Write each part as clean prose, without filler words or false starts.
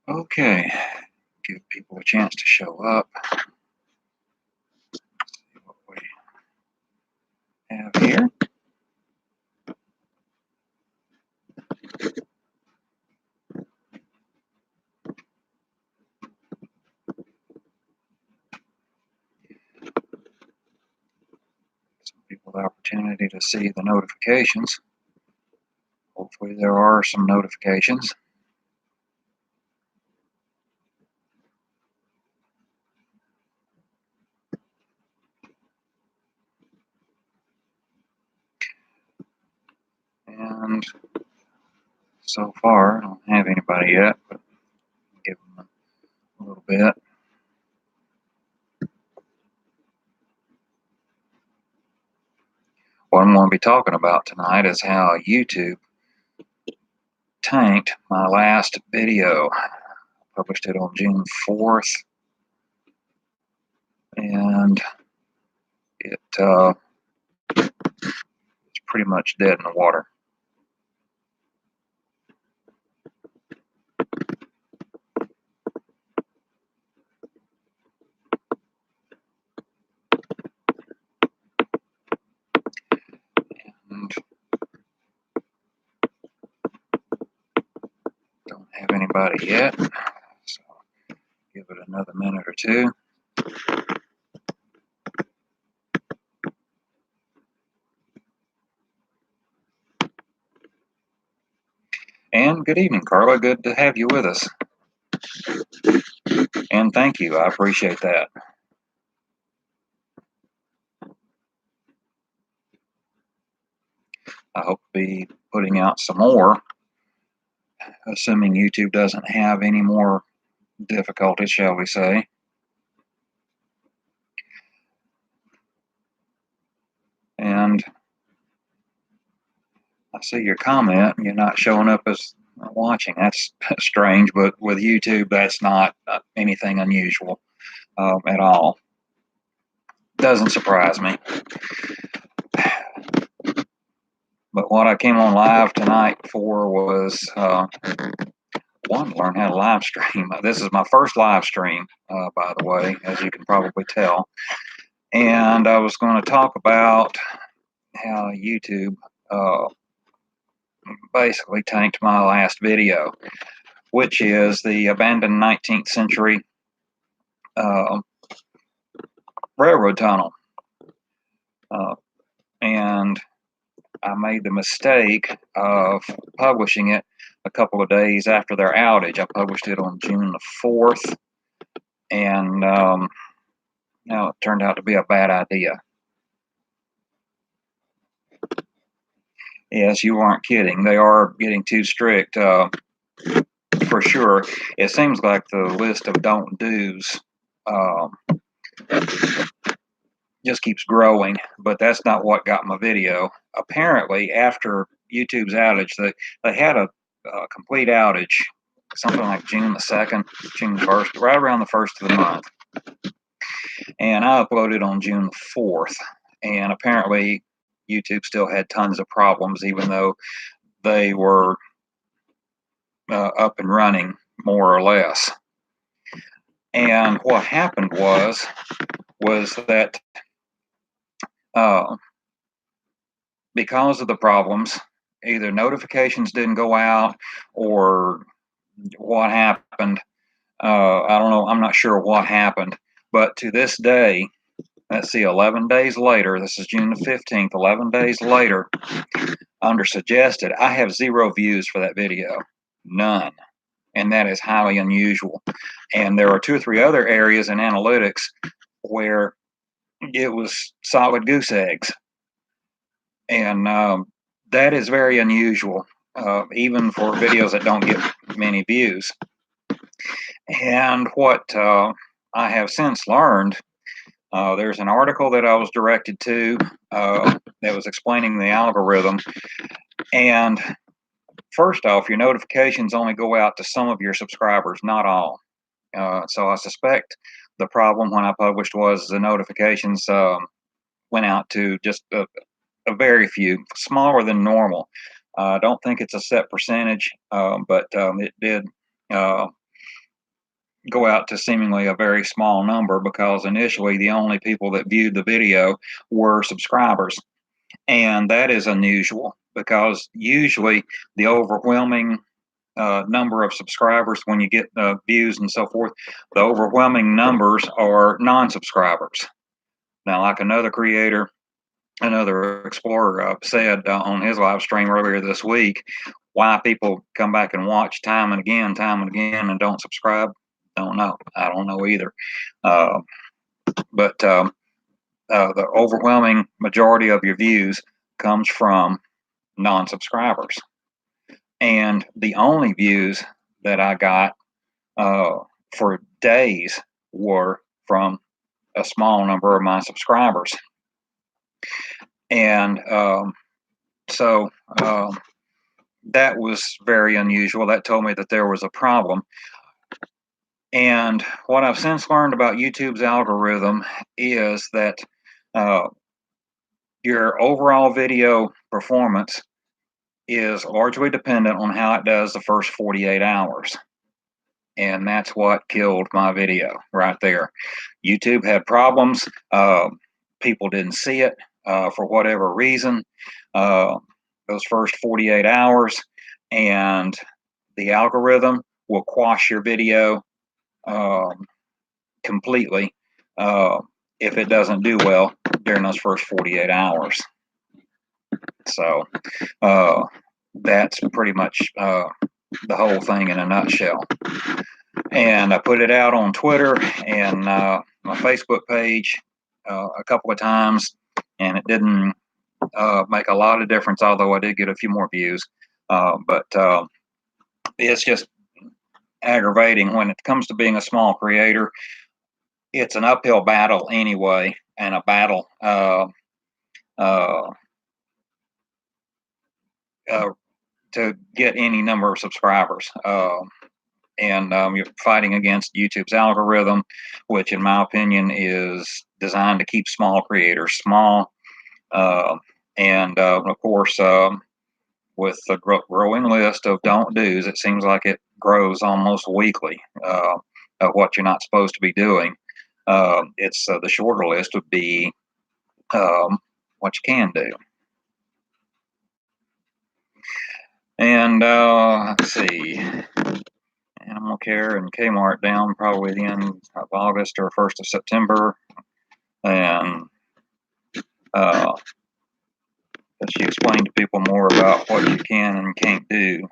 Okay, give people a chance to show up. See what we have here. Some people the opportunity to see the notifications. Hopefully there are some notifications. And so far, I don't have anybody yet, but I'll give them a little bit. What I'm going to be talking about tonight is how YouTube tanked my last video. I published it on June 4th, and it's pretty much dead in the water. And don't have anybody yet, so give it another minute or two. And good evening, Carla. Good to have you with us. And thank you. I appreciate that. I hope to be putting out some more, assuming YouTube doesn't have any more difficulties, shall we say. And I see your comment. You're not showing up as watching. That's strange, but with YouTube, that's not anything unusual at all. Doesn't surprise me. But what I came on live tonight for was one, learn how to live stream. This is my first live stream, by the way, as you can probably tell. And I was going to talk about how YouTube basically tanked my last video, which is the abandoned 19th century railroad tunnel. And I made the mistake of publishing it a couple of days after their outage. I published it on June the 4th, and it turned out to be a bad idea. Yes, you aren't kidding. They are getting too strict, for sure. It seems like the list of don't do's just keeps growing, but that's not what got my video. Apparently, after YouTube's outage, they had a complete outage, something like June the 2nd, June the 1st, right around the 1st of the month. And I uploaded on June the 4th, and apparently YouTube still had tons of problems, even though they were up and running more or less. And what happened was that because of the problems, either notifications didn't go out or what happened. I don't know. I'm not sure what happened. But to this day, let's see, 11 days later, this is June the 15th, 11 days later, under suggested, I have 0 views for that video. None. And that is highly unusual. And there are 2 or 3 other areas in analytics where it was solid goose eggs. And that is very unusual, even for videos that don't get many views. And what I have since learned, there's an article that I was directed to that was explaining the algorithm. And first off, your notifications only go out to some of your subscribers, not all. So I suspect the problem when I published was the notifications went out to just a very few, smaller than normal. I don't think it's a set percentage, but it did go out to seemingly a very small number, because initially the only people that viewed the video were subscribers. And that is unusual, because usually the overwhelming number of subscribers, when you get views and so forth, the overwhelming numbers are non-subscribers. Now, like another creator, another explorer said on his live stream earlier this week, why people come back and watch time and again, and don't subscribe, don't know. I don't know either. Uh, but the overwhelming majority of your views comes from non-subscribers. And the only views that I got for days were from a small number of my subscribers. And so that was very unusual. That told me that there was a problem. And what I've since learned about YouTube's algorithm is that your overall video performance is largely dependent on how it does the first 48 hours. And that's what killed my video right there. YouTube had problems. People didn't see it for whatever reason. Those first 48 hours, and the algorithm will quash your video completely if it doesn't do well during those first 48 hours. So that's pretty much the whole thing in a nutshell. And I put it out on Twitter and my Facebook page a couple of times, and it didn't make a lot of difference, although I did get a few more views. But it's just aggravating when it comes to being a small creator. It's an uphill battle anyway, and a battle to get any number of subscribers. And you're fighting against YouTube's algorithm, which, in my opinion, is designed to keep small creators small. And of course, with the growing list of don't do's, it seems like it grows almost weekly of what you're not supposed to be doing. It's the shorter list would be what you can do. And let's see. Animal Care and Kmart down probably the end of August or 1st of September. And she explained to people more about what you can and can't do.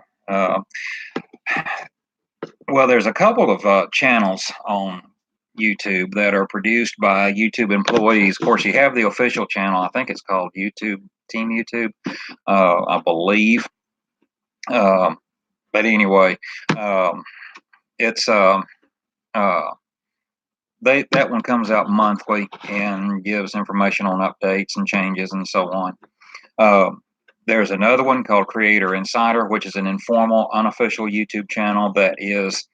Well, there's a couple of channels on YouTube that are produced by YouTube employees. Of course, you have the official channel. I think it's called YouTube Team YouTube, I believe. But anyway, it's that one comes out monthly and gives information on updates and changes and so on. There's another one called Creator Insider, which is an informal, unofficial YouTube channel that is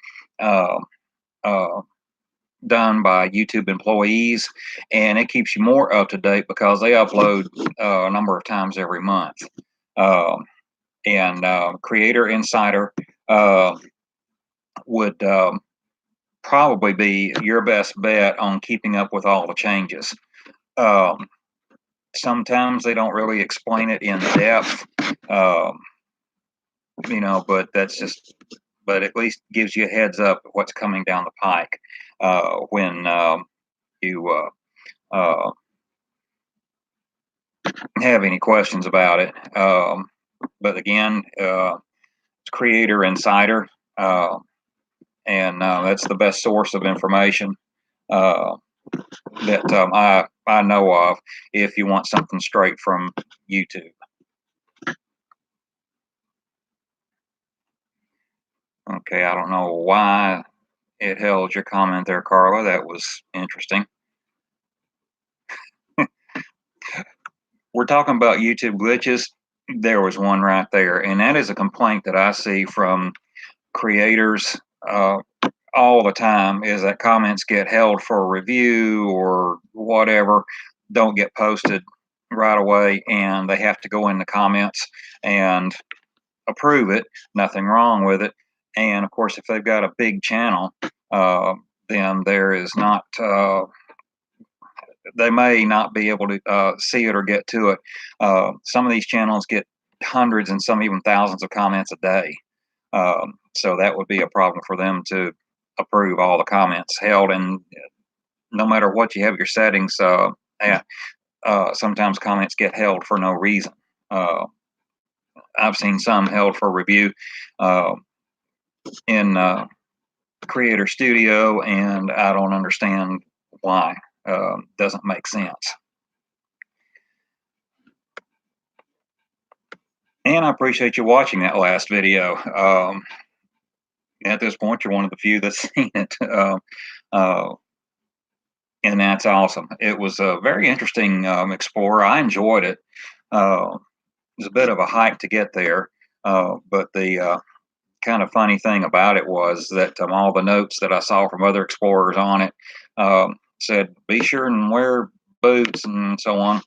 done by YouTube employees, and it keeps you more up to date because they upload a number of times every month. And Creator Insider would probably be your best bet on keeping up with all the changes. Sometimes they don't really explain it in depth, but that's just, but at least gives you a heads up of what's coming down the pike when you have any questions about it. But again, it's Creator Insider, and that's the best source of information that I know of if you want something straight from YouTube. Okay, I don't know why it held your comment there, Carla. That was interesting. We're talking about YouTube glitches. There was one right there, and that is a complaint that I see from creators all the time, is that comments get held for review or whatever, don't get posted right away, and they have to go in the comments and approve it. Nothing wrong with it. And of course, if they've got a big channel, then there is not, they may not be able to see it or get to it. Some of these channels get hundreds and some even thousands of comments a day. So that would be a problem for them to approve all the comments held. And no matter what you have your settings at, sometimes comments get held for no reason. I've seen some held for review in Creator Studio, and I don't understand why. Doesn't make sense. And I appreciate you watching that last video. At this point, you're one of the few that's seen it. And that's awesome. It was a very interesting explorer. I enjoyed it. It was a bit of a hike to get there, but the kind of funny thing about it was that all the notes that I saw from other explorers on it said, be sure and wear boots and so on,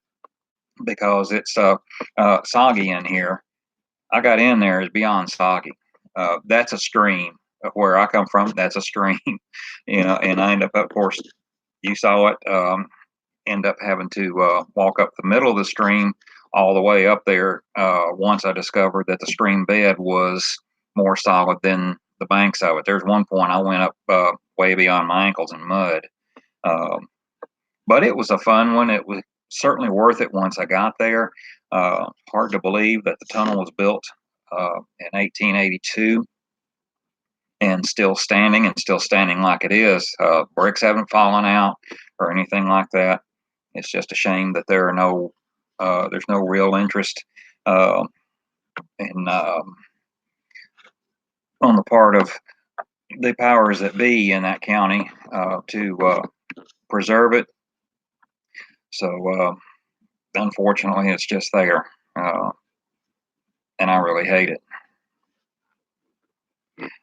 because it's soggy in here. I got in there, it's beyond soggy. That's a stream. Where I come from, that's a stream. And I end up, of course, you saw it, end up having to walk up the middle of the stream all the way up there once I discovered that the stream bed was more solid than the banks of it. There's one point I went up way beyond my ankles in mud. But it was a fun one. It was certainly worth it once I got there. Hard to believe that the tunnel was built in 1882 and still standing like it is. Bricks haven't fallen out or anything like that. It's just a shame that there are there's no real interest in on the part of the powers that be in that county to preserve it. So unfortunately, it's just there, and I really hate it.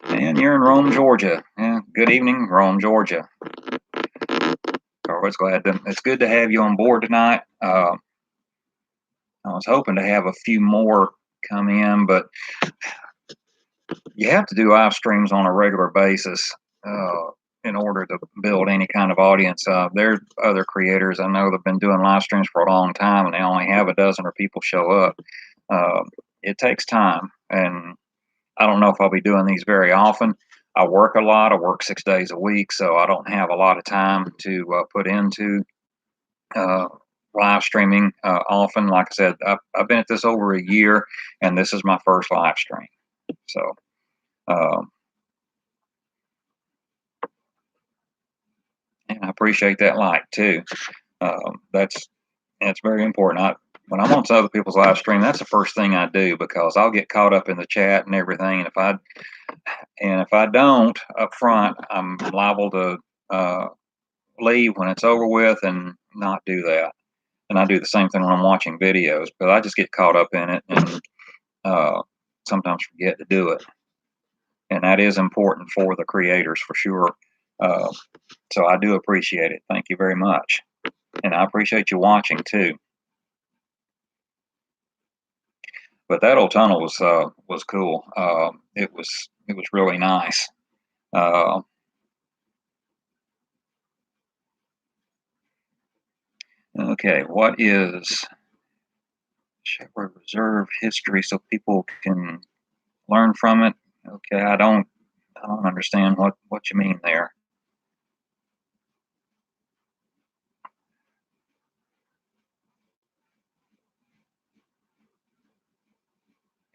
And you're in Rome, Georgia. Yeah, good evening, Rome, Georgia. It's good to have you on board tonight. I was hoping to have a few more come in, but you have to do live streams on a regular basis in order to build any kind of audience. There's other creators I know that have been doing live streams for a long time, and they only have a dozen or people show up. It takes time, and I don't know if I'll be doing these very often. I work a lot. I work 6 days a week, so I don't have a lot of time to put into live streaming often. Like I said, I've been at this over a year, and this is my first live stream. So, and I appreciate that like too. That's very important. When I'm on other people's live stream, that's the first thing I do, because I'll get caught up in the chat and everything. And if I don't up front, I'm liable to leave when it's over with and not do that. And I do the same thing when I'm watching videos, but I just get caught up in it and sometimes forget to do it. And that is important for the creators for sure. So I do appreciate it. Thank you very much. And I appreciate you watching too. But that old tunnel was cool. It was really nice. Okay, what is Shepherd Reserve history so people can learn from it? Okay, I don't understand what you mean there.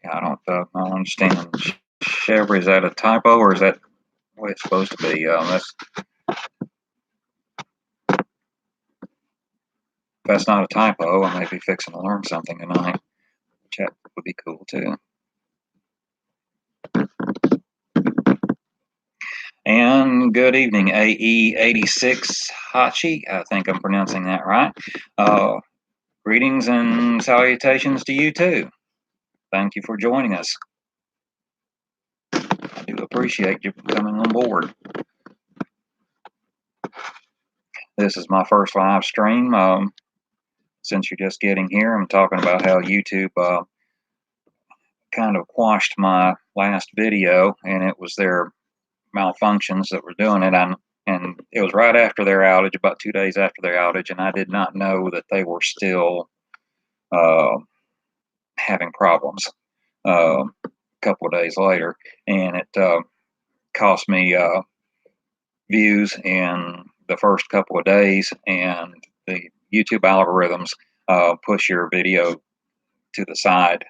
Yeah, I don't understand. Chevrolet, is that a typo, or is that the way it's supposed to be? That's not a typo. I may be fixing to learn something tonight. Chat would be cool too. And good evening, AE86 Hachi. I think I'm pronouncing that right. Greetings and salutations to you too. Thank you for joining us. I do appreciate you coming on board. This is my first live stream. Since you're just getting here, I'm talking about how YouTube kind of quashed my last video, and it was their malfunctions that were doing it. And it was right after their outage, about 2 days after their outage, and I did not know that they were still uh, having problems a couple of days later, and it cost me views in the first couple of days, and the YouTube algorithms push your video to the side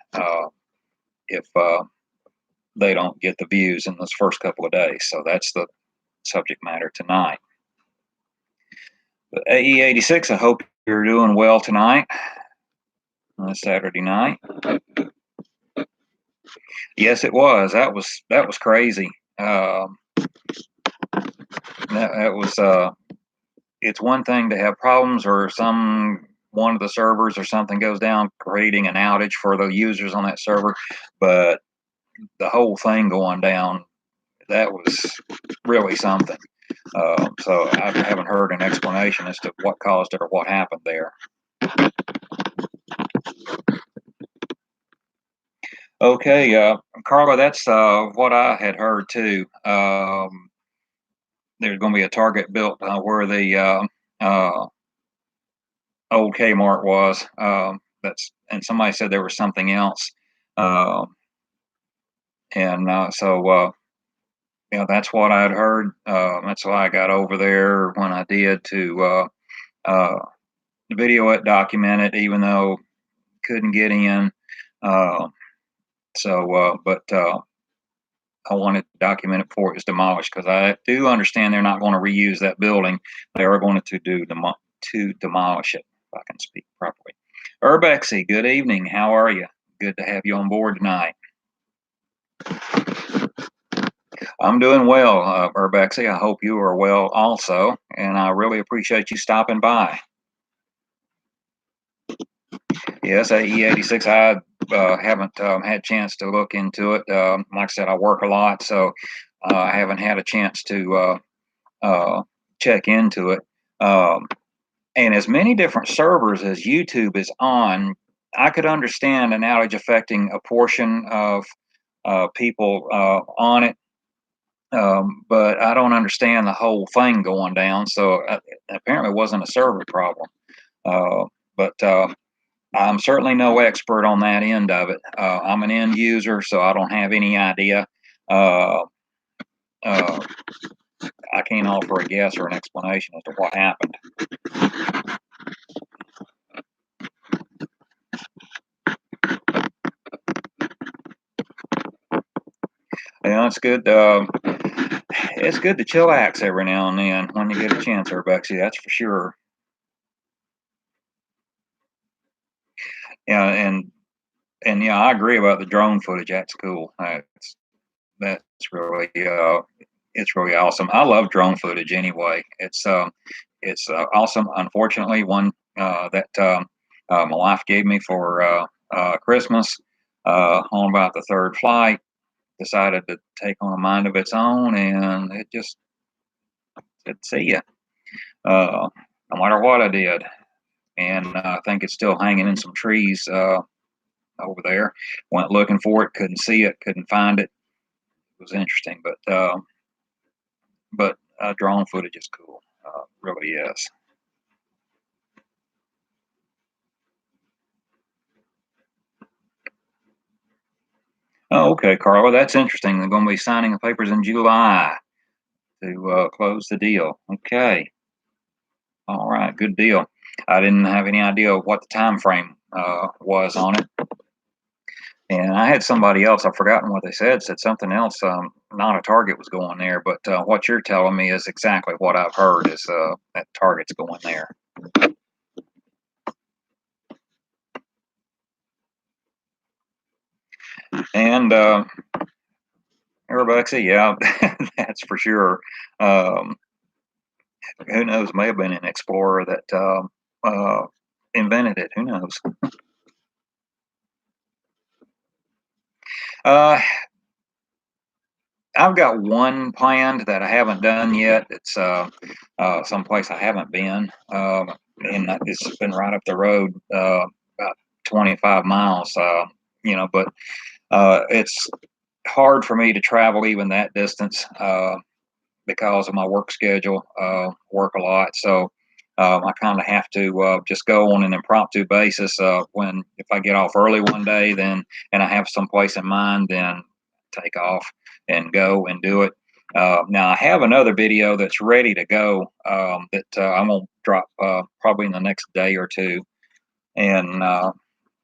if they don't get the views in those first couple of days. So that's the subject matter tonight. But AE86, I hope you're doing well tonight on Saturday night. Yes, it was. That was crazy. That was. It's one thing to have problems or one of the servers or something goes down, creating an outage for the users on that server, but the whole thing going down, that was really something. So I haven't heard an explanation as to what caused it or what happened there. Okay, Carla, that's what I had heard too. There's going to be a Target built where the old Kmart was. And somebody said there was something else, and so that's what I'd heard. That's why I got over there when I did to video it, document it, even though couldn't get in. But I wanted to document it before it was demolished, because I do understand they're not going to reuse that building. They are going to demolish it, if I can speak properly. Urbexy, good evening. How are you? Good to have you on board tonight. I'm doing well, Urbexy. I hope you are well also, and I really appreciate you stopping by. Yes, AE86, I haven't had a chance to look into it. Like I said, I work a lot, so I haven't had a chance to check into it. And as many different servers as YouTube is on, I could understand an outage affecting a portion of people on it, but I don't understand the whole thing going down. So apparently it wasn't a server problem. But I'm certainly no expert on that end of it. I'm an end user, so I don't have any idea. Uh, I can't offer a guess or an explanation as to what happened. It's good. It's good to chillax every now and then when you get a chance, Urbexy. That's for sure. Yeah, and yeah, I agree about the drone footage. That's cool. That's really it's really awesome. I love drone footage anyway. It's awesome. Unfortunately, one that my wife gave me for Christmas on about the third flight decided to take on a mind of its own, and it just said, "See ya." No matter what I did, and I think it's still hanging in some trees over there. Went looking for it, couldn't see it, couldn't find it. It was interesting, but drone footage is cool, really is. Oh, okay, Carla, that's interesting. They're going to be signing the papers in July to close the deal. Okay, all right, good deal. I didn't have any idea what the time frame was on it. And I had somebody else, I've forgotten what they said something else. Not a Target was going there, but what you're telling me is exactly what I've heard is that Target's going there. And everybody, yeah, that's for sure. Um, who knows? May have been an explorer that invented it. Who knows? Uh, I've got one planned that I haven't done yet. It's someplace I haven't been, and it's been right up the road, about 25 miles. But it's hard for me to travel even that distance. because of my work schedule, work a lot. So I kind of have to just go on an impromptu basis. When if I get off early one day, then and I have some place in mind, then take off and go and do it. Now I have another video that's ready to go that I'm gonna drop probably in the next day or two, and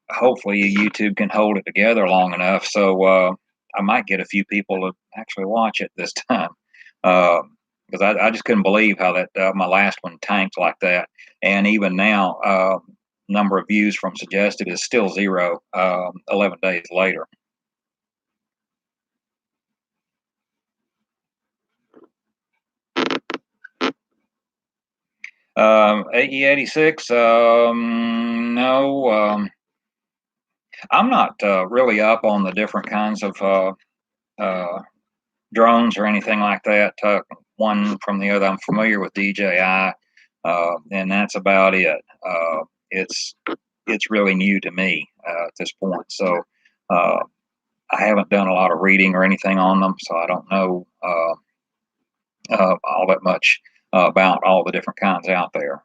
hopefully YouTube can hold it together long enough so I might get a few people to actually watch it this time. Because I just couldn't believe how that my last one tanked like that, and even now, number of views from suggested is still zero. 11 days later. 8086. No, I'm not really up on the different kinds of uh, drones or anything like that. One from the other. I'm familiar with DJI, and that's about it. It's it's really new to me at this point, so uh, I haven't done a lot of reading or anything on them, so I don't know all that much about all the different kinds out there.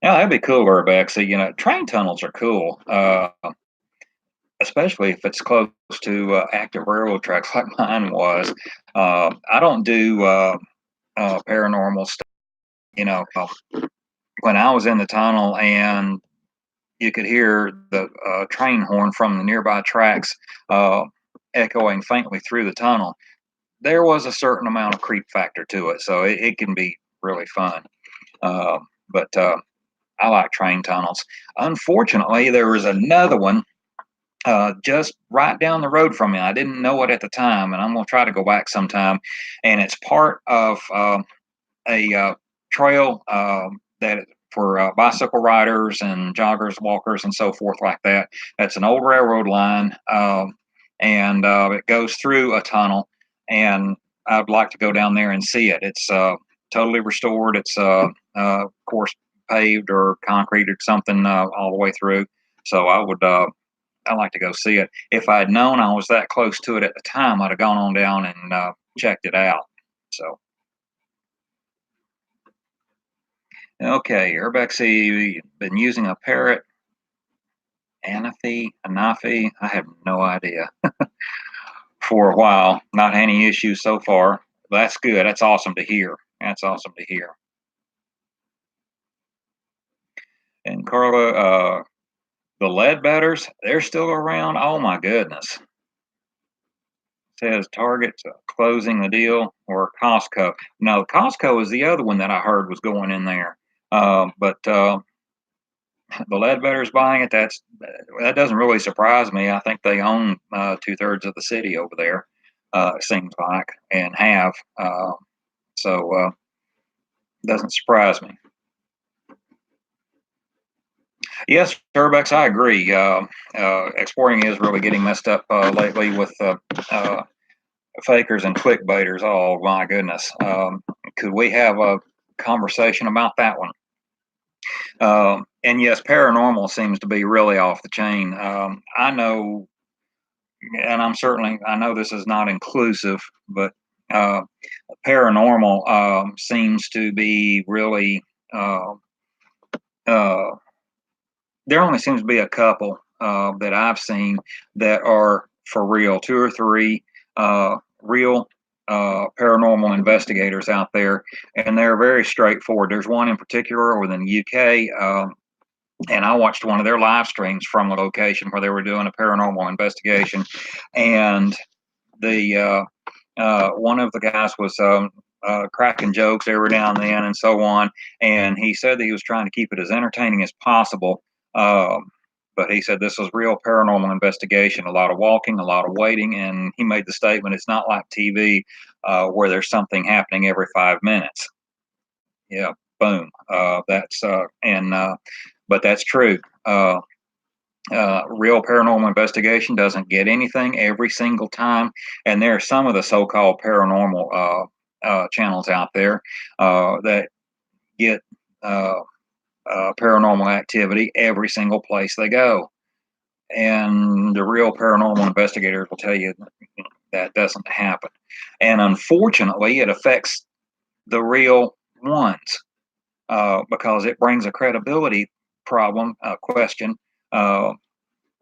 Yeah, that'd be cool, Urbex. So, train tunnels are cool, especially if it's close to active railroad tracks like mine was. I don't do paranormal stuff. You know, when I was in the tunnel and you could hear the train horn from the nearby tracks uh, echoing faintly through the tunnel, there was a certain amount of creep factor to it. So it can be really fun. But I like train tunnels. Unfortunately, there was another one just right down the road from me. I didn't know it at the time, and I'm going to try to go back sometime. And it's part of a trail that for bicycle riders and joggers, walkers, and so forth like that. That's an old railroad line, and it goes through a tunnel. And I'd like to go down there and see it. It's totally restored. It's of course paved or concreted something all the way through. So I would. I'd like to go see it. If I'd known I was that close to it at the time, I'd have gone on down and checked it out. So, okay, Urbexy been using a parrot, Anafi. I have no idea. For a while, not had any issues so far. That's good. That's awesome to hear. That's awesome to hear. And Carla, the Leadbetters, they're still around. Oh my goodness. Says Target's closing the deal or Costco. No, Costco is the other one that I heard was going in there. But the Ledbetter's buying it. That doesn't really surprise me. I think they own 2/3 of the city over there. It seems like and have. So doesn't surprise me. Yes, Urbex, I agree. Exporting is really getting messed up lately with fakers and clickbaiters. Oh my goodness. Could we have a conversation about that one? And yes, paranormal seems to be really off the chain. I know, and I know this is not inclusive, but uh, paranormal seems to be really, uh, uh, there only seems to be a couple that I've seen that are for real, two or three real paranormal investigators out there, and they're very straightforward. There's one in particular over in the UK. And I watched one of their live streams from the location where they were doing a paranormal investigation, and the one of the guys was cracking jokes every now and then and so on, and he said that he was trying to keep it as entertaining as possible. But he said this was real paranormal investigation, a lot of walking, a lot of waiting, and he made the statement, it's not like TV where there's something happening every 5 minutes. Yeah, boom. That's and But that's true. Real paranormal investigation doesn't get anything every single time, and there are some of the so-called paranormal channels out there that get paranormal activity every single place they go. And the real paranormal investigators will tell you That doesn't happen. And unfortunately, it affects the real ones because it brings a credibility question uh,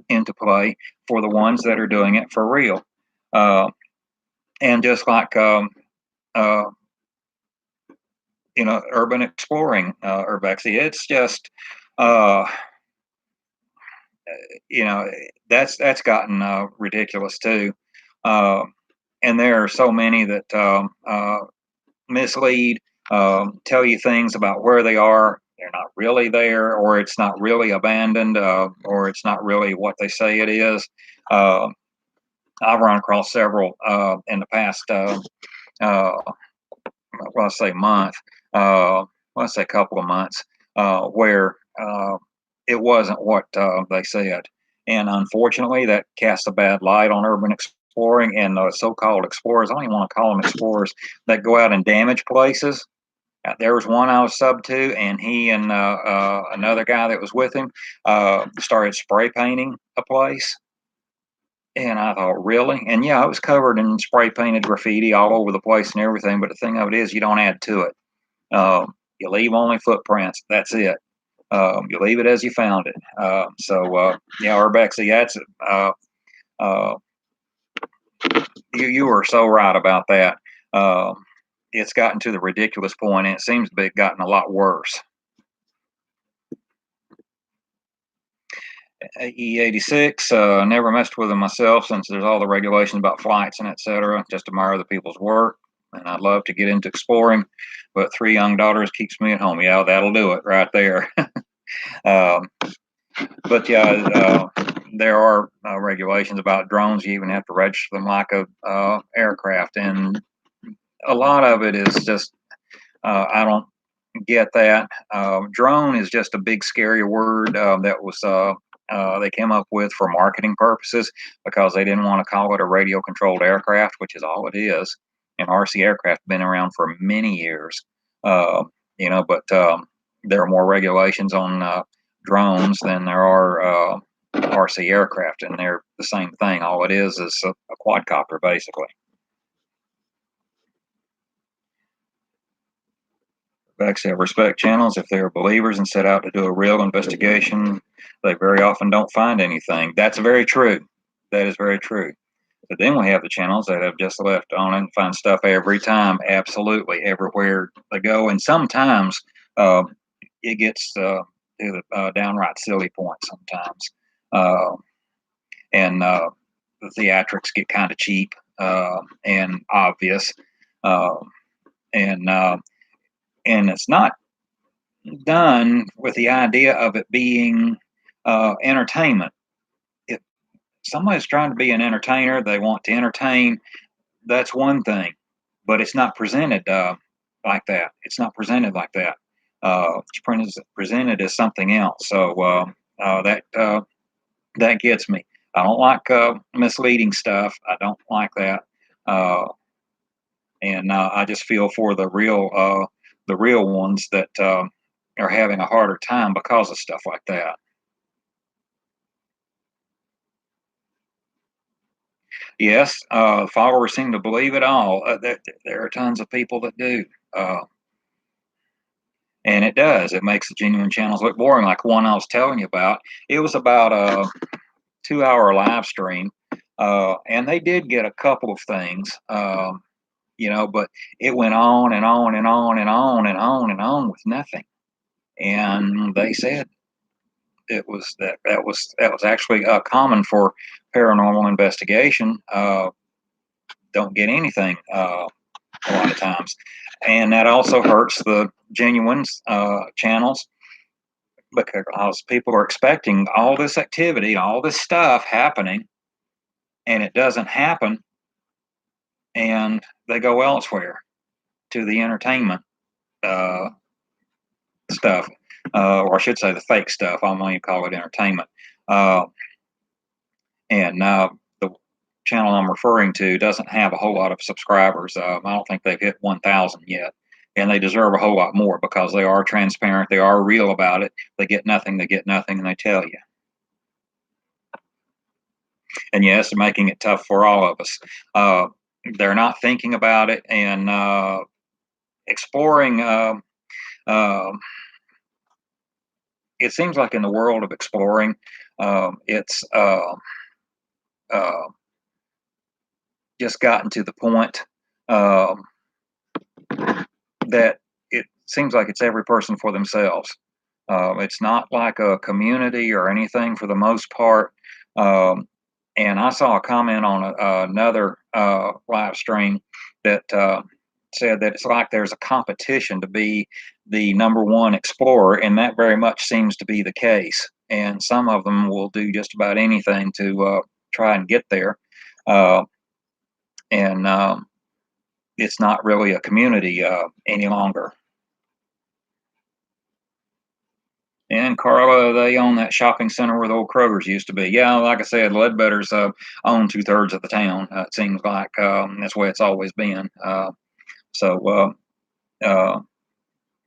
into play for the ones that are doing it for real. Uh, and just like uh, urban exploring, Urbexy, it's just uh, that's gotten ridiculous too. Uh, and there are so many that mislead, tell you things about where they are. They're not really there, or it's not really abandoned, or it's not really what they say it is. Uh, I've run across several in the past, uh, well, I say month, let's say couple of months, where it wasn't what they said. And unfortunately, that casts a bad light on urban exploring and so-called explorers. I don't even want to call them explorers that go out and damage places. There was one I was sub to, and he and another guy that was with him started spray painting a place. And I thought, really? And yeah, it was covered in spray painted graffiti all over the place and everything. But the thing of it is, you don't add to it. You leave only footprints. That's it. You leave it as you found it. Yeah, Urbex, that's uh, you were so right about that. It's gotten to the ridiculous point, and it seems to be gotten a lot worse. E86, never messed with them myself since there's all the regulations about flights and etc. Just admire other people's work, and I'd love to get into exploring, but 3 young daughters keeps me at home. Yeah, that'll do it right there. um, but yeah, there are regulations about drones. You even have to register them like a aircraft, and a lot of it is just I don't get that. Drone is just a big scary word that was they came up with for marketing purposes because they didn't want to call it a radio controlled aircraft, which is all it is. And RC aircraft have been around for many years. Uh, but there are more regulations on drones than there are RC aircraft, and they're the same thing. All it is a quadcopter, basically. Backstab respect channels. If they are believers and set out to do a real investigation, they very often don't find anything. That's very true. That is very true. But then we have the channels that have just left on and find stuff every time, absolutely everywhere they go. And sometimes uh, it gets to the downright silly point sometimes. Uh, and the theatrics get kind of cheap and obvious. Uh, and and it's not done with the idea of it being entertainment. If somebody's trying to be an entertainer, they want to entertain, that's one thing, but it's not presented like that. It's not presented like that. It's presented as something else. So that gets me. I don't like misleading stuff. I don't like that. Uh, and I just feel for the real ones that are having a harder time because of stuff like that. Yes, followers seem to believe it all. There are tons of people that do, uh, and it does. It makes the genuine channels look boring. Like one I was telling you about, it was about a 2-hour live stream, and they did get a couple of things. But it went on and on and on and on and on and on with nothing. And they said that was actually common for paranormal investigation. Don't get anything a lot of times, and that also hurts the genuine channels because people are expecting all this activity, all this stuff happening, and it doesn't happen, and they go elsewhere to the entertainment uh, stuff, or I should say the fake stuff. I'm going to call it entertainment. Uh, and the channel I'm referring to doesn't have a whole lot of subscribers. I don't think they've hit 1,000 yet, and they deserve a whole lot more because they are transparent. They are real about it. They get nothing, and they tell you. And yes, they're making it tough for all of us. Uh, they're not thinking about it and exploring. Um it seems like in the world of exploring, it's uh, just gotten to the point um, that it seems like it's every person for themselves. It's not like a community or anything for the most part. Um, and I saw a comment on another live stream that said that it's like there's a competition to be the number one explorer, and that very much seems to be the case. And some of them will do just about anything to try and get there. Uh, and It's not really a community any longer. And Carla, they own that shopping center where the old Kroger's used to be. Yeah, like I said, Ledbetter's own 2/3 of the town. It seems like that's the way it's always been. So, uh,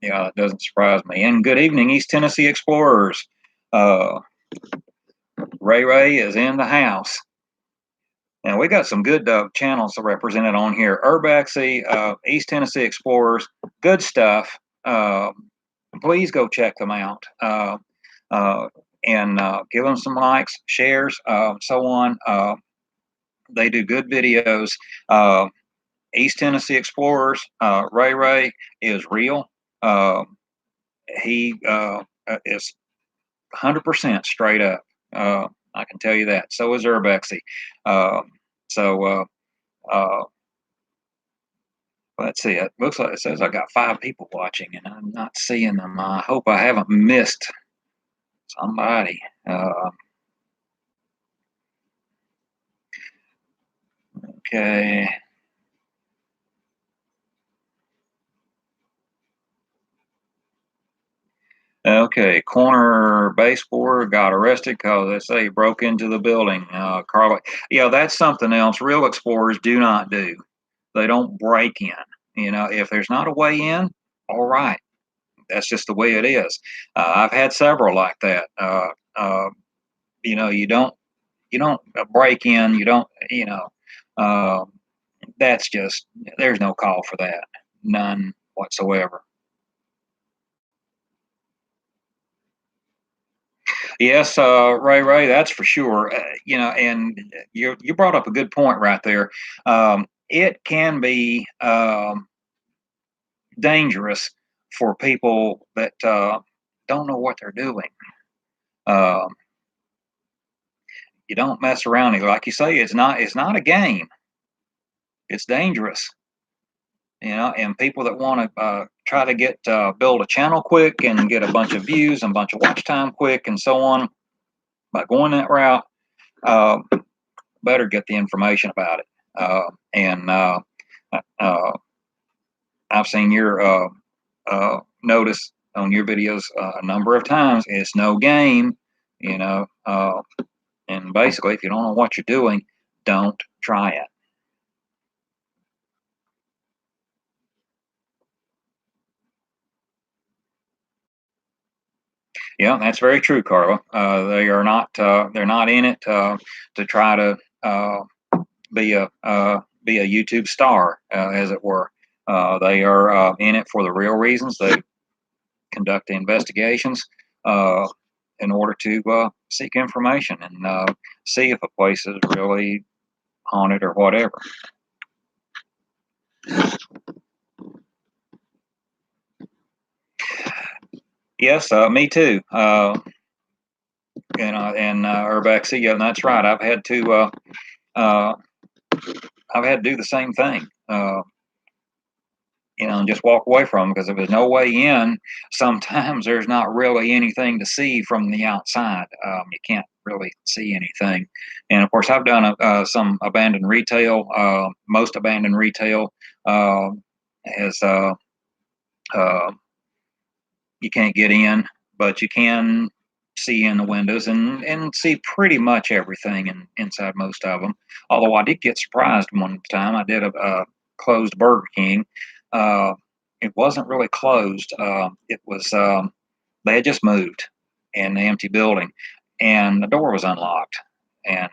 yeah, it doesn't surprise me. And good evening, East Tennessee Explorers. Uh, Ray Ray is in the house. And we got some good channels represented on here. Urbex, East Tennessee Explorers, good stuff. Please go check them out. Uh, and give them some likes, shares, so on. They do good videos. Uh, East Tennessee Explorers, Ray Ray is real. Uh, he is 100% straight up. I can tell you that. So is Urbexy. Uh, so uh, let's see. It looks like it says I got 5 people watching, and I'm not seeing them. I hope I haven't missed somebody. Okay. Okay, corner baseboard got arrested because they say he broke into the building. Carly, yeah, that's something else. Real explorers do not do. They don't break in. If there's not a way in, all right, that's just the way it is. I've had several like that. You don't break in. You don't. Uh, that's just there's no call for that. None whatsoever. Yes, Ray, that's for sure. And you brought up a good point right there. It can be dangerous for people that don't know what they're doing. Um, you don't mess around. Like you say, it's not a game. It's dangerous. And people that want to try to get build a channel quick and get a bunch of views and a bunch of watch time quick and so on by going that route. Uh, Better get the information about it. And I've seen your notice on your videos a number of times. It's no game, you know. And basically, if you don't know what you're doing, don't try it. Yeah, that's very true, Carla. They are not. They're not in it to try to be a YouTube star, as it were. They are in it for the real reasons. They conduct the investigations uh, in order to seek information and see if a place is really haunted or whatever. Yes, me too. And Urbex, yeah, that's right. Uh, I've had to do the same thing. And just walk away from them because if there's no way in, sometimes there's not really anything to see from the outside. You can't really see anything. And of course, I've done some abandoned retail. Most abandoned retail uh, is uh, you can't get in, but you can see in the windows and see pretty much everything inside most of them. Although I did get surprised one time. I did a closed Burger King. Uh, it wasn't really closed. It was they had just moved in the empty building, and the door was unlocked. And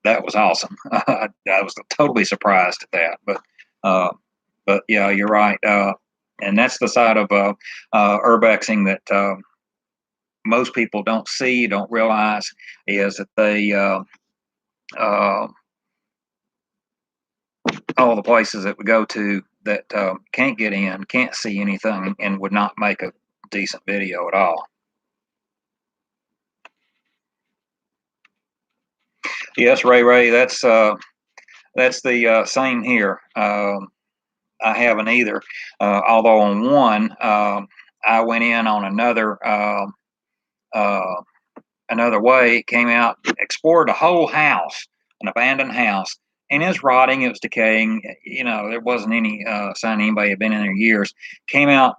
that was awesome. I was totally surprised at that, uh, but yeah, you're right. And that's the side of urbexing that most people don't see, don't realize, is that they uh, all the places that we go to that can't get in, can't see anything, and would not make a decent video at all. Yes, Ray, that's the same here. I haven't either. Although on one, I went in on uh, another way, came out, explored the whole house, an abandoned house, and it's rotting. It was decaying. You know, there wasn't any sign anybody had been in there years. Came out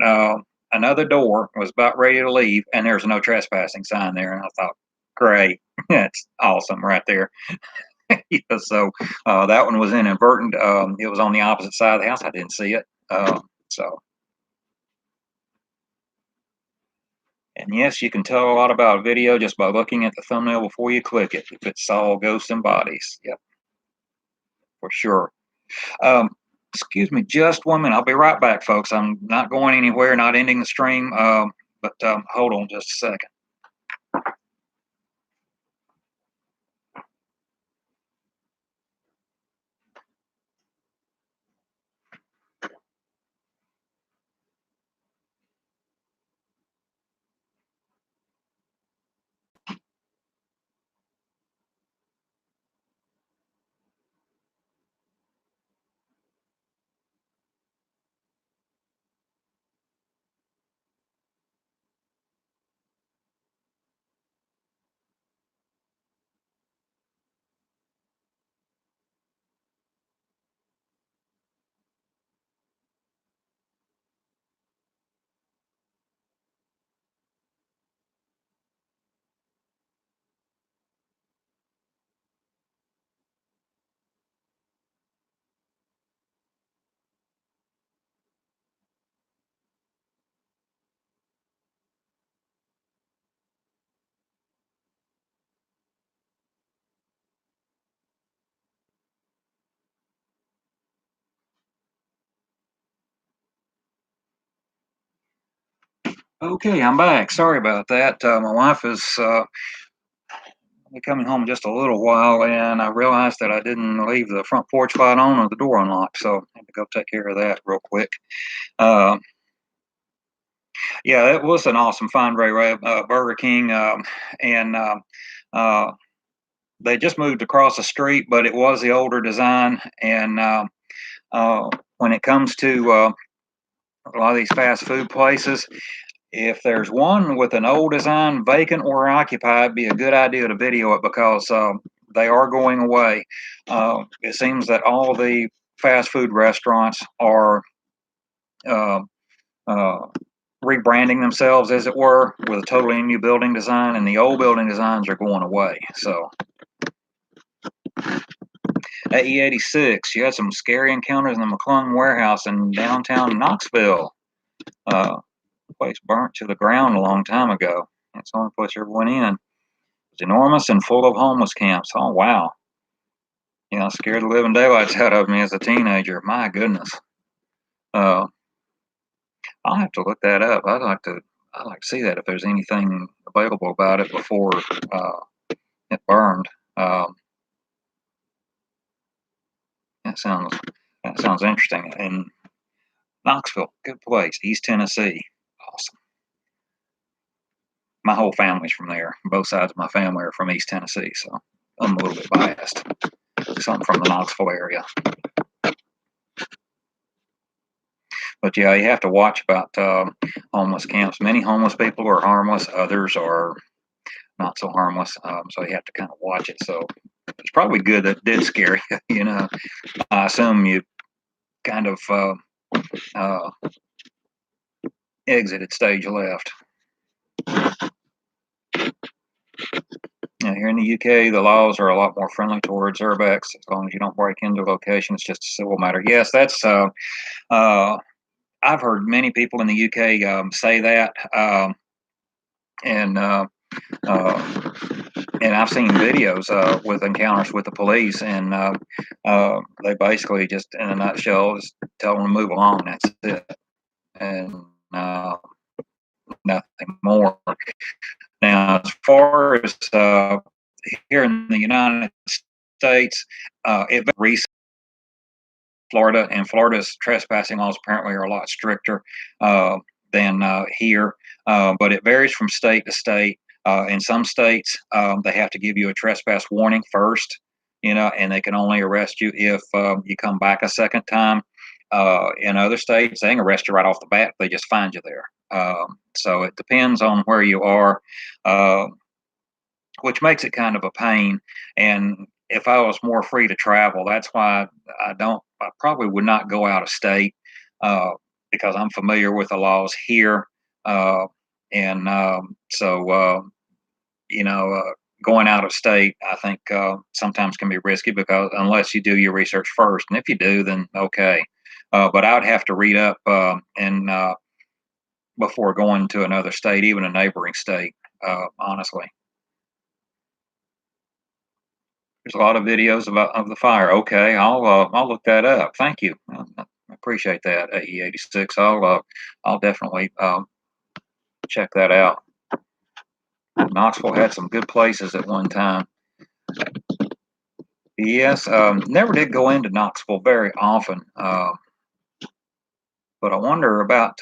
another door, was about ready to leave, and there's no trespassing sign there. And I thought, great, that's awesome right there. Yeah, so that one was inadvertent. It was on the opposite side of the house. I didn't see it. So, and yes, you can tell a lot about a video just by looking at the thumbnail before you click it. If it's all ghosts and bodies, yep, for sure. Um, excuse me, just 1 minute. I'll be right back, folks. I'm not going anywhere, not ending the stream. But hold on just a second. Okay, I'm back. Sorry about that. My wife is coming home in just a little while, and I realized that I didn't leave the front porch light on or the door unlocked, so I had to go take care of that real quick. Uh, yeah, it was an awesome find, Ray. Burger King, and uh, they just moved across the street, but it was the older design. And when it comes to a lot of these fast food places, if there's one with an old design vacant or occupied, it'd be a good idea to video it because they are going away. It seems that all the fast food restaurants are uh, uh, rebranding themselves, as it were, with a totally new building design, and the old building designs are going away. So, at E86, you had some scary encounters in the McClung warehouse in downtown Knoxville. The place burnt to the ground a long time ago. That's the only place I ever went in. It was enormous and full of homeless camps. Oh, wow. You know, scared the living daylights out of me as a teenager. My goodness. Uh, I'll have to look that up. I'd like to see that if there's anything available about it before it burned. Um, that sounds that sounds interesting. And Knoxville, good place. East Tennessee, awesome. My whole family's from there. Both sides of my family are from East Tennessee, so I'm a little bit biased. Something from the Knoxville area. But yeah, you have to watch about homeless camps. Many homeless people are harmless. Others are not so harmless. So you have to kind of watch it. So it's probably good that it did scare you. You know, I assume you kind of uh, exited stage left. Here in the UK, the laws are a lot more friendly towards urbex. As long as you don't break into a location, it's just a civil matter. Yes, that's. I've heard many people in the UK say that, and uh, and I've seen videos with encounters with the police, and they basically just, in a nutshell, just tell them to move along. That's it, and nothing more. Now, as far as here in the United States, it varies. Florida, and Florida's trespassing laws apparently are a lot stricter than here, but it varies from state to state. In some states, they have to give you a trespass warning first, and they can only arrest you if you come back a second time. In other states, they can arrest you right off the bat. They just find you there. So it depends on where you are. Uh, which makes it kind of a pain. And if I was more free to travel, that's why I probably would not go out of state uh, because I'm familiar with the laws here. Uh, and so, you know, uh, Going out of state, I think sometimes can be risky because unless you do your research first, and if you do, then okay. But I would have to read up and before going to another state, even a neighboring state, honestly. There's a lot of videos about of the fire. Okay, I'll look that up. Thank you. I appreciate that, AE86. I'll definitely check that out. Knoxville had some good places at one time. Yes, never did go into Knoxville very often, but I wonder about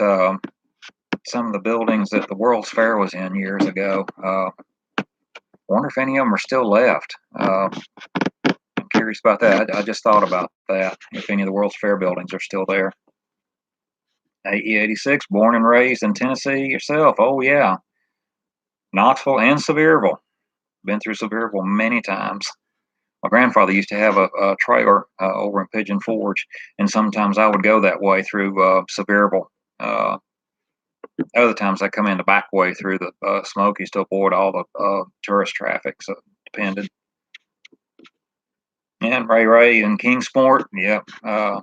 some of the buildings that the World's Fair was in years ago. Wonder if any of them are still left. I'm curious about that. I just thought about that. If any of the World's Fair buildings are still there. AE86, born and raised in Tennessee yourself. Oh, yeah. Knoxville and Sevierville. Been through Sevierville many times. My grandfather used to have a trailer over in Pigeon Forge, and sometimes I would go that way through Sevierville. Uh, Other times I come in the back way through the Smokies to avoid all the tourist traffic, so it depended. And Ray in Kingsport, yep. I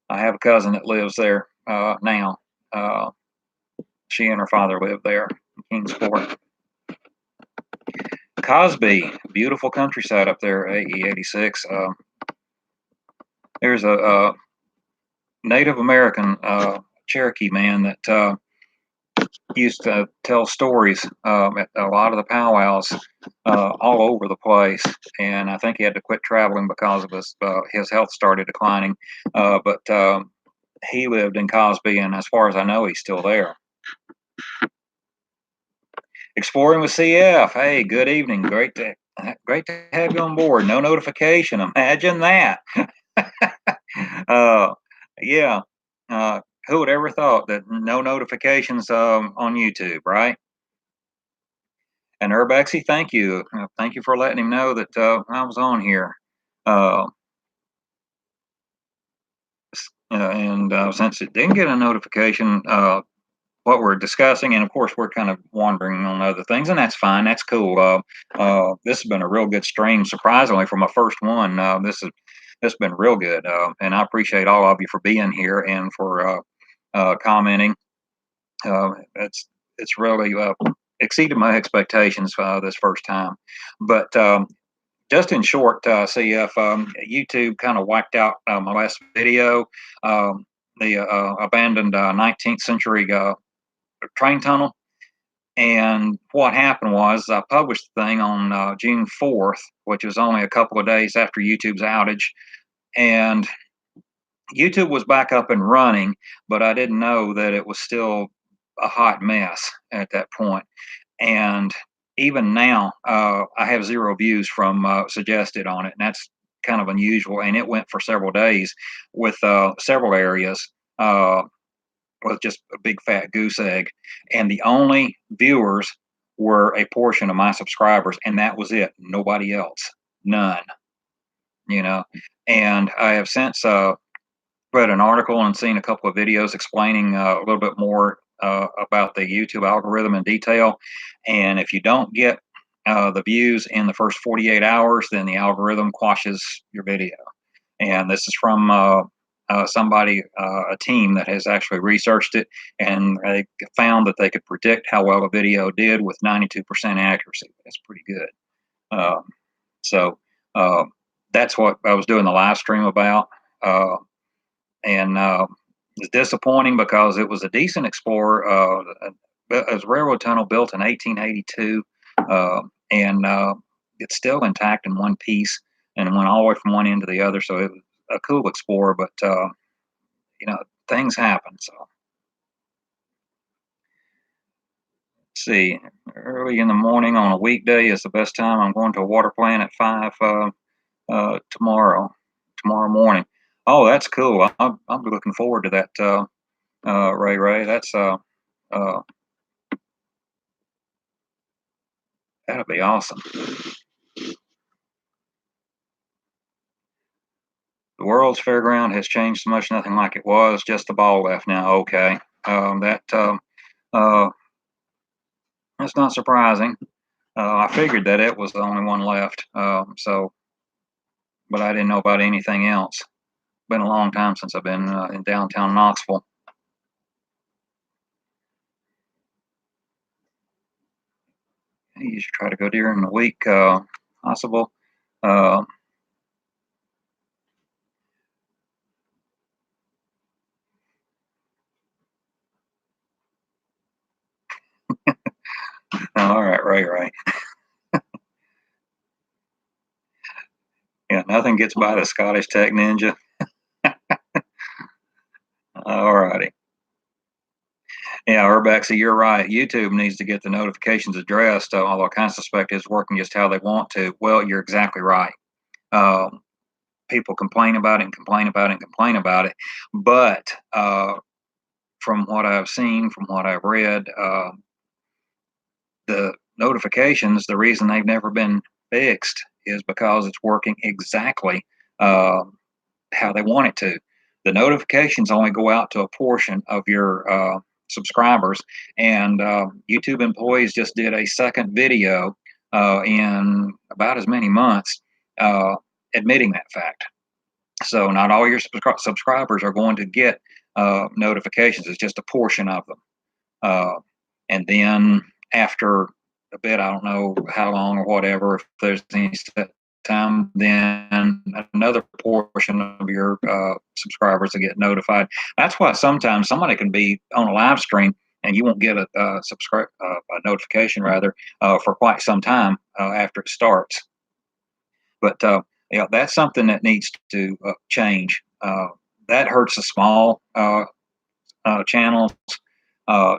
have a cousin that lives there now. Uh, she and her father live there in Kingsport. Cosby, beautiful countryside up there, AE86. There's a Native American Cherokee man that used to tell stories at a lot of the powwows all over the place, and I think he had to quit traveling because of his health started declining. But he lived in Cosby, and as far as I know, he's still there. Exploring with CF. Hey, good evening. Great to have you on board. No notification. Imagine that. uh, yeah. Who would ever thought that no notifications on YouTube, right? And Urbexy, thank you. Thank you for letting him know that I was on here. Uh, and since it didn't get a notification, what we're discussing, and of course we're kind of wandering on other things, and that's fine. That's cool. This has been a real good stream, surprisingly, for my first one. This has been real good, and I appreciate all of you for being here and for commenting. It's really exceeded my expectations this first time. But just in short, CF, YouTube kind of wiped out my last video, the abandoned 19th century train tunnel. And what happened was I published the thing on June 4th, which was only a couple of days after YouTube's outage. And YouTube was back up and running, but I didn't know that it was still a hot mess at that point. And even now, I have 0 views from suggested on it, and that's kind of unusual. And it went for several days with several areas with just a big fat goose egg. And the only viewers were a portion of my subscribers, and that was it. Nobody else, none. You know, and I have since read an article and seen a couple of videos explaining a little bit more about the YouTube algorithm in detail. And if you don't get the views in the first 48 hours, then the algorithm quashes your video. And this is from somebody, a team that has actually researched it, and they found that they could predict how well a video did with 92% accuracy. That's pretty good. Uh, so uh, that's what I was doing the live stream about. Uh, and It's disappointing because it was a decent Explorer. It was a railroad tunnel built in 1882, and it's still intact in one piece and went all the way from one end to the other. So it was a cool Explorer, but you know, things happen. So let's see, early in the morning on a weekday is the best time. I'm going to a water plant at 5 tomorrow morning. Oh, that's cool. I'm looking forward to that. Ray. Uh, that'll be awesome. The world's fairground has changed so much, nothing like it was. Just the ball left now. Okay, that uh, that's not surprising. I figured that it was the only one left. But I didn't know about anything else. Been a long time since I've been in downtown Knoxville. You should try to go during the week, possible. Uh, all right, right. Yeah, nothing gets by the Scottish Tech Ninja. All righty. Yeah, Urbex, you're right. YouTube needs to get the notifications addressed, although I kind of suspect it's working just how they want to. Well, you're exactly right. Um, People complain about it and complain about it and complain about it. But from what I've seen, from what I've read, the notifications, the reason they've never been fixed is because it's working exactly uh, how they want it to. The notifications only go out to a portion of your subscribers, and YouTube employees just did a second video in about as many months uh, admitting that fact. So not all your subscribers are going to get notifications. It's just a portion of them. Uh, and then after a bit, I don't know how long or whatever, if there's any set time, then another portion of your subscribers will get notified. That's why sometimes somebody can be on a live stream and you won't get a notification rather for quite some time after it starts. But yeah, that's something that needs to change. That hurts the small channels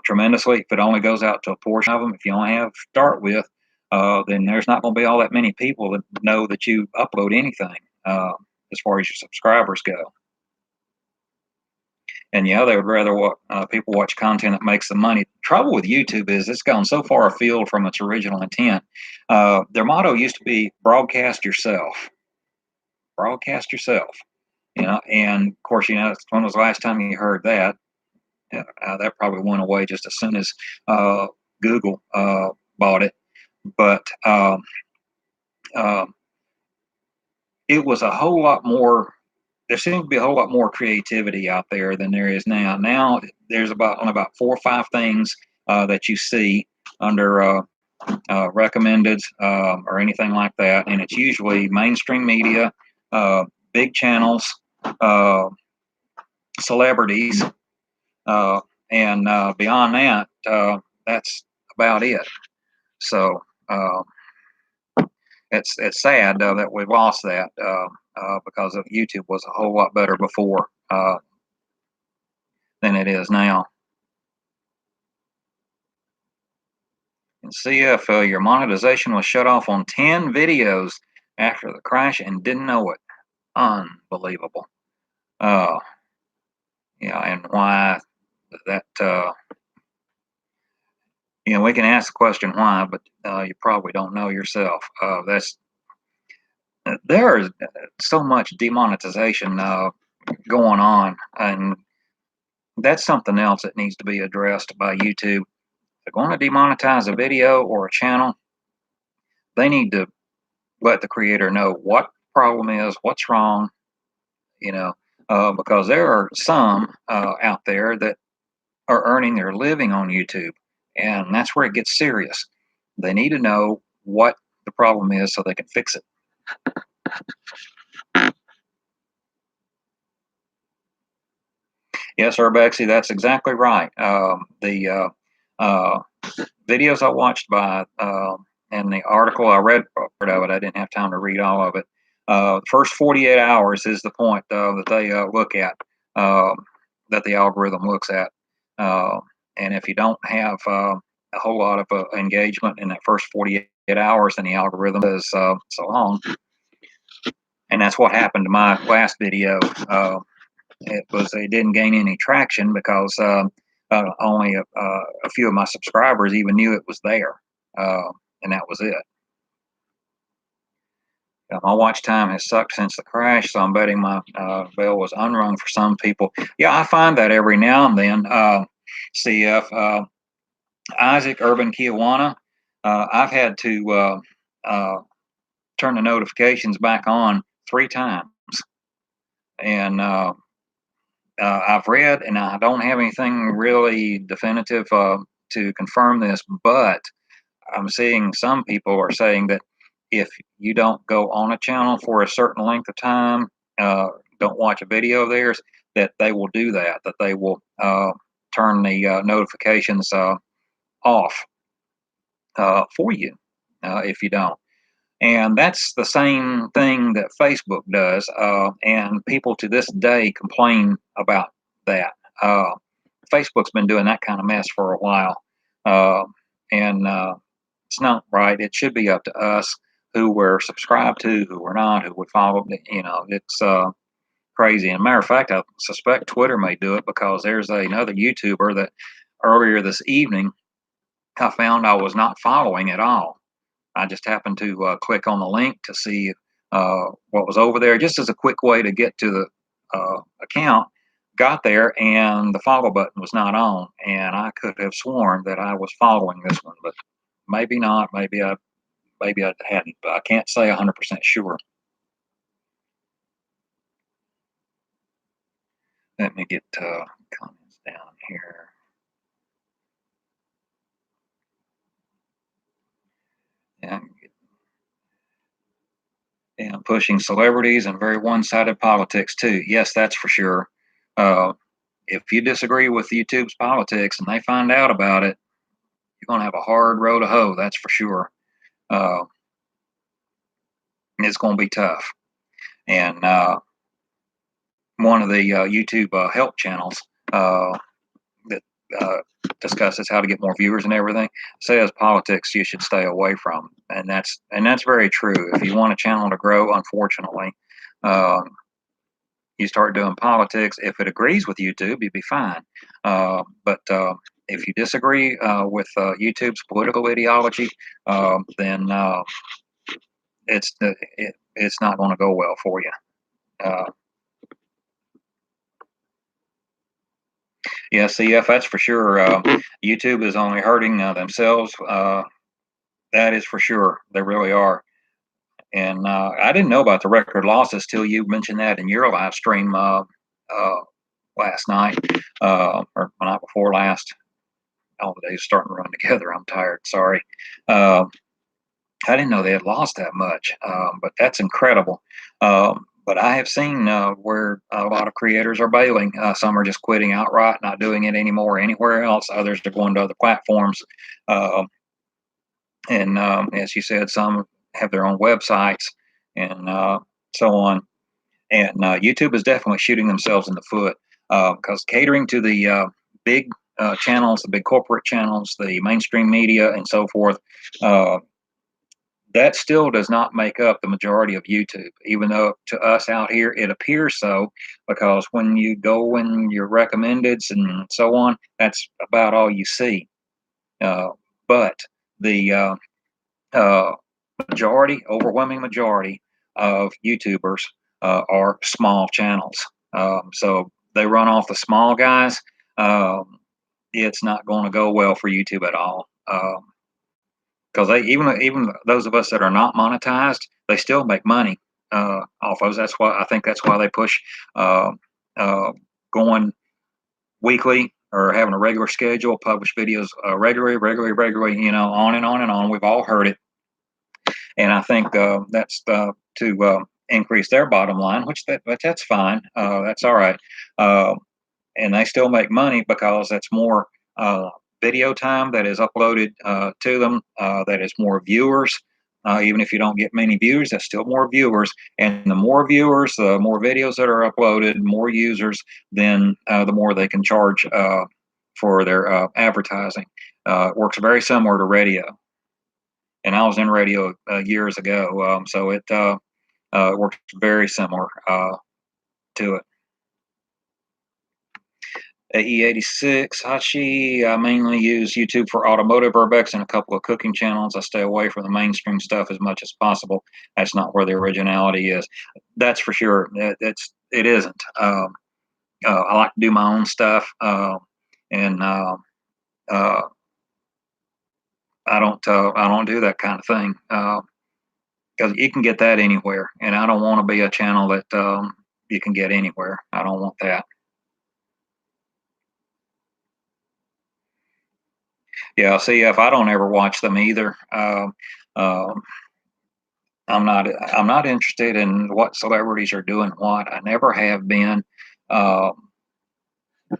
tremendously. If it only goes out to a portion of them, if you only have to start with, then there's not going to be all that many people that know that you upload anything as far as your subscribers go. And yeah, they would rather people watch content that makes them money. The trouble with YouTube is it's gone so far afield from its original intent. Their motto used to be broadcast yourself. Broadcast yourself. And of course, when was the last time you heard that? That probably went away just as soon as Google bought it. But um, it was a whole lot more. There seems to be a whole lot more creativity out there than there is now. Now there's about 4 or 5 things that you see under recommended or anything like that, and it's usually mainstream media, uh, big channels, uh, celebrities, uh, and beyond that, that's about it. So it's sad that we lost that because of YouTube was a whole lot better before than it is now. And CF, your monetization was shut off on 10 videos after the crash and didn't know it. Unbelievable. Uh, yeah, and why that? We can ask the question why, but you probably don't know yourself. That's There is so much demonetization going on, and that's something else that needs to be addressed by YouTube. If they're going to demonetize a video or a channel, they need to let the creator know what the problem is, what's wrong, you know, because there are some out there that are earning their living on YouTube, and that's where it gets serious. They need to know what the problem is so they can fix it. Yes, Urbexy, that's exactly right. The uh, videos I watched by and the article I read part of it, I didn't have time to read all of it. The first 48 hours is the point that they look at, um, that the algorithm looks at. Uh, and if you don't have a whole lot of engagement in that first 48 hours, then the algorithm is so long. And that's what happened to my last video. It didn't gain any traction because only a few of my subscribers even knew it was there, and that was it. My watch time has sucked since the crash, so I'm betting my bell was unrung for some people. Yeah, I find that every now and then. CF Isaac Urban Kiwanis, I've had to turn the notifications back on 3 times, and I've read, and I don't have anything really definitive to confirm this, but I'm seeing some people are saying that if you don't go on a channel for a certain length of time, don't watch a video of theirs, that they will do that, that they will turn the notifications off for you if you don't. And that's the same thing that Facebook does. And people to this day complain about that. Uh, Facebook's been doing that kind of mess for a while. And it's not right. It should be up to us who we're subscribed to, who we're not, who would follow. It's crazy. And matter of fact, I suspect Twitter may do it because there's another YouTuber that earlier this evening I found I was not following at all. I just happened to click on the link to see what was over there, just as a quick way to get to the account. Got there, and the follow button was not on, and I could have sworn that I was following this one, but maybe not. Maybe I hadn't, but I can't say 100% sure. Let me get comments down here. Yeah, and pushing celebrities and very one-sided politics too. Yes, that's for sure. Uh, if you disagree with YouTube's politics and they find out about it, you're going to have a hard row to hoe. That's for sure. Uh, it's going to be tough. And one of the YouTube help channels that uh, discusses how to get more viewers and everything says politics you should stay away from, and that's very true. If you want a channel to grow, unfortunately, um, you start doing politics. If it agrees with YouTube, you'd be fine. But if you disagree with YouTube's political ideology, then it's not going to go well for you. Uh, yeah, CF, that's for sure. YouTube is only hurting themselves. That is for sure. They really are. And I didn't know about the record losses till you mentioned that in your live stream last night or the night before last. All the days starting to run together. I'm tired. Sorry. I didn't know they had lost that much, but that's incredible. But I have seen where a lot of creators are bailing. Some are just quitting outright, not doing it anymore anywhere else. Others are going to other platforms. Uh, and as you said, some have their own websites and so on. And YouTube is definitely shooting themselves in the foot because catering to the big channels, the big corporate channels, the mainstream media, and so forth, that still does not make up the majority of YouTube, even though to us out here it appears so, because when you go in your recommendeds and so on, that's about all you see. But the majority, overwhelming majority of YouTubers are small channels. So they run off the small guys. Um, it's not going to go well for YouTube at all. Because they even those of us that are not monetized, they still make money off of. That's why I think that's why they push uh, uh, going weekly or having a regular schedule, publish videos regularly. You know, on and on and on. We've all heard it, and I think that's to increase their bottom line, but that's fine. That's all right. Uh, and they still make money because that's more video time that is uploaded to them. That is more viewers. Even if you don't get many views, that's still more viewers. And the more viewers, the more videos that are uploaded, more users, then the more they can charge for their advertising. It works very similar to radio. And I was in radio years ago, so it works very similar to it. AE86, Hachi. I mainly use YouTube for automotive Urbex and a couple of cooking channels. I stay away from the mainstream stuff as much as possible. That's not where the originality is. That's for sure. It isn't. I like to do my own stuff, and uh, I don't do that kind of thing because you can get that anywhere, and I don't want to be a channel that you can get anywhere. I don't want that. Yeah, see, if I don't ever watch them either, um, I'm not interested in what celebrities are doing what. I never have been. Uh,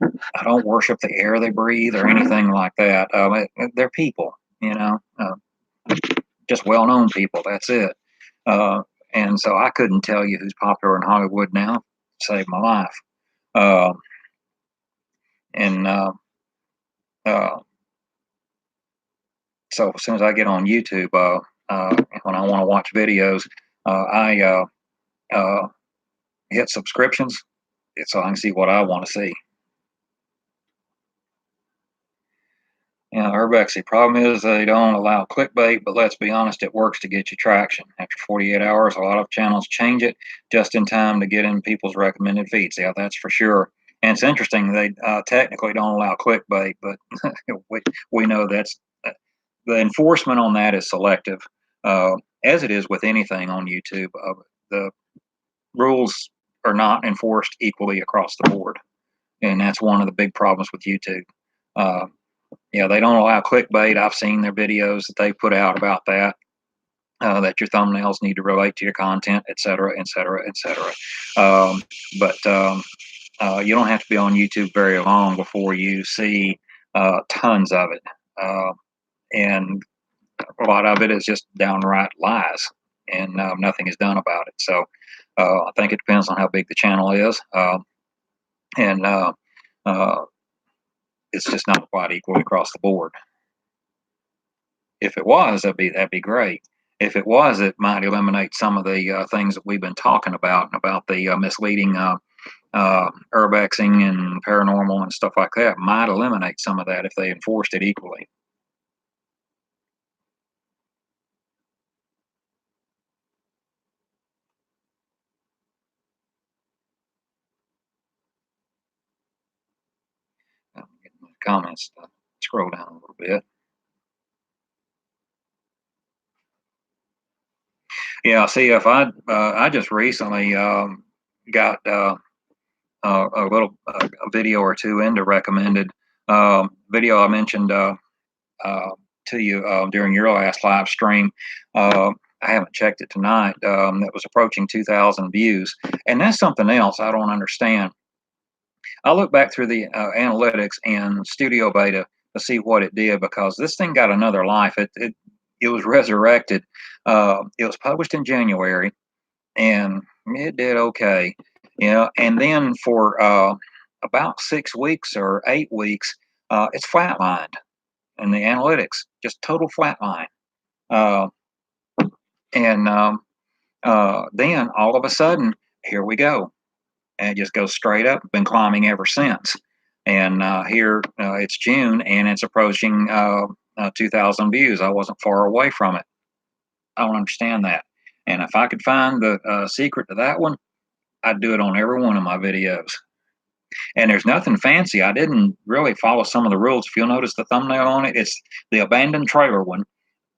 I don't worship the air they breathe or anything like that. They're people, you know, just well-known people. That's it. Uh, and so I couldn't tell you who's popular in Hollywood now. Saved my life. Uh, and uh, so as soon as I get on YouTube, when I want to watch videos, I uh, hit subscriptions so I can see what I want to see. Yeah, Urbex, the problem is they don't allow clickbait, but let's be honest, it works to get you traction. After 48 hours, a lot of channels change it just in time to get in people's recommended feeds. Yeah, that's for sure. And it's interesting, they technically don't allow clickbait, but we know that's the enforcement on that is selective, uh, as it is with anything on YouTube. The rules are not enforced equally across the board, and that's one of the big problems with YouTube. Uh, yeah, they don't allow clickbait. I've seen their videos that they put out about that. That your thumbnails need to relate to your content, et cetera, et cetera, et cetera. But you don't have to be on YouTube very long before you see tons of it. And a lot of it is just downright lies, and nothing is done about it. So I think it depends on how big the channel is. And uh, it's just not applied equally across the board. If it was, that'd be great. If it was, it might eliminate some of the things that we've been talking about the misleading urbexing and paranormal and stuff like that. Might eliminate some of that if they enforced it equally. Get the comments. Scroll down a little bit. Yeah, see, if I just recently got a little a video or two into recommended video I mentioned uh, to you during your last live stream. I haven't checked it tonight. That was approaching 2,000 views, and that's something else I don't understand. I look back through the analytics and Studio Beta to see what it did because this thing got another life. It was resurrected. It was published in January, and it did okay, you know. And then for about 6 weeks or 8 weeks, it's flatlined in the analytics, just total flatline. Uh, and then all of a sudden, here we go, and it just goes straight up. Been climbing ever since. And here it's June, and it's approaching 2,000 views. I wasn't far away from it. I don't understand that. And if I could find the secret to that one, I'd do it on every one of my videos. And there's nothing fancy. I didn't really follow some of the rules. If you'll notice the thumbnail on it, it's the abandoned trailer one.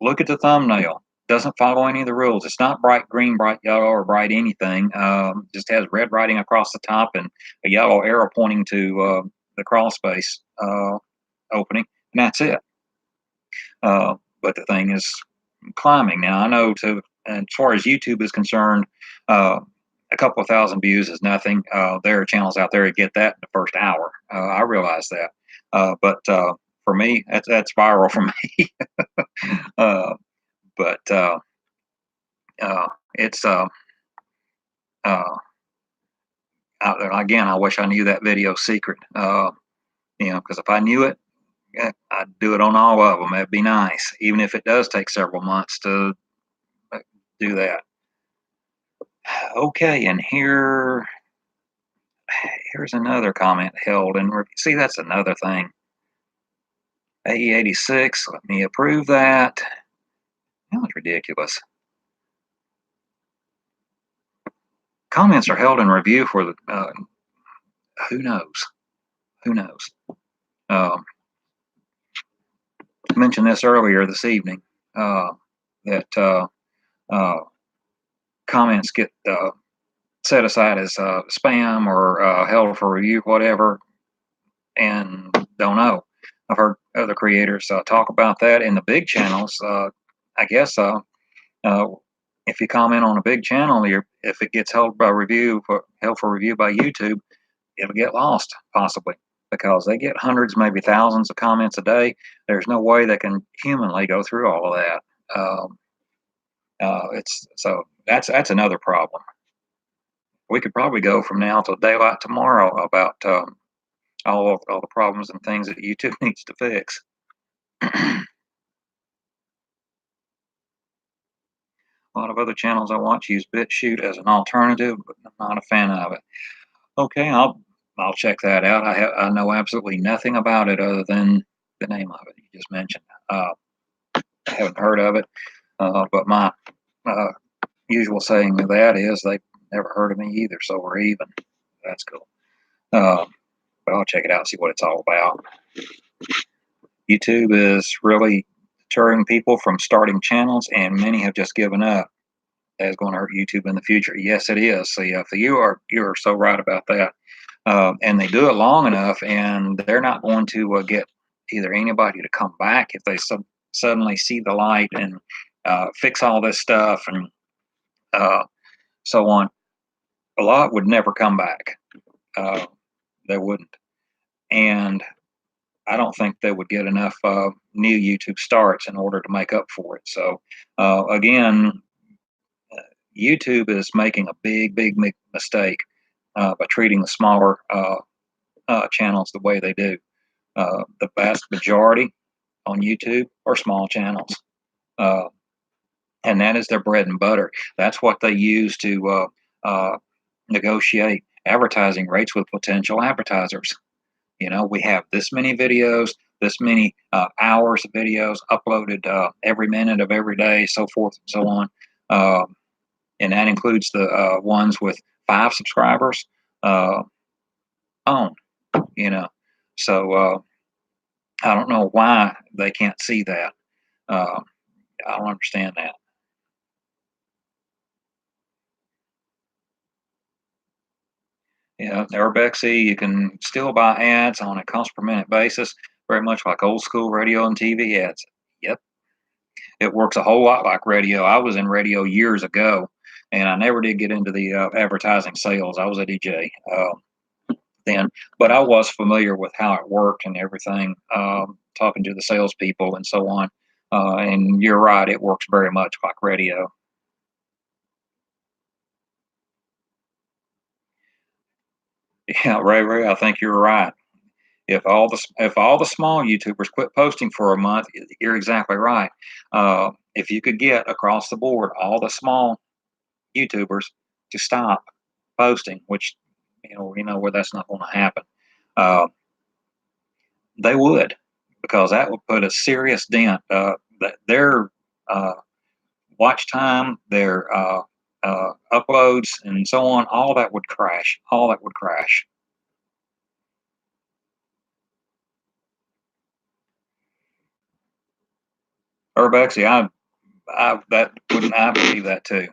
Look at the thumbnail. Doesn't follow any of the rules. It's not bright green, bright yellow, or bright anything. Just has red writing across the top and a yellow arrow pointing to the crawl space opening, and that's it. But the thing is, climbing. Now I know as far as YouTube is concerned, a couple of thousand views is nothing. There are channels out there that get that in the first hour. I realize that, but for me, that's viral for me. uh, but it's uh, again, I wish I knew that video secret. Because if I knew it, yeah, I'd do it on all of them. That'd be nice, even if it does take several months to uh, do that. Okay, and here's another comment held in see, that's another thing. AE86, let me approve that. That was ridiculous. Comments are held in review for the who knows? Who knows? Um, I mentioned this earlier this evening that uh, comments get set aside as spam or held for review, whatever, and don't know. I've heard other creators talk about that in the big channels. I guess uh, if you comment on a big channel, if it gets held for review by YouTube, it'll get lost possibly because they get hundreds, maybe thousands of comments a day. There's no way they can humanly go through all of that. It's so that's another problem. We could probably go from now till daylight tomorrow about all the problems and things that YouTube needs to fix. A lot of other channels I watch use BitChute as an alternative, but I'm not a fan of it. Okay, I'll check that out. I know absolutely nothing about it other than the name of it you just mentioned. I haven't heard of it, but my uh, usual saying of that is they've never heard of me either, so we're even. That's cool. But I'll check it out, see what it's all about. YouTube is really deterring people from starting channels, and many have just given up. That is going to hurt YouTube in the future. Yes, it is. See, if you are so right about that. And they do it long enough, and they're not going to get either anybody to come back if they suddenly see the light and fix all this stuff and uh, so on. A lot would never come back. Uh, they wouldn't, and I don't think they would get enough new YouTube starts in order to make up for it. So again, YouTube is making a big mistake by treating the smaller channels the way they do. The vast majority on YouTube are small channels, uh, and that is their bread and butter. That's what they use to negotiate advertising rates with potential advertisers. We have this many videos, this many hours of videos uploaded every minute of every day, so forth and so on. And that includes the ones with 5 subscribers on, you know. So I don't know why they can't see that. Uh, I don't understand that. Urbex, you can still buy ads on a cost per minute basis, very much like old school radio and TV ads. Yep, it works a whole lot like radio. I was in radio years ago, and I never did get into the advertising sales. I was a DJ then, but I was familiar with how it worked and everything, talking to the salespeople and so on. And you're right, it works very much like radio. Yeah, Ray, I think you're right. If all the small YouTubers quit posting for a month, you're exactly right. If you could get across the board all the small YouTubers to stop posting, which we know where that's not going to happen, uh, they would, because that would put a serious dent. Their uh, watch time, their uploads, and so on, all that would crash. All that would crash. Urbex, yeah, I believe that too.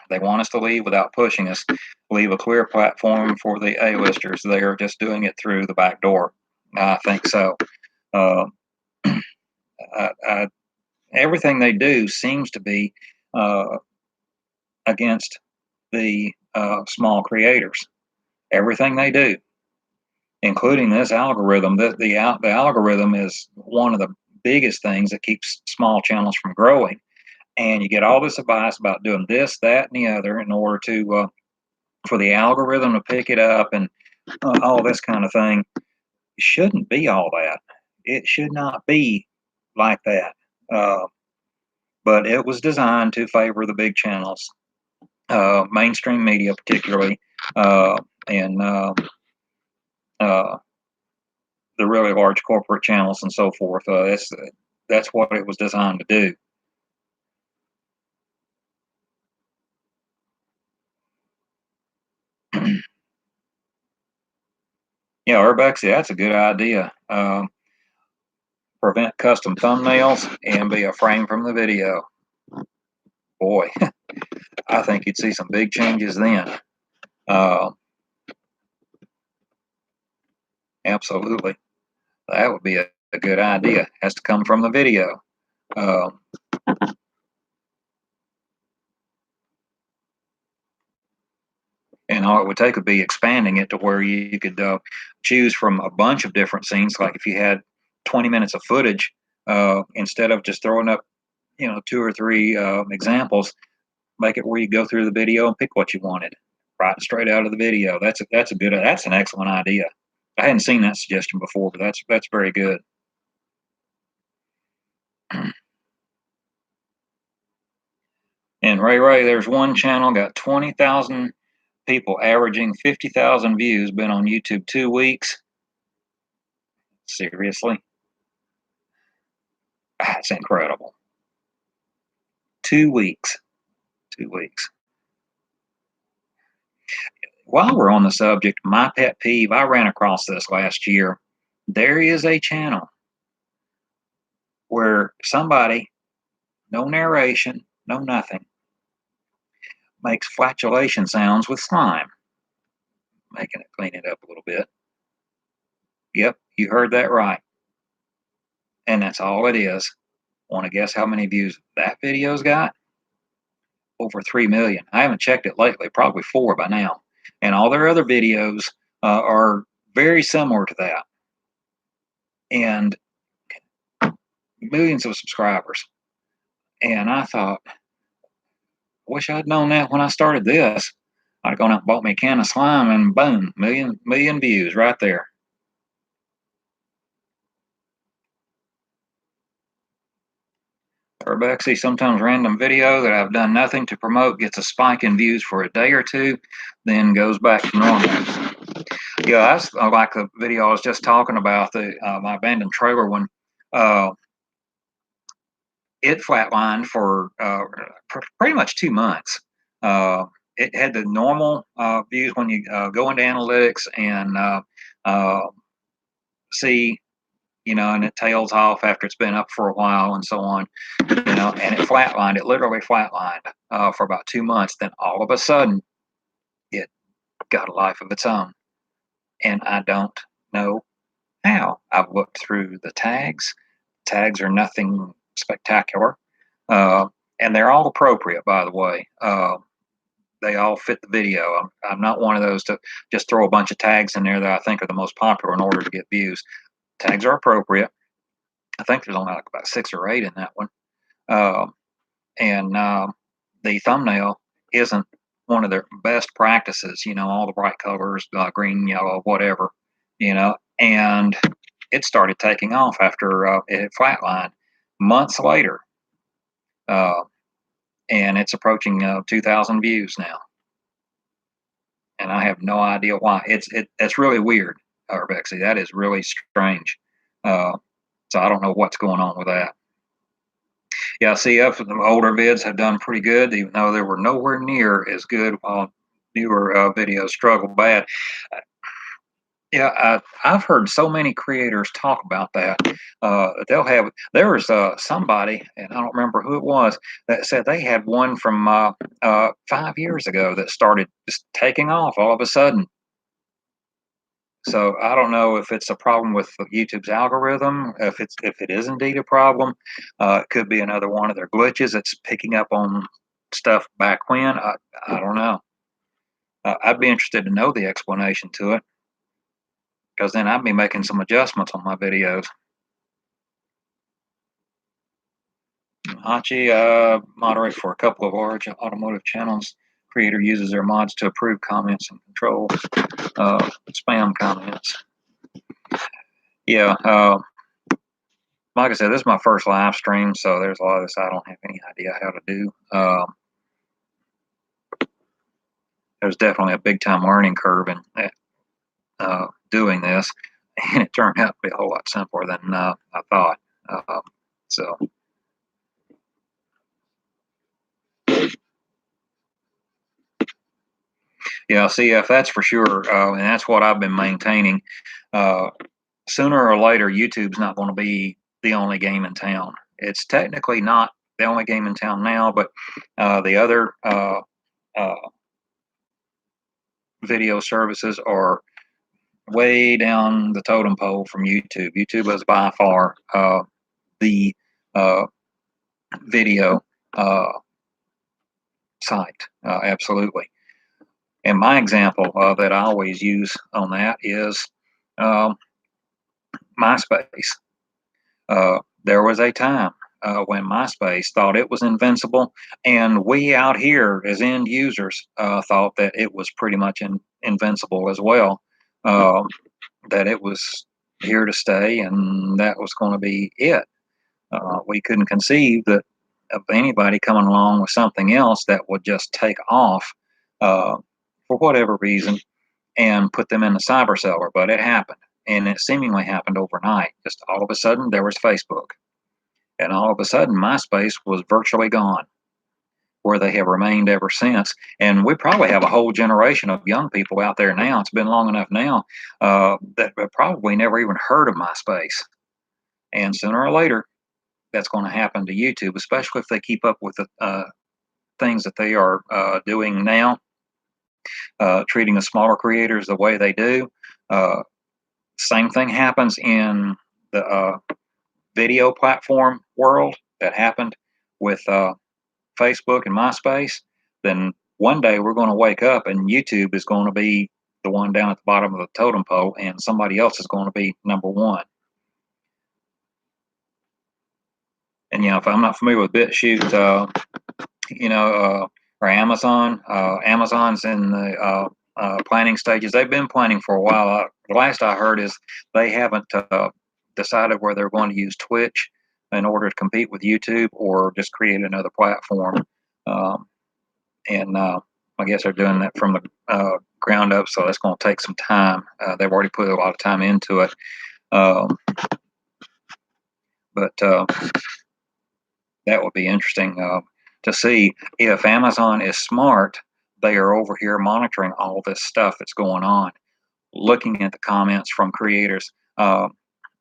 They want us to leave without pushing us, leave a clear platform for the A-listers. They are just doing it through the back door. I think so. Uh, I everything they do seems to be uh, against the small creators. Everything they do, including this algorithm. The algorithm is one of the biggest things that keeps small channels from growing. And you get all this advice about doing this, that, and the other in order to for the algorithm to pick it up and all this kind of thing. It shouldn't be all that. It should not be like that. Uh, but it was designed to favor the big channels, mainstream media particularly, and uh, the really large corporate channels and so forth. That's what it was designed to do. Yeah, Urbex, yeah, that's a good idea. Prevent custom thumbnails and be a frame from the video. Boy, I think you'd see some big changes then. Uh, Absolutely. That would be a good idea. Has to come from the video. Uh, and all it would take would be expanding it to where you could choose from a bunch of different scenes. Like if you had 20 minutes of footage, instead of just throwing up, two or three examples, make it where you go through the video and pick what you wanted, right straight out of the video. That's an excellent idea. I hadn't seen that suggestion before, but that's very good. And Ray, there's one channel got 20,000 people, averaging 50,000 views. Been on YouTube 2 weeks. Seriously, that's incredible. 2 weeks. 2 weeks. While we're on the subject, my pet peeve, I ran across this last year. There is a channel where somebody, no narration, no nothing, makes flatulation sounds with slime, making it clean it up a little bit. Yep, you heard that right. And that's all it is. Want to guess how many views that video's got? Over 3 million. I haven't checked it lately, probably 4 by now. And all their other videos are very similar to that. And millions of subscribers. And I thought, wish I'd known that when I started this. I'd gone out and bought me a can of slime and boom, million views right there. Urbexy, sometimes random video that I've done nothing to promote gets a spike in views for a day or two, then goes back to normal. Yeah, that's like the video I was just talking about, the my abandoned trailer one. Uh, it flatlined for pretty much 2 months. Uh, it had the normal views when you go into analytics and uh, see, and it tails off after it's been up for a while and so on, and it flatlined. It literally flatlined for about 2 months. Then all of a sudden, it got a life of its own, and I don't know how. I've looked through the tags. Tags are nothing spectacular, uh, and they're all appropriate, by the way. They all fit the video. I'm not one of those to just throw a bunch of tags in there that I think are the most popular in order to get views. Tags are appropriate. I think there's only like about 6 or 8 in that one. Um, and the thumbnail isn't one of their best practices, all the bright colors, green, yellow, whatever, and it started taking off after it had flatlined months later. Uh, and it's approaching 2,000 views now. And I have no idea why. It's really weird, Bexy. That is really strange. Uh, so I don't know what's going on with that. Yeah, CF, the older vids have done pretty good, even though they were nowhere near as good while newer videos struggle bad. Yeah, I've heard so many creators talk about that. There was somebody, and I don't remember who it was, that said they had one from 5 years ago that started just taking off all of a sudden. So I don't know if it's a problem with YouTube's algorithm, if it is indeed a problem. It could be another one of their glitches that's picking up on stuff back when. I don't know. I'd be interested to know the explanation to it, because then I'd be making some adjustments on my videos. Hachi moderates for a couple of large automotive channels. Creator uses their mods to approve comments and control spam comments. Yeah, like I said, this is my first live stream, so there's a lot of this I don't have any idea how to do. There's definitely a big time learning curve in doing this, and it turned out to be a whole lot simpler than I thought. So. Yeah, CF, that's for sure, and that's what I've been maintaining. Sooner or later, YouTube's not going to be the only game in town. It's technically not the only game in town now, but the other uh, video services are way down the totem pole from YouTube. YouTube is by far the uh, video site, absolutely. And my example that I always use on that is um, MySpace. There was a time when MySpace thought it was invincible, and we out here as end users thought that it was pretty much invincible as well. That it was here to stay, and that was going to be it. We couldn't conceive that of anybody coming along with something else that would just take off for whatever reason and put them in the cyber cellar. But it happened, and it seemingly happened overnight. Just all of a sudden, there was Facebook. And all of a sudden, MySpace was virtually gone, where they have remained ever since. And we probably have a whole generation of young people out there now. It's been long enough now that have probably never even heard of MySpace. And sooner or later, that's going to happen to YouTube, especially if they keep up with the things that they are doing now, treating the smaller creators the way they do. Same thing happens in the video platform world that happened with Facebook and MySpace. Then one day we're going to wake up and YouTube is going to be the one down at the bottom of the totem pole, and somebody else is going to be number one. And if I'm not familiar with BitChute, or Amazon, Amazon's in the planning stages. They've been planning for a while. The last I heard is they haven't decided where they're going to use Twitch in order to compete with YouTube, or just create another platform. And I guess they're doing that from the ground up, so that's going to take some time. They've already put a lot of time into it. But that would be interesting to see if Amazon is smart. They are over here monitoring all this stuff that's going on, looking at the comments from creators.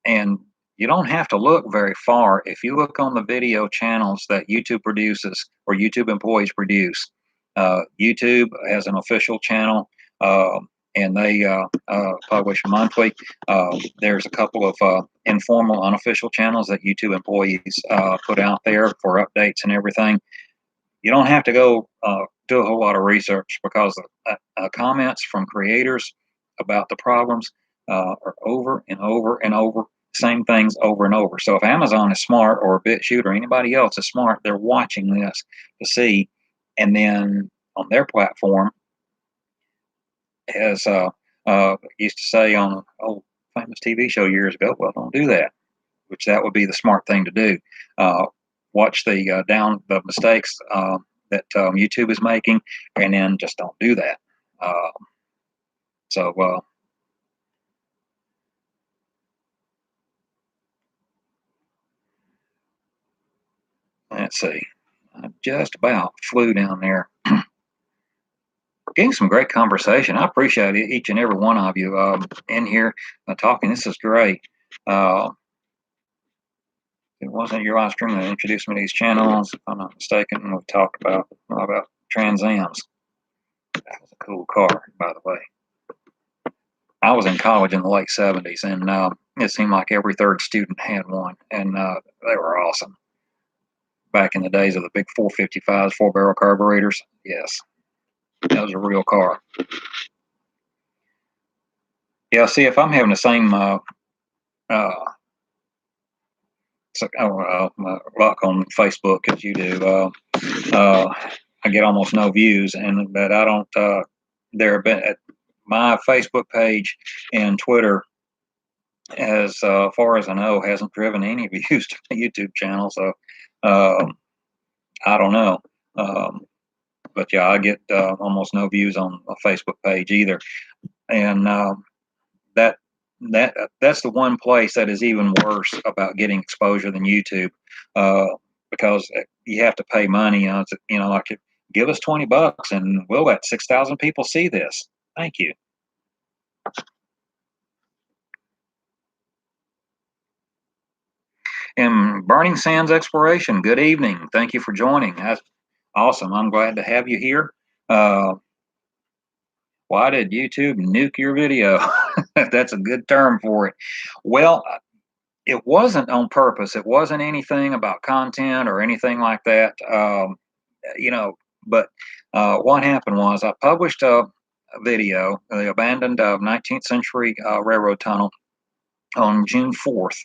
And you don't have to look very far. If you look on the video channels that YouTube produces or YouTube employees produce, YouTube has an official channel, and they publish monthly. There's a couple of informal, unofficial channels that YouTube employees put out there for updates and everything. You don't have to go do a whole lot of research, because comments from creators about the problems are over and over and over, same things over and over. So if Amazon is smart, or BitChute, or anybody else is smart, they're watching this to see, and then on their platform, as used to say on an old famous TV show years ago, well, don't do that, which that would be the smart thing to do. Watch the mistakes that YouTube is making, and then just don't do that. So let's see. I just about flew down there. Getting some great conversation. I appreciate each and every one of you in here talking. This is great. It wasn't your live stream that introduced me to these channels, if I'm not mistaken. We talked about Trans Am's. That was a cool car, by the way. I was in college in the late 70s, and it seemed like every third student had one, and they were awesome. Back in the days of the big 455s, four barrel carburetors, yes, that was a real car. Yeah, see, if I'm having the same uh, luck on Facebook as you do, I get almost no views, and but I don't. There have been my Facebook page and Twitter, as far as I know, hasn't driven any views to the YouTube channel. So I don't know. Um, but yeah, I get almost no views on a Facebook page either, and that that's the one place that is even worse about getting exposure than YouTube, uh, because you have to pay money. Like give us $20 and we'll let 6,000 people see this. Thank you. And Burning Sands Exploration, good evening. Thank you for joining. That's awesome. I'm glad to have you here. Uh, why did YouTube nuke your video? That's a good term for it. Well, it wasn't on purpose. It wasn't anything about content or anything like that. You know, but what happened was I published a video, the abandoned 19th century railroad tunnel, on June 4th.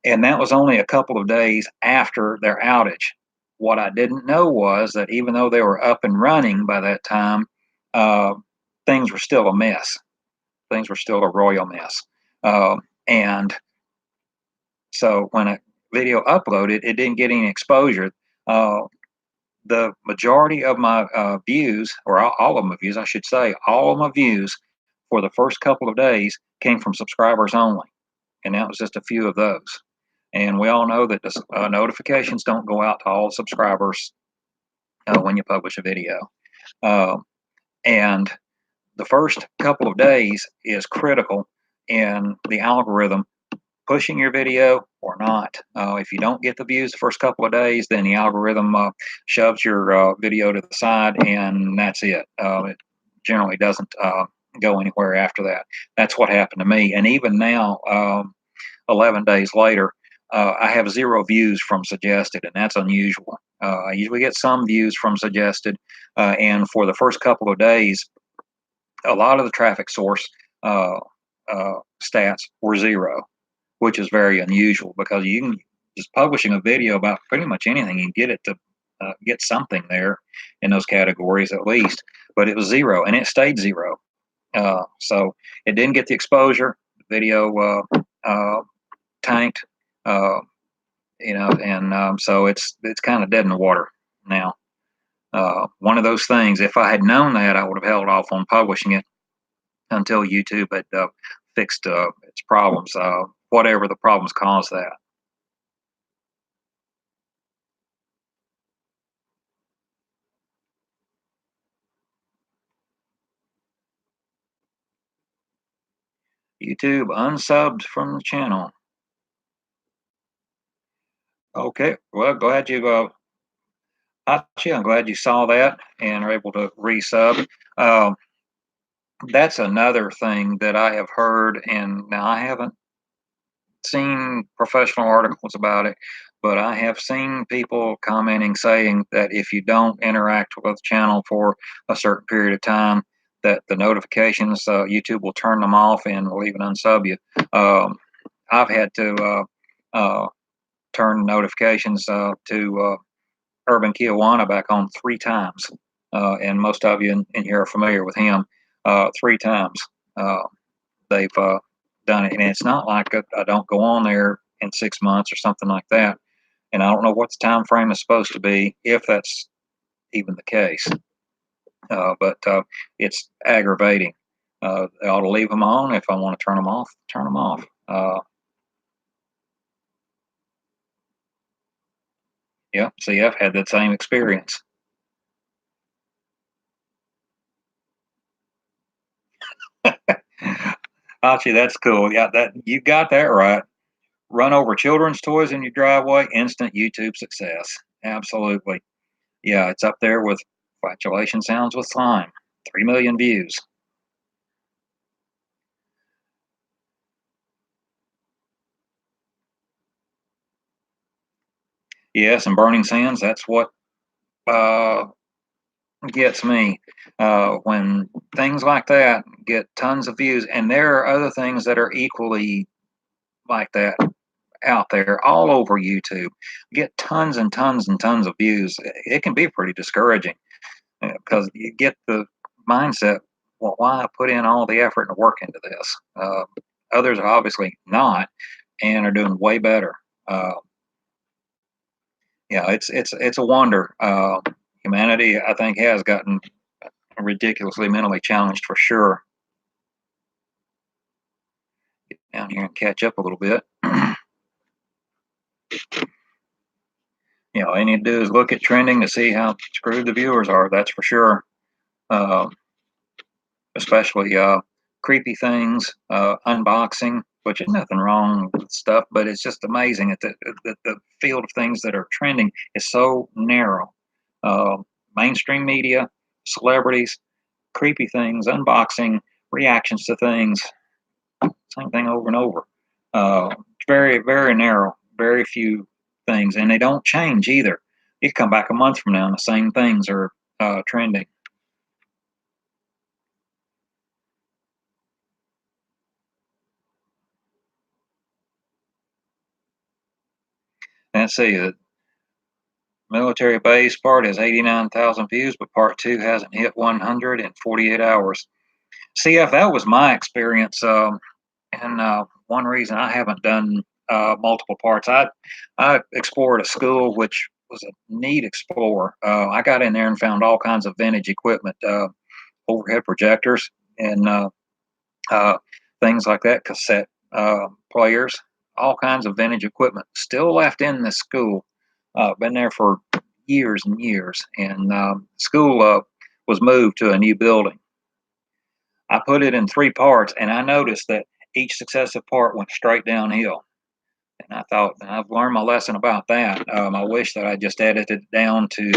And that was only a couple of days after their outage. What I didn't know was that even though they were up and running by that time, uh, things were still a mess. Things were still a royal mess. And so when a video uploaded, it didn't get any exposure. Uh, the majority of my views, or all of my views, I should say, all of my views for the first couple of days came from subscribers only. And that was just a few of those. And we all know that the notifications don't go out to all subscribers when you publish a video. Uh, and the first couple of days is critical in the algorithm pushing your video or not. If you don't get the views the first couple of days, then the algorithm shoves your video to the side, and that's it. It generally doesn't go anywhere after that. That's what happened to me. And even now, 11 days later, I have 0 views from suggested, and that's unusual. I usually get some views from suggested, and for the first couple of days, a lot of the traffic source uh, stats were 0, which is very unusual because you can just publishing a video about pretty much anything, you can get it to get something there in those categories at least. But it was 0, and it stayed 0. So it didn't get the exposure. The video tanked, uh, and so it's kind of dead in the water now. One of those things. If I had known that, I would have held off on publishing it until YouTube had fixed its problems, whatever the problems caused that. YouTube unsubbed from the channel. Okay, well, glad you Hachi, I'm glad you saw that and are able to resub. Um, that's another thing that I have heard, and now I haven't seen professional articles about it, but I have seen people commenting saying that if you don't interact with the channel for a certain period of time, that the notifications, YouTube will turn them off and will even unsub you. I've had to turn notifications to Urban Kiwanis back on 3 times, and most of you in here are familiar with him. 3 times they've done it, and it's not like I don't go on there in 6 months or something like that. And I don't know what the time frame is supposed to be, if that's even the case. But it's aggravating. I ought to leave them on. If I want to turn them off, turn them off. Yeah, see, I've had that same experience. Actually, that's cool. Yeah, that you got that right. Run over children's toys in your driveway, instant YouTube success. Absolutely. Yeah, it's up there with Flatulation Sounds with Slime. 3 million views. Yes, and burning sands, that's what uh, gets me. When things like that get tons of views, and there are other things that are equally like that out there all over YouTube, get tons and tons and tons of views. It can be pretty discouraging because you get the mindset, well, why put in all the effort and work into this? Others are obviously not and are doing way better. Uh, yeah, it's a wonder. Humanity, I think, has gotten ridiculously mentally challenged for sure. Get down here and catch up a little bit. All you need to do is look at trending to see how screwed the viewers are. That's for sure. Uh, Especially creepy things, unboxing, which is nothing wrong with stuff, but it's just amazing that the field of things that are trending is so narrow. Uh, Mainstream media, celebrities, creepy things, unboxing, reactions to things, same thing over and over. Very, very narrow, very few things, and they don't change either. You come back a month from now and the same things are trending. Let's see, the military base part has 89,000 views, but part two hasn't hit 100 in 48 hours. See, if that was my experience, and one reason I haven't done multiple parts, I explored a school which was a neat explorer. I got in there and found all kinds of vintage equipment, overhead projectors, and uh, things like that, cassette players, all kinds of vintage equipment still left in this school. Been there for years and years, and school was moved to a new building. I put it in three parts, and I noticed that each successive part went straight downhill. And I thought, I've learned my lesson about that. I wish that I just edited it down to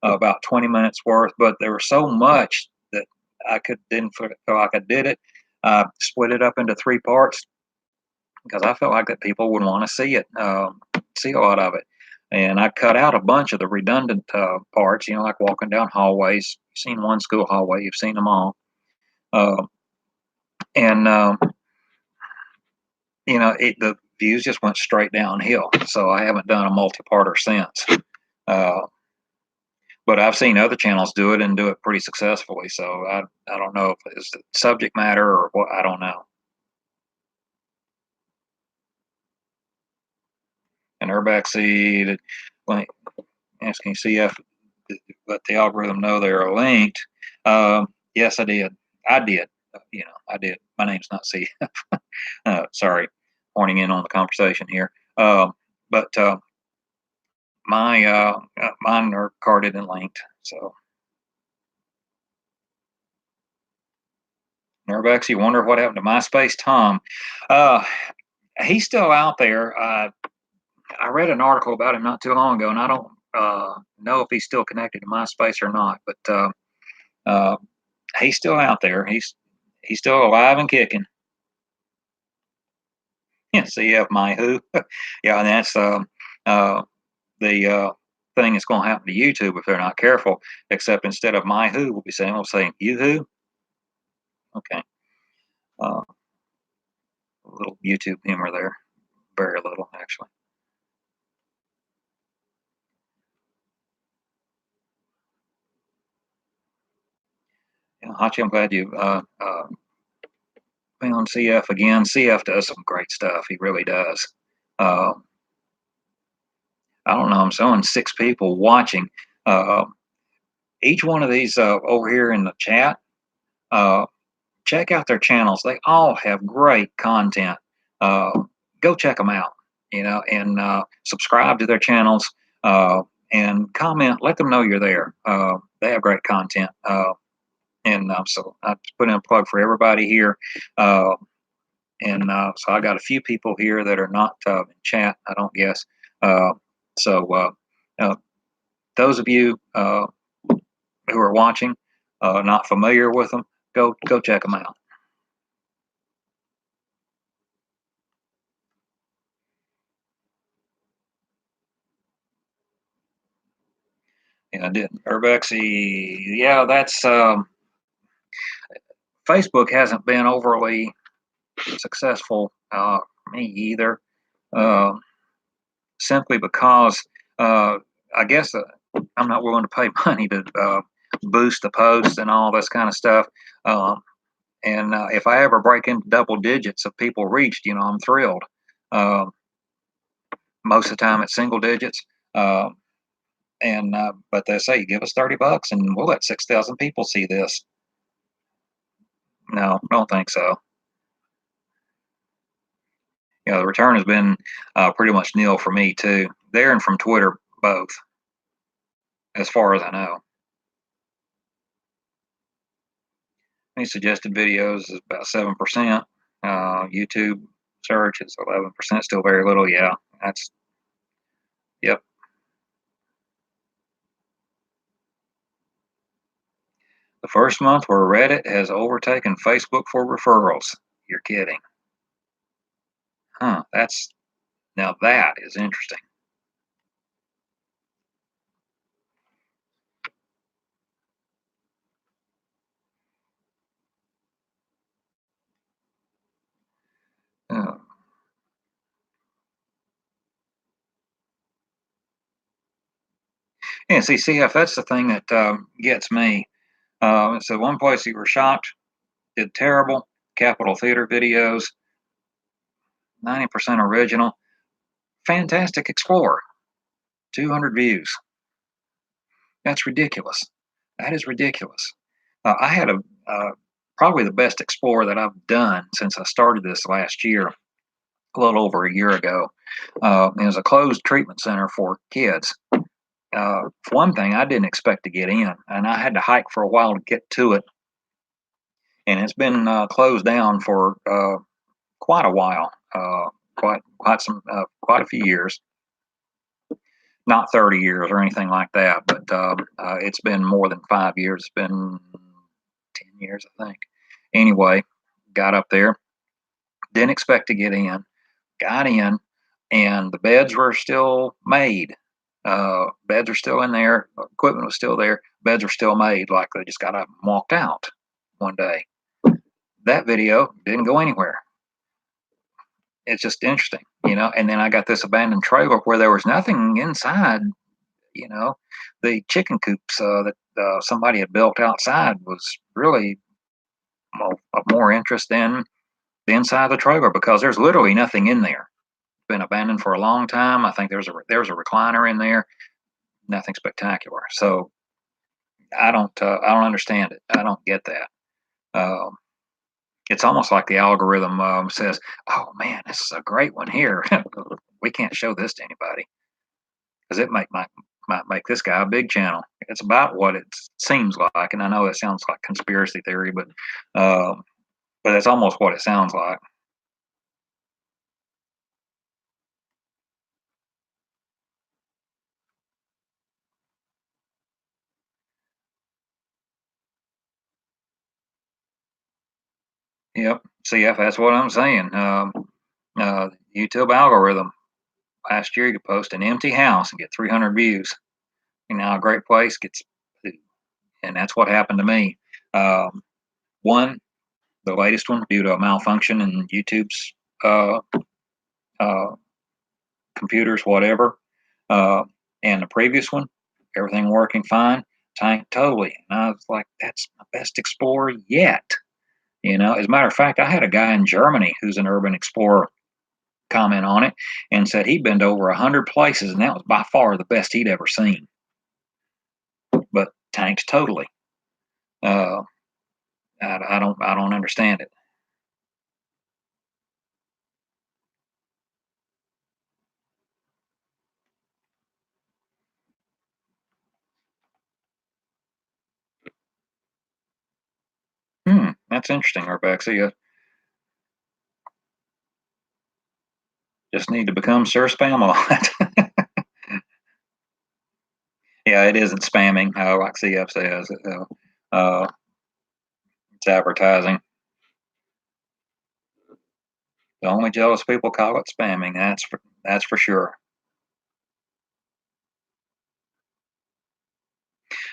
about 20 minutes worth, but there was so much that I didn't feel like I did it. Split it up into three parts because I felt like that people would want to see it, see a lot of it. And I cut out a bunch of the redundant parts, like walking down hallways. You've seen one school hallway, you've seen them all. Uh, and the views just went straight downhill. So I haven't done a multi-parter since. Uh, but I've seen other channels do it and do it pretty successfully. So I don't know if it's the subject matter or what. I don't know. And Urbex, see, like, asking CF, let the algorithm know they are linked. Yes, I did. I did. I did. My name's not CF. Sorry, horning in on the conversation here. But mine are carded and linked. So, Urbex, you wonder what happened to MySpace Tom? Uh, he's still out there. I read an article about him not too long ago, and I don't know if he's still connected to MySpace or not. But uh, he's still out there. He's still alive and kicking. Yeah, CF my who? Yeah, and that's the thing that's going to happen to YouTube if they're not careful. Except instead of my who, we'll say you who. Okay, a little YouTube humor there. Very little actually. Yeah, Hachi, I'm glad you found CF again. CF does some great stuff. He really does. Uh, I don't know. I'm showing six people watching. Uh, each one of these over here in the chat, uh, check out their channels. They all have great content. Uh, Go check them out, and subscribe to their channels and comment. Let them know you're there. They have great content. And so I put in a plug for everybody here. And so I got a few people here that are not in chat, I don't guess. Uh, so uh, those of you who are watching, not familiar with them, go check them out. Yeah, I didn't. Urbex, yeah, that's Facebook hasn't been overly successful for me either. Uh, Simply because I guess I'm not willing to pay money to boost the posts and all this kind of stuff. Um, and if I ever break into double digits of people reached, I'm thrilled. Um, Most of the time, it's single digits. Uh, and But they say give us $30 and we'll let 6,000 people see this. No, don't think so. The return has been pretty much nil for me too. There and from Twitter, both, as far as I know. Any suggested videos is about 7%. YouTube search is 11%, still very little. Yeah, that's, yep. The first month where Reddit has overtaken Facebook for referrals. You're kidding. Huh, now that is interesting. Uh, yeah, see, CF, that's the thing that gets me. So one place you were shocked, did terrible. Capitol Theater videos, 90% original. Fantastic Explorer, 200 views. That's ridiculous. That is ridiculous. I had probably the best Explorer that I've done since I started this last year, a little over a year ago. It was a closed treatment center for kids. For one thing, I didn't expect to get in, and I had to hike for a while to get to it. And it's been closed down for quite a while, quite a few years. Not 30 years or anything like that, but it's been more than 5 years. It's been 10 years, I think. Anyway, got up there, didn't expect to get in, got in, and the beds were still made. Beds are still in there, equipment was still there, beds are still made, like they just got up and walked out one day. That video didn't go anywhere. It's just interesting. And then I got this abandoned trailer where there was nothing inside. You know, the chicken coops that somebody had built outside was really of more interest than the inside of the trailer because there's literally nothing in there. It's been abandoned for a long time. I think there's a recliner in there. Nothing spectacular. So I don't understand it. I don't get that. Um, it's almost like the algorithm says, "Oh man, this is a great one here. We can't show this to anybody because it might make this guy a big channel." It's about what it seems like, and I know it sounds like conspiracy theory, uh, but it's almost what it sounds like. Yep. CF, that's what I'm saying. YouTube algorithm. Last year, you could post an empty house and get 300 views. And now a great place gets, and that's what happened to me. Um, One, the latest one, due to a malfunction in YouTube's uh, uh, computers, whatever. Uh, and the previous one, everything working fine, tanked totally. And I was like, that's my best Explorer yet. As a matter of fact, I had a guy in Germany who's an urban explorer comment on it and said he'd been to over 100 places and that was by far the best he'd ever seen, but tanked totally. Uh, I don't understand it. That's interesting, Urbex. You just need to become Sir Spam a lot. Yeah, it isn't spamming, like CF says. It's advertising. The only jealous people call it spamming. That's for sure.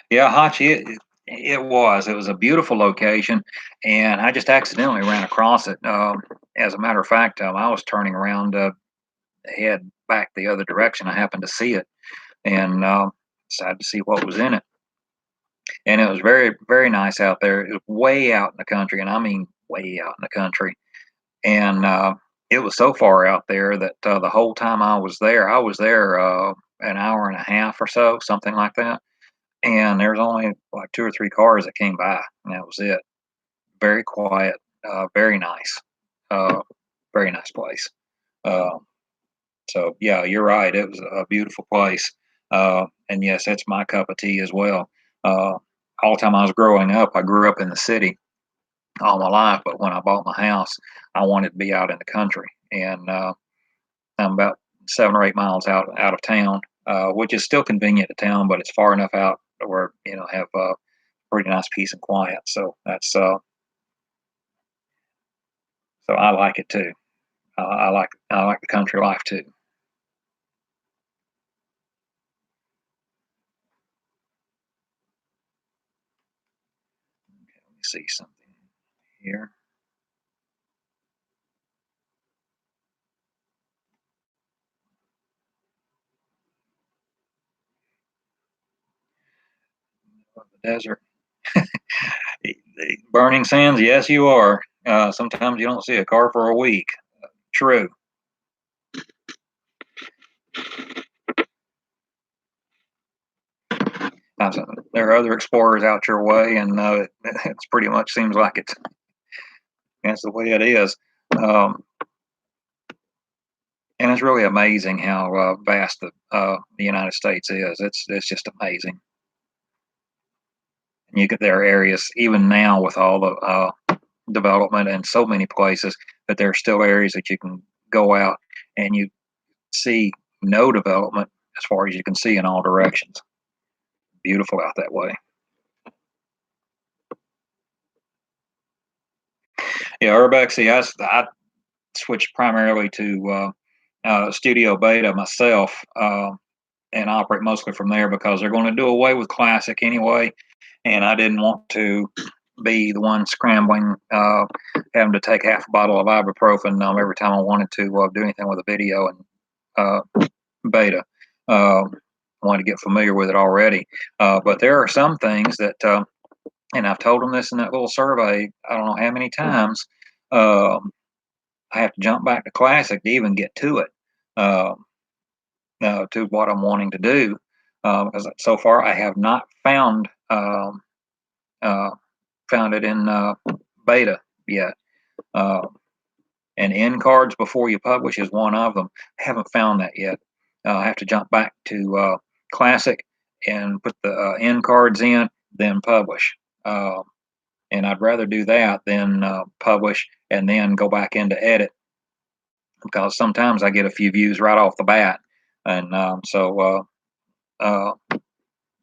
Yeah, Hachi, it was. It was a beautiful location, and I just accidentally ran across it. As a matter of fact, I was turning around to head back the other direction. I happened to see it, and decided to see what was in it. And it was very, very nice out there. It was way out in the country, and I mean way out in the country. And it was so far out there that the whole time I was there an hour and a half or so, something like that. And there's only like two or three cars that came by, and that was it. Very quiet, very nice, uh, very nice place. Uh, so yeah, you're right. It was a beautiful place, and yes, that's my cup of tea as well. Uh, all the time I was growing up, I grew up in the city all my life, but when I bought my house, I wanted to be out in the country, and I'm about 7 or 8 miles out of town, which is still convenient to town, but it's far enough out to where have pretty nice peace and quiet. So that's so I like it too. I like the country life too. Let me see something here. The desert, the burning sands. Yes, you are. Sometimes you don't see a car for a week. True. There are other explorers out your way, and it's pretty much seems like that's the way it is. Um, and it's really amazing how vast the United States is. It's just amazing. And you get there are areas even now with all the development and so many places that there are still areas that you can go out and you see no development as far as you can see in all directions. Beautiful out that way. Yeah, Urbex. See, I switched primarily to Studio Beta myself, and operate mostly from there because they're going to do away with Classic anyway, and I didn't want to be the one scrambling, having to take half a bottle of ibuprofen every time I wanted to do anything with a video and Beta. Uh, I wanted to get familiar with it already, but there are some things that, and I've told them this in that little survey. I don't know how many times. Um, I have to jump back to Classic to even get to it, uh, to what I'm wanting to do. Because so far I have not uh, found it in beta yet. Uh, and end cards before you publish is one of them. I haven't found that yet. I have to jump back to Classic and put the end cards in, then publish. And I'd rather do that than publish and then go back into edit because sometimes I get a few views right off the bat. And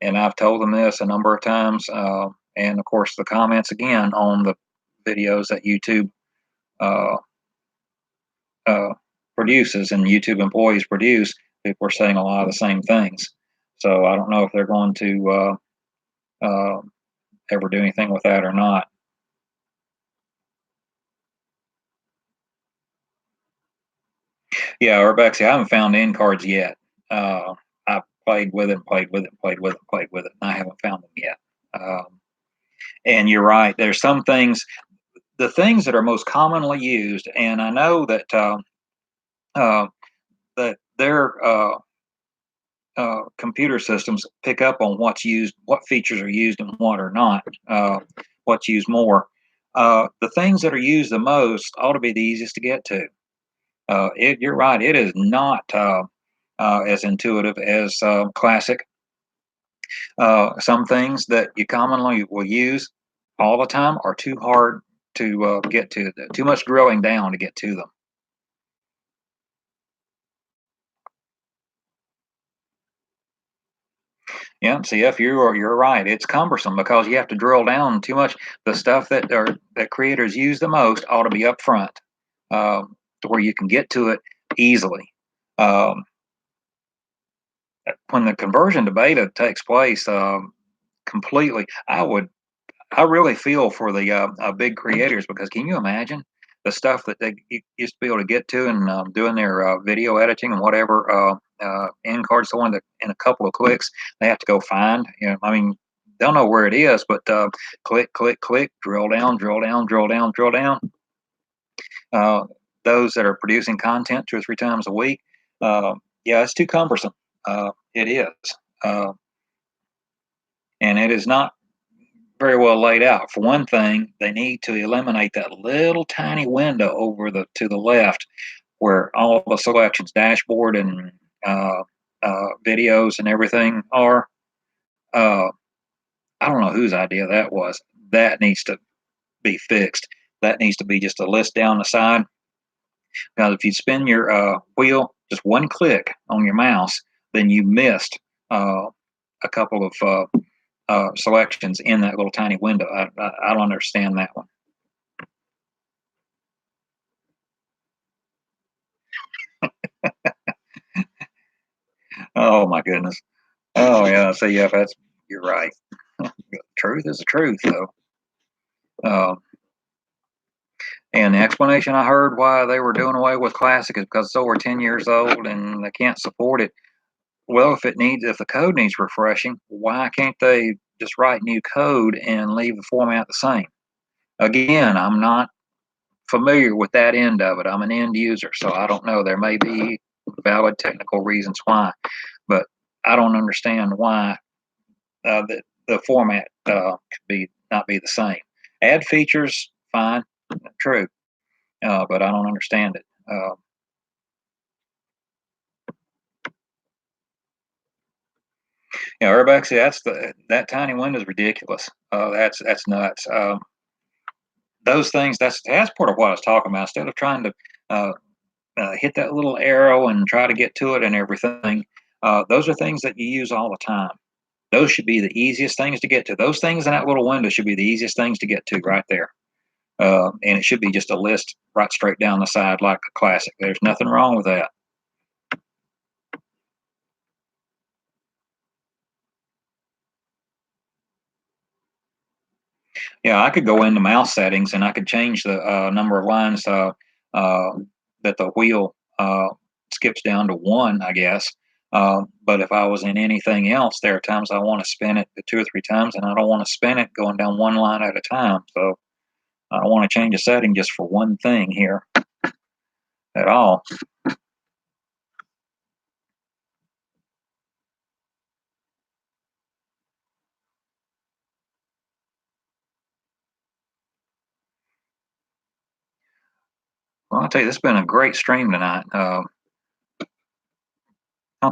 and I've told them this a number of times. And of course, the comments again on the videos that YouTube uh, uh, produces and YouTube employees produce, people are saying a lot of the same things. So I don't know if they're going to ever do anything with that or not. Yeah, Urbex, I haven't found end cards yet. I've played with it, played with it, played with it, played with it, and I haven't found them yet. And you're right. There's some things, the things that are most commonly used, and I know uh, that their computer systems pick up on what's used, what features are used, and what are not. What's used more. The things that are used the most ought to be the easiest to get to. You're right. It is not as intuitive as classic. Some things that you commonly will use all the time are too hard to get to. Too much drilling down to get to them. Yeah, CF, you're right. It's cumbersome because you have to drill down too much. The stuff that creators use the most ought to be up front, to where you can get to it easily. Um, when the conversion to beta takes place, completely. I really feel for the big creators, because can you imagine the stuff that they used to be able to get to and doing their video editing and whatever end cards, the one that in a couple of clicks they have to go find. I mean, they'll know where it is, but click, click, click, drill down, drill down, drill down, drill down. Uh, those that are producing content 2 or 3 times a week, yeah, it's too cumbersome. It is, uh, and it is not very well laid out. For one thing, they need to eliminate that little tiny window over to the left where all the selections, dashboard and uh, videos and everything are. Uh, I don't know whose idea that was. That needs to be fixed. That needs to be just a list down the side. Now, if you spin your wheel just one click on your mouse, then you missed uh, a couple of selections in that little tiny window. I don't understand that one. Oh my goodness. Oh yeah. So yeah, that's you're right. Truth is the truth, though. Uh, and the explanation I heard why they were doing away with Classic is because it's over 10 years old and they can't support it. Well, if the code needs refreshing, why can't they just write new code and leave the format the same? Again, I'm not familiar with that end of it. I'm an end user, so I don't know. There may be valid technical reasons why, but I don't understand why the format could be not be the same. Add features, fine, true, but I don't understand it. Urbex, that tiny window is ridiculous. That's nuts. Those things, that's part of what I was talking about. Instead of trying to uh, hit that little arrow and try to get to it and everything, those are things that you use all the time. Those should be the easiest things to get to. Those things in that little window should be the easiest things to get to right there. And it should be just a list right straight down the side like a classic. There's nothing wrong with that. Yeah, I could go into mouse settings and I could change the number of lines uh, that the wheel skips down to one, I guess. But if I was in anything else, there are times I want to spin it 2 or 3 times, and I don't want to spin it going down one line at a time. So I don't want to change a setting just for one thing here at all. Well, I'll tell you, this has been a great stream tonight. I'll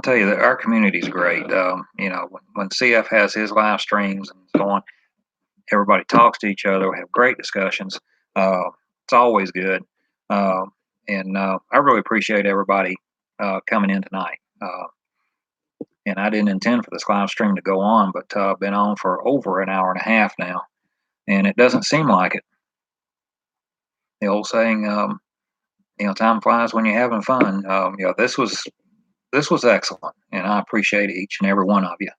tell you that our community is great. When CF has his live streams and so on, everybody talks to each other. We have great discussions. It's always good. Uh, and I really appreciate everybody coming in tonight. And I didn't intend for this live stream to go on, but been on for over an hour and a half now, and it doesn't seem like it. The old saying, time flies when you're having fun. This was excellent, and I appreciate each and every one of you.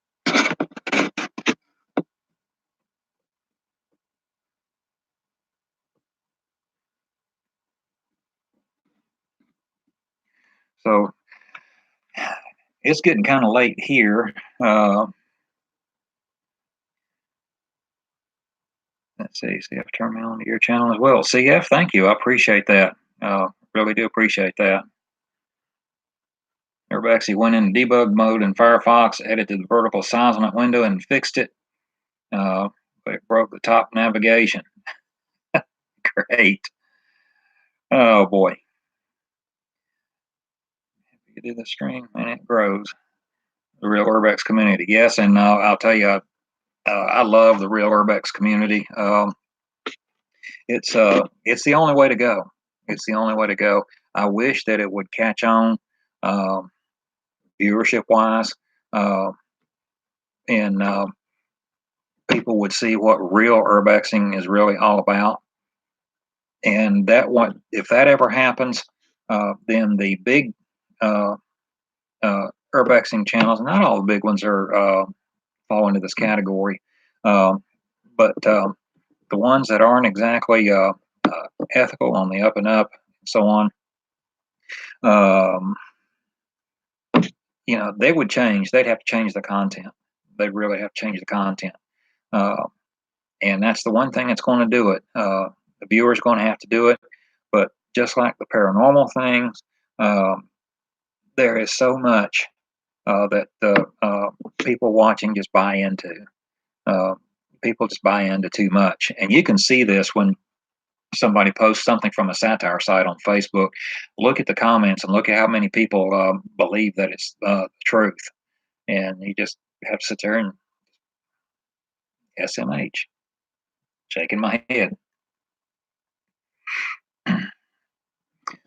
So it's getting kind of late here. Let's see if turn me on to your channel as well. CF, thank you. I appreciate that. Really do appreciate that. Urbex, he went in debug mode in Firefox, edited the vertical size window, and fixed it. But it broke the top navigation. Great. Oh boy. You do the stream and it grows. The real Urbex community. Yes, and I'll tell you, I love the real Urbex community. It's the only way to go. It's the only way to go. I wish that it would catch on, um, viewership wise, uh, and people would see what real urbexing is really all about. And that one, if that ever happens, then the big uh, urbexing channels, not all the big ones are fall into this category, Um, but the ones that aren't exactly ethical on the up and up, and so on, um, they would change. They'd have to change the content. They'd really have to change the content. Uh, and that's the one thing that's going to do it. The viewer's going to have to do it. But just like the paranormal things, um, there is so much that the people watching just buy into. Uh, People just buy into too much, and you can see this when somebody posts something from a satire site on Facebook. Look at the comments and look at how many people believe that it's the truth, and you just have to sit there and SMH, shaking my head.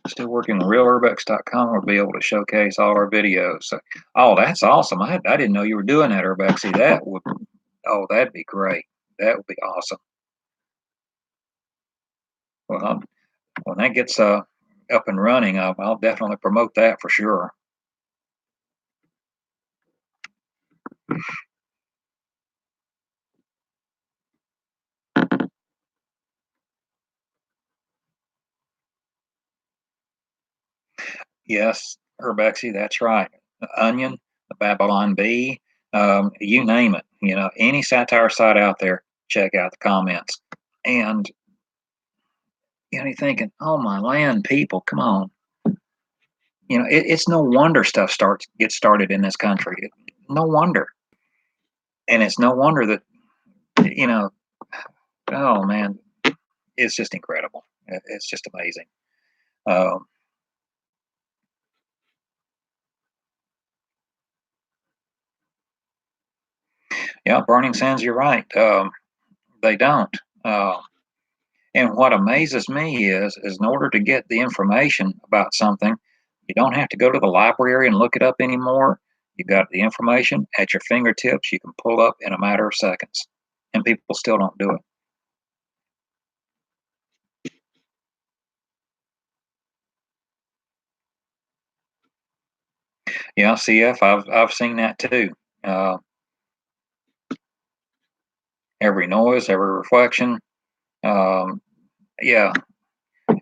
Still working with realurbex.com. We'll be able to showcase all our videos. So, oh, that's awesome. I didn't know you were doing that, Urbexy. That'd be great. That would be awesome. Well, when that gets up and running, I'll definitely promote that for sure. Yes, Urbexy, that's right. The Onion, the Babylon Bee, you name it. Any satire site out there, check out the comments. And you're thinking, oh my land, people, come on. It's no wonder stuff gets started in this country. No wonder, and it's no wonder that you know. Oh man, it's just incredible. It's just amazing. Um, yeah, Burning Sands. You're right. They don't. And what amazes me is in order to get the information about something, you don't have to go to the library and look it up anymore. You got the information at your fingertips. You can pull up in a matter of seconds, and people still don't do it. Yeah, CF, I've seen that too. Uh, every noise, every reflection. Um, yeah,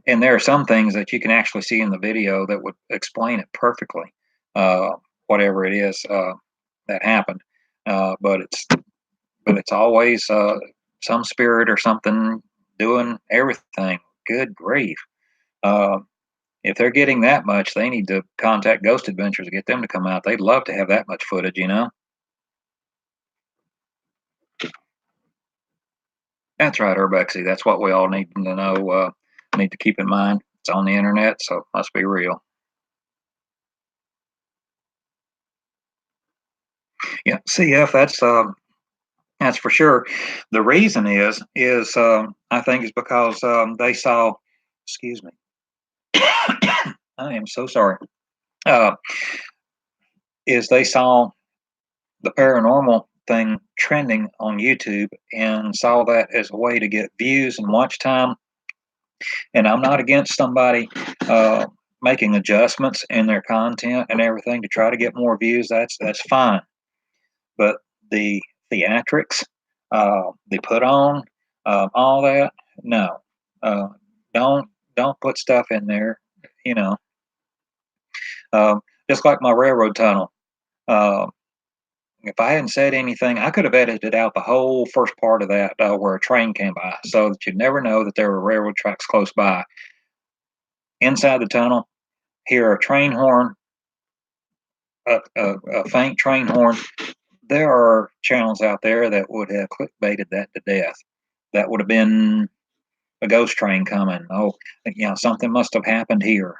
and there are some things that you can actually see in the video that would explain it perfectly, uh, whatever it is that happened. But it's always some spirit or something doing everything. Good grief! Uh, if they're getting that much, they need to contact Ghost Adventures to get them to come out. They'd love to have that much footage. That's right, Urbexy. That's what we all need to know. Need to keep in mind. It's on the internet, so it must be real. Yeah, CF. That's for sure. The reason is I think is because they saw. Excuse me. I am so sorry. Uh, is they saw the paranormal thing trending on YouTube and saw that as a way to get views and watch time. And I'm not against somebody uh, making adjustments in their content and everything to try to get more views. That's fine. But the theatrics, they put on, all that, no, uh, don't don't put stuff in there. You know, just like my railroad tunnel. Uh, if I hadn't said anything, I could have edited out the whole first part of that where a train came by, so that you'd never know that there were railroad tracks close by. Inside the tunnel, hear a train horn, a faint train horn. There are channels out there that would have clickbaited that to death. That would have been a ghost train coming. Oh, something must have happened here.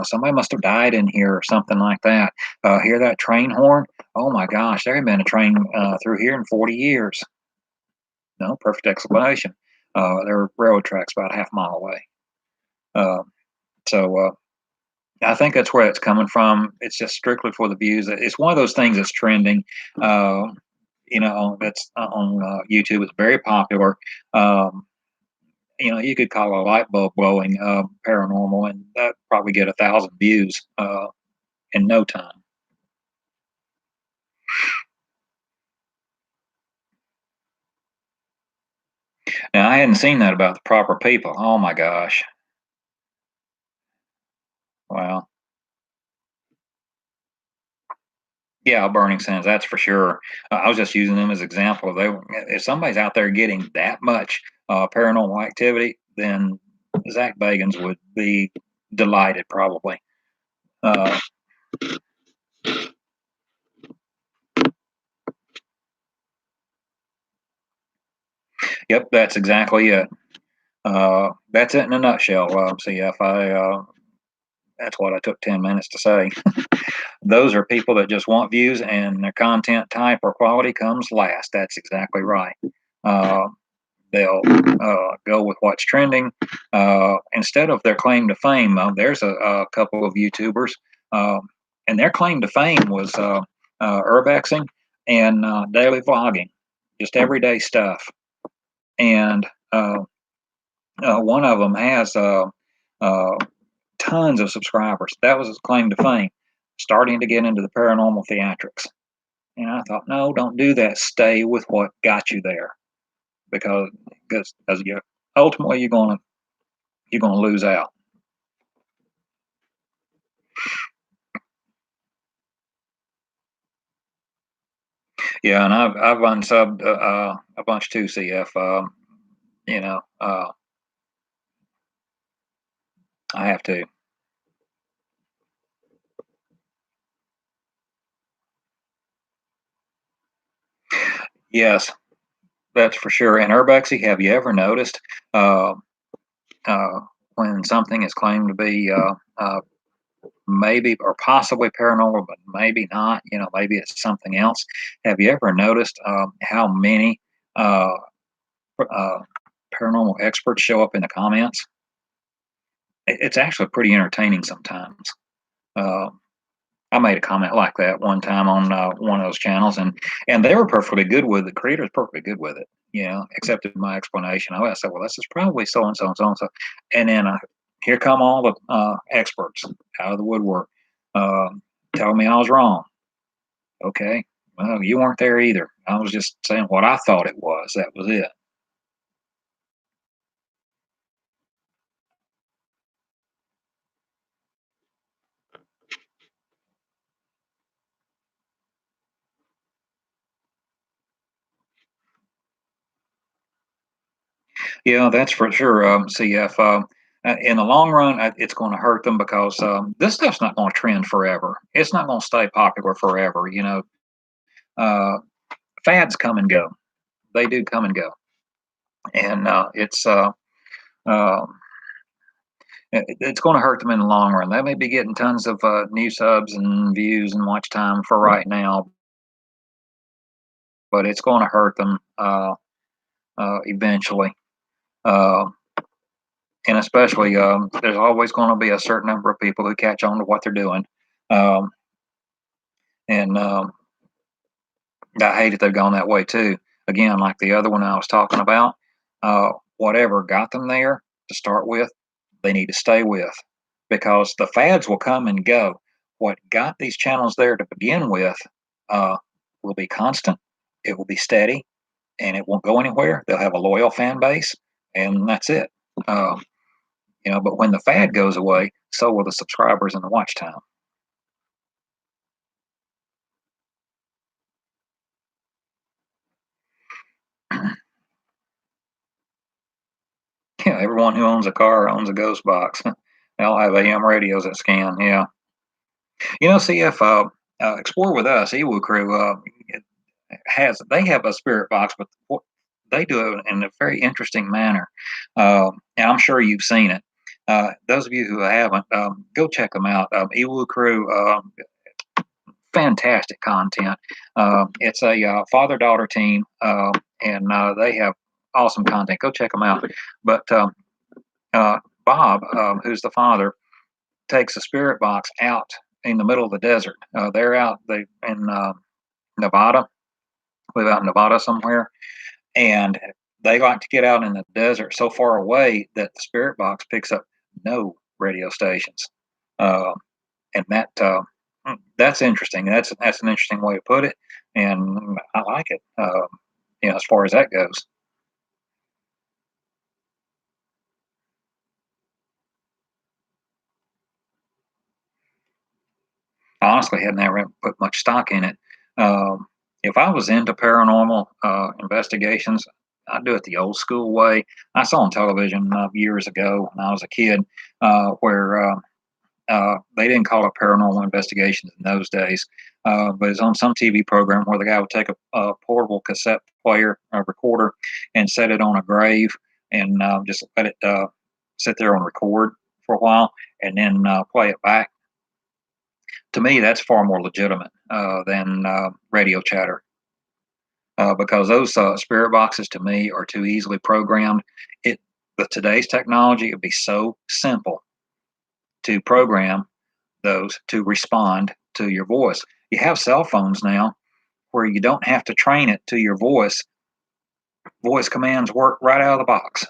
Somebody must have died in here or something like that. Hear that train horn? Oh my gosh, there had been a train through here in 40 years. No, perfect explanation. There are railroad tracks about a half mile away. Uh, so I think that's where it's coming from. It's just strictly for the views. It's one of those things that's trending. Uh, that's on YouTube. It's very popular. Um, you could call a light bulb glowing paranormal, and that probably get 1,000 views in no time. Now, I hadn't seen that about the proper people. Oh my gosh. Wow. Yeah, burning sands, that's for sure. I was just using them as example. They, if somebody's out there getting that much paranormal activity, then Zach Bagans would be delighted, probably. Uh, yep, that's exactly it. That's it in a nutshell. CF, that's what I took 10 minutes to say. Those are people that just want views, and their content type or quality comes last. That's exactly right. Uh, they'll go with what's trending instead of their claim to fame. There's a couple of YouTubers, um, and their claim to fame was urbexing and daily vlogging, just everyday stuff. And one of them has uh, tons of subscribers. That was his claim to fame, starting to get into the paranormal theatrics. And I thought, no, don't do that. Stay with what got you there, because because you ultimately you're gonna lose out. Yeah, and I've unsubbed a bunch too. CF, you know, I have to. Yes, that's for sure. And Urbexy, have you ever noticed uh, uh, when something is claimed to be maybe or possibly paranormal, but maybe not? Maybe it's something else. Have you ever noticed how many uh, uh, paranormal experts show up in the comments? It's actually pretty entertaining sometimes. Uh, I made a comment like that one time on one of those channels, and they were perfectly good with it. The creator's perfectly good with it, accepted my explanation. I said, well, this is probably so and so and so and so, and then here come all the experts out of the woodwork, uh, telling me I was wrong. Okay, well, you weren't there either. I was just saying what I thought it was. That was it. Yeah, that's for sure. CF. In the long run, it's going to hurt them because this stuff's not going to trend forever. It's not going to stay popular forever. Uh, fads come and go. They do come and go, and um, it's going to hurt them in the long run. They may be getting tons of new subs and views and watch time for right now, but it's going to hurt them eventually. Uh, and especially, there's always going to be a certain number of people who catch on to what they're doing. Um, and I hate it they've gone that way too. Again, like the other one I was talking about, whatever got them there to start with, they need to stay with, because the fads will come and go. What got these channels there to begin with uh, will be constant. It will be steady, and it won't go anywhere. They'll have a loyal fan base, and that's it. Um, but when the fad goes away, so will the subscribers and the watch time. Yeah, everyone who owns a car owns a ghost box. They all have AM radios that scan. Yeah. See if Explore with Us, Ewu Crew, they have a spirit box, but they do it in a very interesting manner. And I'm sure you've seen it. Those of you who haven't, go check them out. Ewu Crew, fantastic content. It's a father daughter team, and they have awesome content. Go check them out. But Bob, who's the father, takes a spirit box out in the middle of the desert. They're out they in Nevada, live out in Nevada somewhere, and they like to get out in the desert so far away that the spirit box picks up no radio stations, uh, and that's interesting. That's an interesting way to put it, and I like it. As far as that goes. I honestly had never put much stock in it. Um, if I was into paranormal investigations, I'd do it the old school way. I saw on television years ago when I was a kid where they didn't call it paranormal investigations in those days, but it's on some TV program where the guy would take a portable cassette player, a recorder, and set it on a grave and just let it sit there and record for a while and then play it back. To me, that's far more legitimate than radio chatter because those spirit boxes to me are too easily programmed. It with today's technology, it'd be so simple to program those to respond to your voice. You have cell phones now where you don't have to train it to your voice. Voice commands work right out of the box,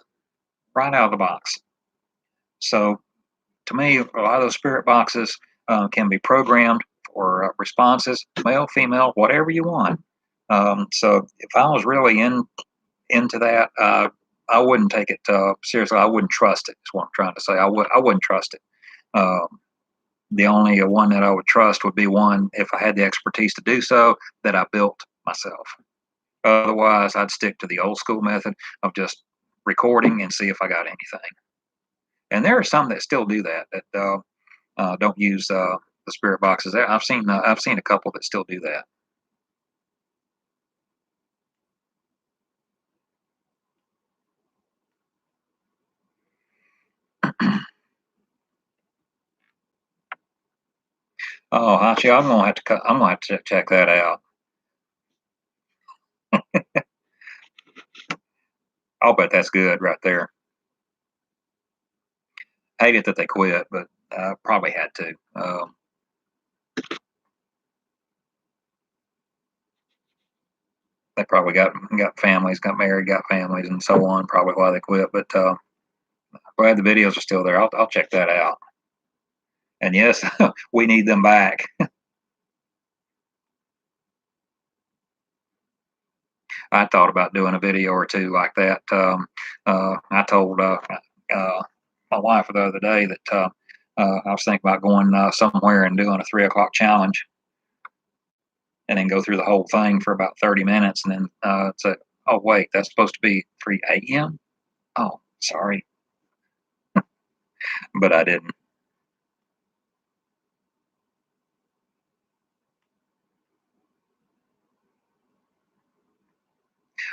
right out of the box. So to me, a lot of those spirit boxes can be programmed for responses, male, female, whatever you want. So if I was really into that, I wouldn't take it seriously. I wouldn't trust it. Is what I'm trying to say. I wouldn't trust it. The only one that I would trust would be one if I had the expertise to do so that I built myself. Otherwise, I'd stick to the old school method of just recording and see if I got anything. And there are some that still do that don't use the spirit boxes. I've seen a couple that still do that. Oh, actually, I'm gonna have to check that out. I'll bet that's good right there. Hate it that they quit, but probably had to. They probably got families, got married, got families, and so on. Probably why they quit. But glad the videos are still there. I'll check that out. And yes, we need them back. I thought about doing a video or two like that. I told uh, my wife the other day that I was thinking about going somewhere and doing a 3 o'clock challenge, and then go through the whole thing for about 30 minutes, and then say, "Oh wait, that's supposed to be 3 a.m." Oh, sorry, but I didn't.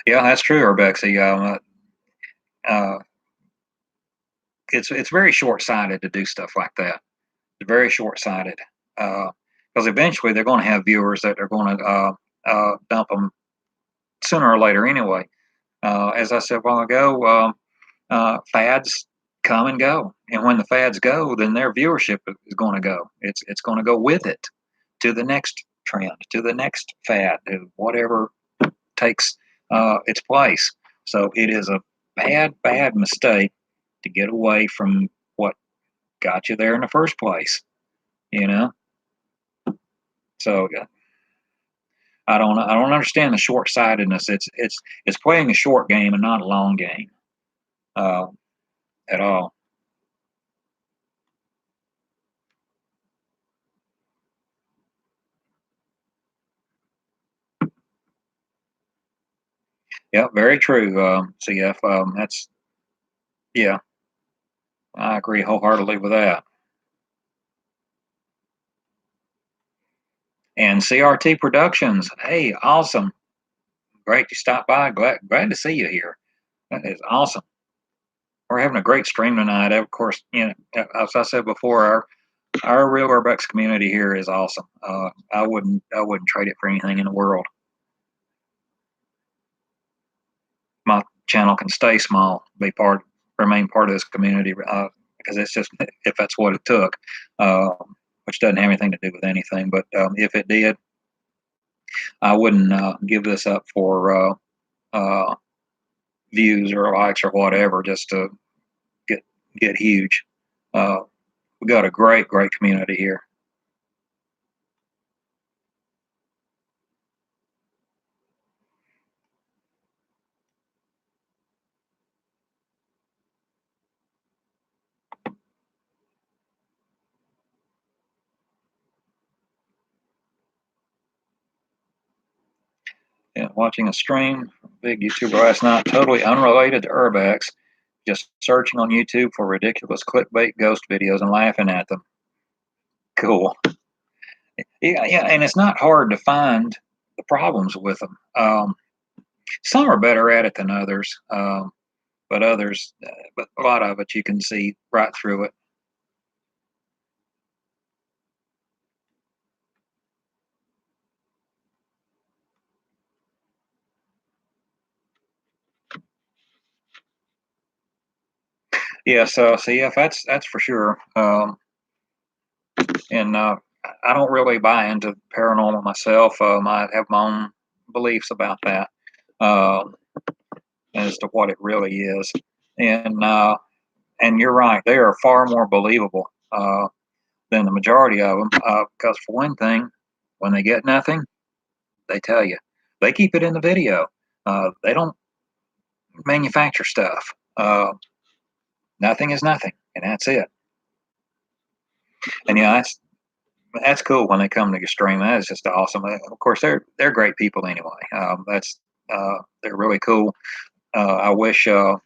Yeah, that's true, Urbex. Uh, it's very short sighted to do stuff like that. It's very short sighted because eventually they're going to have viewers that are going to dump them sooner or later anyway. As I said a while ago, fads come and go, and when the fads go, then their viewership is going to go. It's going to go with it to the next trend, to the next fad, to whatever takes its place. So it is a bad mistake to get away from what got you there in the first place. You know, so I don't understand the short sightedness. It's playing a short game and not a long game uh, at all. Yeah, very true. CF, that's yeah, I agree wholeheartedly with that. And CRT Productions, hey, awesome, great you stopped by. Glad to see you here. That is awesome. We're having a great stream tonight. Of course, as I said before, our real Urbex community here is awesome. I wouldn't trade it for anything in the world. My channel can stay small, remain part of this community because it's just if that's what it took, uh, which doesn't have anything to do with anything. But if it did, I wouldn't give this up for uh, views or likes or whatever just to get get huge. Uh, we got a great community here. Watching a stream, big YouTuber last night, totally unrelated to Urbex, just searching on YouTube for ridiculous clickbait ghost videos and laughing at them. Cool. Yeah, yeah, and it's not hard to find the problems with them. Some are better at it than others, but but a lot of it you can see right through it. Yeah, so yeah, that's for sure. And I don't really buy into paranormal myself. I have my own beliefs about that, uh, as to what it really is. And and you're right, they are far more believable than the majority of them. Because for one thing, when they get nothing, they tell you. They keep it in the video. They don't manufacture stuff. Nothing is nothing, and that's it. And yeah, that's cool when they come to your stream. That is just awesome. Of course, they're great people anyway. That's they're really cool. I wish that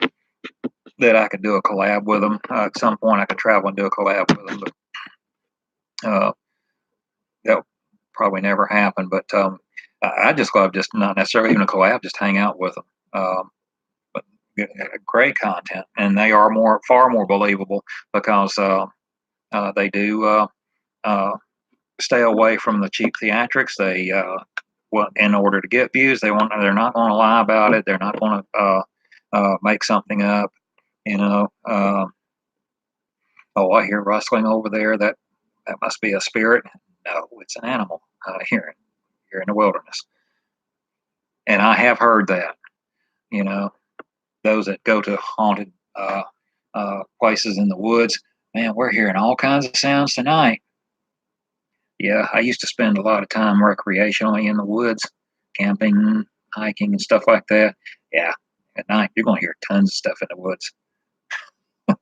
I could do a collab with them at some point. I could travel and do a collab with them, but that'll probably never happen. But I just love just not necessarily even a collab, just hang out with them. But great content, and they are far more believable because they do. Stay away from the cheap theatrics. They in order to get views, they're not going to lie about it. They're not going to make something up. You know, oh, I hear rustling over there. That must be a spirit. No, it's an animal here in the wilderness. And I have heard that. You know, those that go to haunted places in the woods, man, we're hearing all kinds of sounds tonight. Yeah, I used to spend a lot of time recreationally in the woods, camping, hiking, and stuff like that. Yeah, at night you're going to hear tons of stuff in the woods, and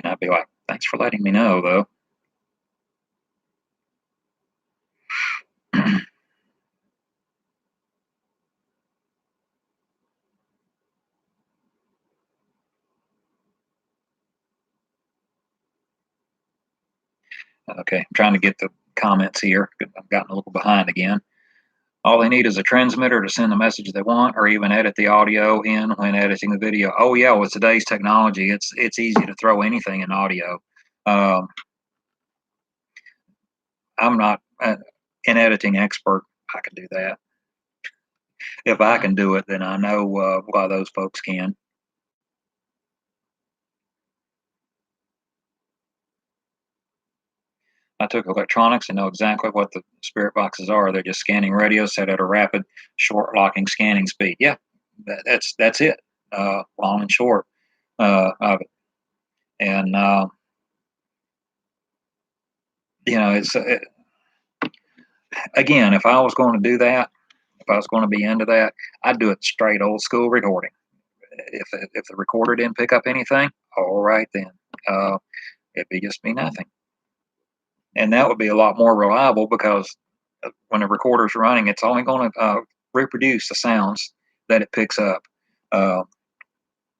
I'd be like, "Thanks for letting me know, though." Okay, I'm trying to get the comments here. I've gotten a little behind again. All they need is a transmitter to send the message they want, or even edit the audio in when editing the video. Oh yeah, with today's technology, it's easy to throw anything in audio. Um, I'm not an editing expert. I can do that. If I can do it, then I know why those folks can. I took electronics and know exactly what the spirit boxes are. They're just scanning radios set at a rapid, short locking scanning speed. Yeah, that's it. Long and short of it. And it's again, if I was going to do that, if I was going to be into that, I'd do it straight old school recording. If the recorder didn't pick up anything, all right then, uh, it'd be just be nothing, and that would be a lot more reliable because when the recorder's running, it's only going to reproduce the sounds that it picks up. Uh,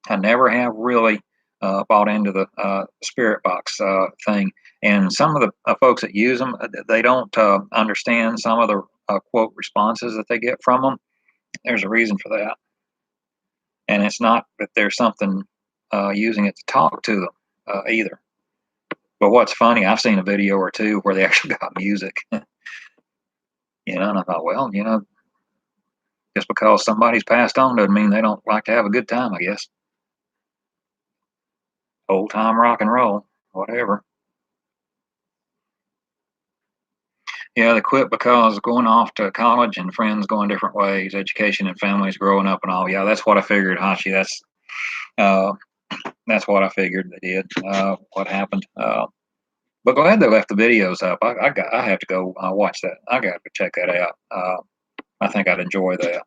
I never have really bought into the spirit box thing. And some of the folks that use them, they don't understand some of the quote responses that they get from them. There's a reason for that. And it's not that there's something using it to talk to them either. But what's funny, I've seen a video or two where they actually got music, and I thought, well, just because somebody's passed on doesn't mean they don't like to have a good time, I guess. Old time rock and roll, whatever. Yeah, they quit because going off to college and friends going different ways, education and families growing up and all. Yeah, that's what I figured, Hashi. Uh, that's what I figured they did. What happened? But glad they left the videos up. I have to go watch that. I got to check that out. I think I'd enjoy that.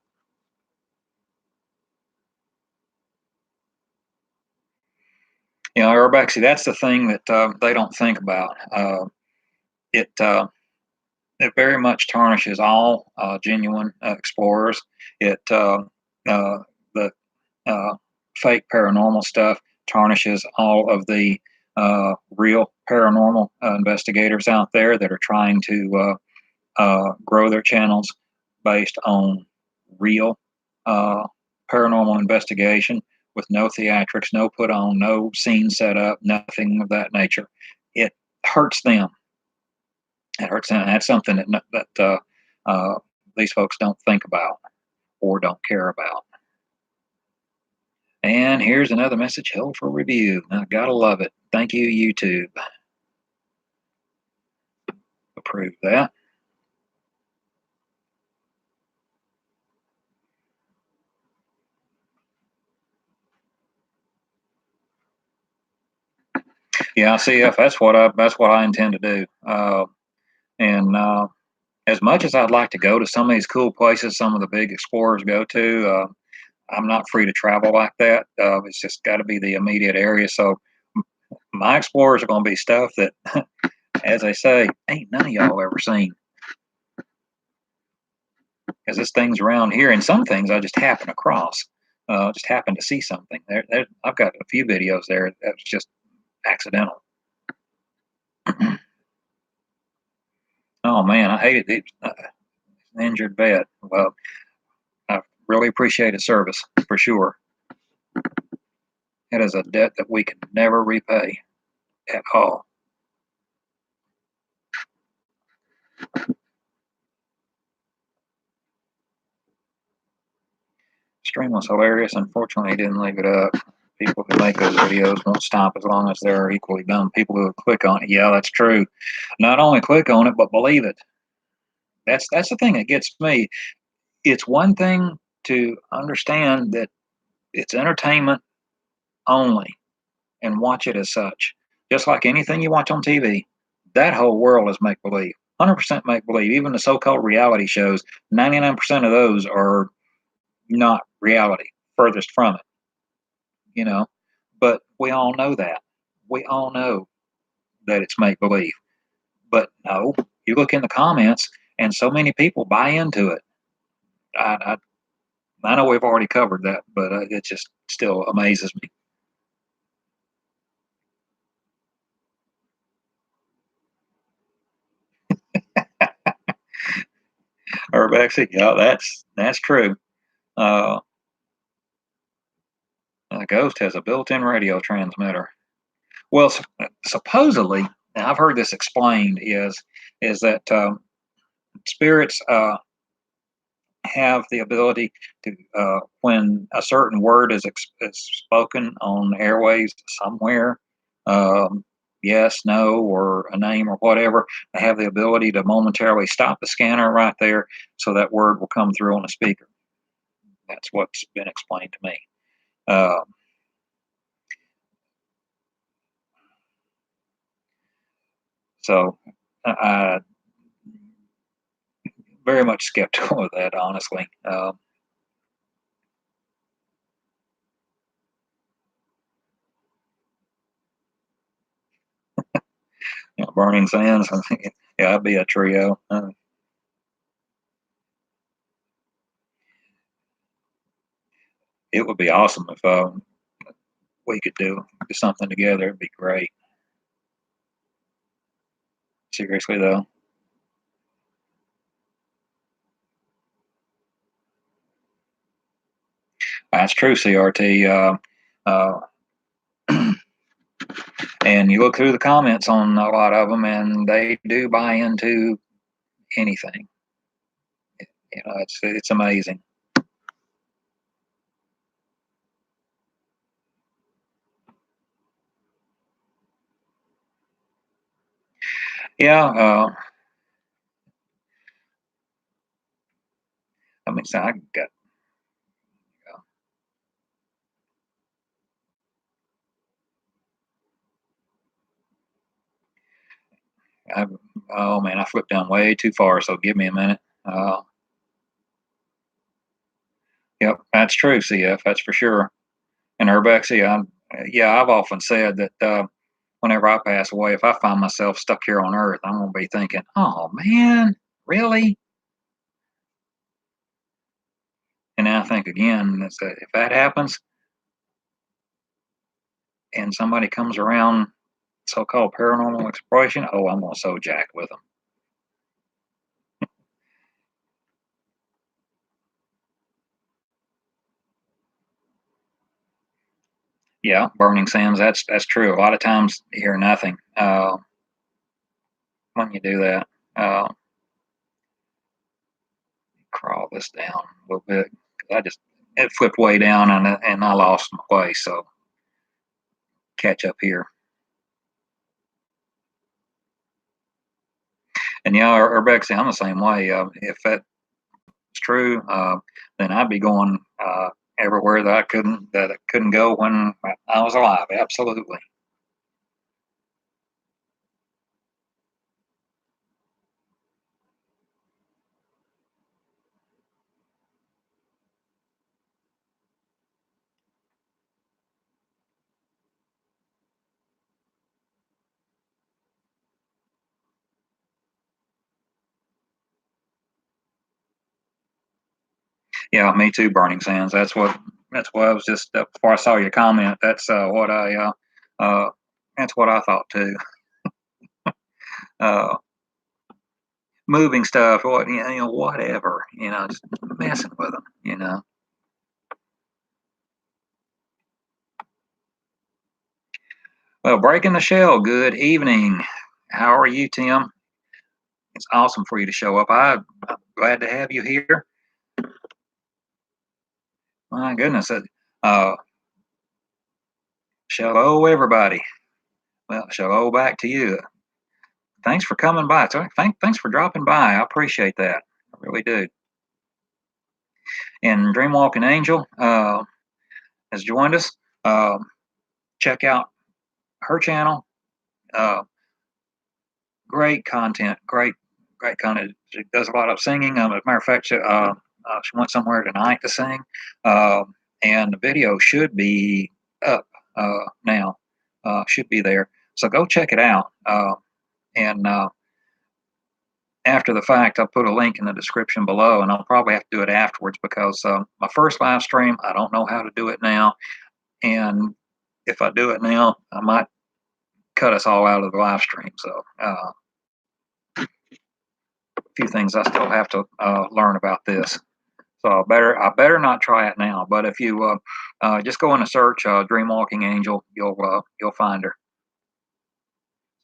Urbex, that's the thing that they don't think about. It it very much tarnishes all genuine explorers. It the fake paranormal stuff tarnishes all of the real paranormal investigators out there that are trying to grow their channels based on real uh, paranormal investigation with no theatrics, no put on, no scene set up, nothing of that nature. It hurts them. It hurts them. That's something that these folks don't think about or don't care about. And here's another message held for review. I gotta love it. Thank you, YouTube. Approve that. Yeah, CF. That's what I intend to do. And as much as I'd like to go to some of these cool places, some of the big explorers go to, I'm not free to travel like that. It's just got to be the immediate area. So my explorers are going to be stuff that, as they say, ain't none of y'all ever seen. Because this thing's around here, and some things I just happen across. Just happen to see something. I've got a few videos there that's just accidental. Oh man, I hated it. Injured vet. Well, I really appreciate his service for sure. It is a debt that we can never repay at all. Stream was hilarious. Unfortunately, he didn't leave it up. People who make those videos won't stop as long as they're equally dumb. People who click on it, yeah, that's true. Not only click on it, but believe it. That's the thing that gets me. It's one thing to understand that it's entertainment only and watch it as such. Just like anything you watch on TV, that whole world is make believe. 100% make believe. Even the so called reality shows, 99% of those are not reality, furthest from it, you know. But we all know that. We all know that it's make believe. But no, you look in the comments and so many people buy into it. I, I know we've already covered that, but it just still amazes me. Urbex, yeah, that's true. Uh, a ghost has a built-in radio transmitter. Well, supposedly, and I've heard this explained, is that spirits have the ability to, when a certain word is spoken on airways somewhere, um, yes, no, or a name or whatever, they have the ability to momentarily stop the scanner right there, so that word will come through on the speaker. That's what's been explained to me. Uh, so I very much skeptical of that, honestly. Burning Sands, yeah, that'd be a trio. It would be awesome if we could do something together. It'd be great. Seriously though, that's true. CRT. Uh, and you look through the comments on a lot of them, and they do buy into anything. It's amazing. Yeah. I mean, so I got. I, oh man, I flipped down way too far. So give me a minute. Yep, that's true. CF, that's for sure. And Urbex, yeah, I've often said that whenever I pass away, if I find myself stuck here on Earth, I'm going to be thinking, oh man, Really? And I think again, if that happens and somebody comes around so-called paranormal exploration, oh, I'm gonna so jack with them. Yeah, burning sands. That's true. A lot of times you hear nothing when you do that. Uh, Crawl this down a little bit. I just it flipped way down and I lost my place. So catch up here. And yeah, Urbex, I'm the same way. If that's true, then I'd be going everywhere that I couldn't go when I was alive. Absolutely. Yeah, me too. Burning sands. That's what I was just before I saw your comment. Uh, that's what I thought too. Uh, Moving stuff, what whatever, just messing with them. Well, breaking the shell. Good evening. How are you, Tim? It's awesome for you to show up. I'm glad to have you here. My goodness. Uh, Hello, everybody. Well, hello back to you. Thanks for coming by. Thanks for dropping by. I appreciate that. I really do. And Dreamwalking Angel has joined us. Um, Check out her channel. Uh, Great content. Great content. She does a lot of singing. As a matter of fact, she went somewhere tonight to sing, and the video should be up now. Should be there. So go check it out. And After the fact, I'll put a link in the description below, and I'll probably have to do it afterwards because my first live stream, I don't know how to do it now, and if I do it now, I might cut us all out of the live stream. So a few things I still have to learn about this. So I better not try it now. But if you just go in and search Dreamwalking Angel, you'll find her.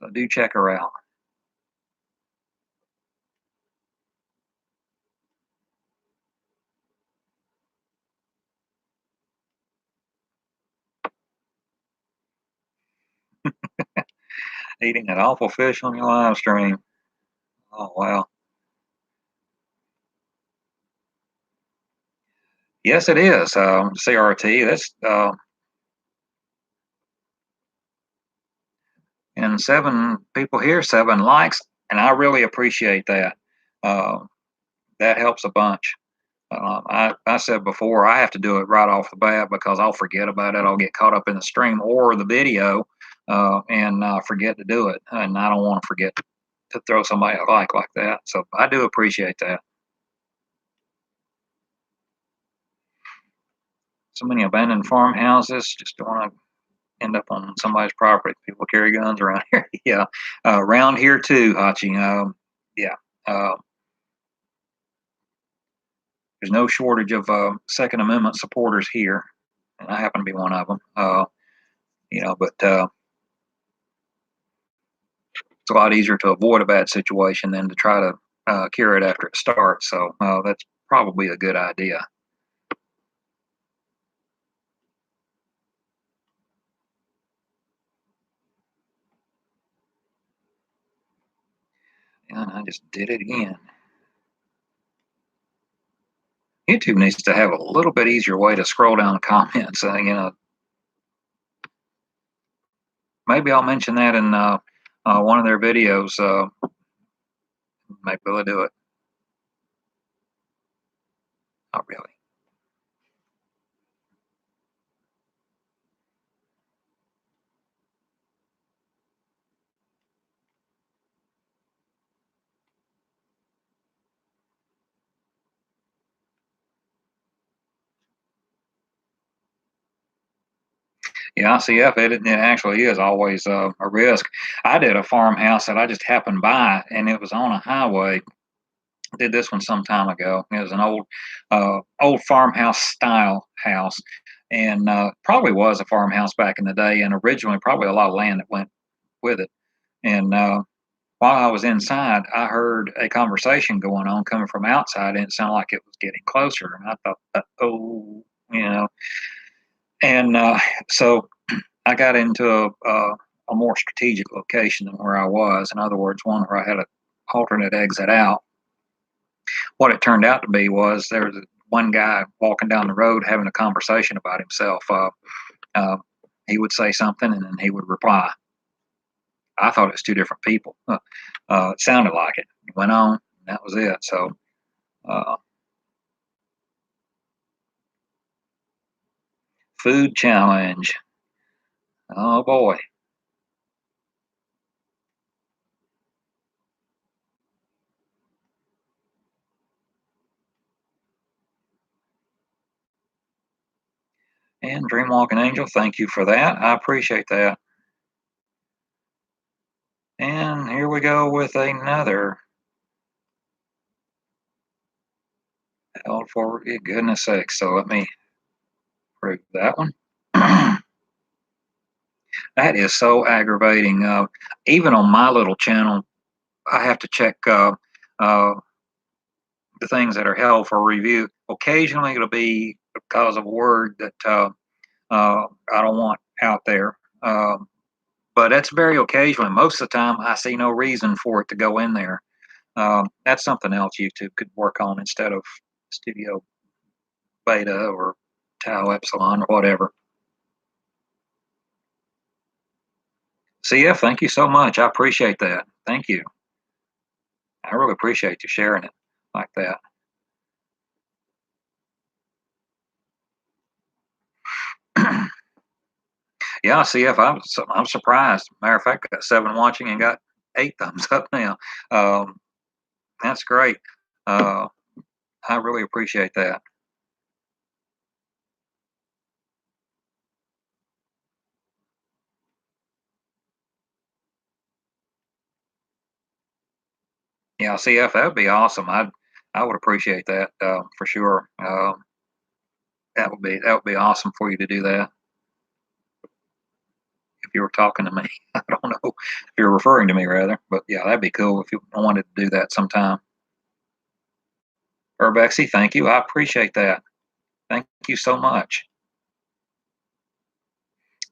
So do check her out. Eating that awful fish on your live stream. Oh wow. Yes, it is. CRT. That's and 7 people here, 7 likes, and I really appreciate that. Uh, that helps a bunch. I said before, I have to do it right off the bat because I'll forget about it. I'll get caught up in the stream or the video and forget to do it. And I don't want to forget to throw somebody a like that. So I do appreciate that. So many abandoned farmhouses. Just don't want to end up on somebody's property. People carry guns around here. Yeah. Around here too, Hachi. Yeah. Uh, there's no shortage of Second Amendment supporters here. And I happen to be one of them. But it's a lot easier to avoid a bad situation than to try to cure it after it starts. So that's probably a good idea. And I just did it again. YouTube needs to have a little bit easier way to scroll down the comments. Maybe I'll mention that in one of their videos. Maybe they'll do it. Not really. Yeah, CF, it actually is always a risk. I did a farmhouse that I just happened by, and it was on a highway. Did this one some time ago. It was an old farmhouse style house, and probably was a farmhouse back in the day, and originally probably a lot of land that went with it. And while I was inside, I heard a conversation going on coming from outside, and it sounded like it was getting closer. And I thought, oh, you know, and so I got into a more strategic location than where I was. In other words, one where I had an alternate exit out. What it turned out to be was there was one guy walking down the road having a conversation about himself. Uh, he would say something and then he would reply. I thought it was two different people. It sounded like it. He went on, and that was it. So, uh, food challenge. Oh boy. And Dreamwalking Angel, thank you for that. I appreciate that. And here we go with another held for goodness sake. So let me prove that one. That is so aggravating. Even on my little channel, I have to check uh, the things that are held for review. Occasionally, it'll be because of a word that I don't want out there. But that's very occasionally. Most of the time, I see no reason for it to go in there. That's something else YouTube could work on instead of Studio Beta or Tau Epsilon or whatever. CF, thank you so much. I appreciate that. Thank you. I really appreciate you sharing it like that. Yeah, CF, I'm surprised. Matter of fact, I got 7 watching and got 8 thumbs up now. Um, that's great. Uh, I really appreciate that. Yeah, CF, that would be awesome. I would appreciate that for sure. That would be awesome for you to do that if you were talking to me. I don't know if you're referring to me rather, but yeah, that'd be cool if you wanted to do that sometime. Urbexy, thank you. I appreciate that. Thank you so much.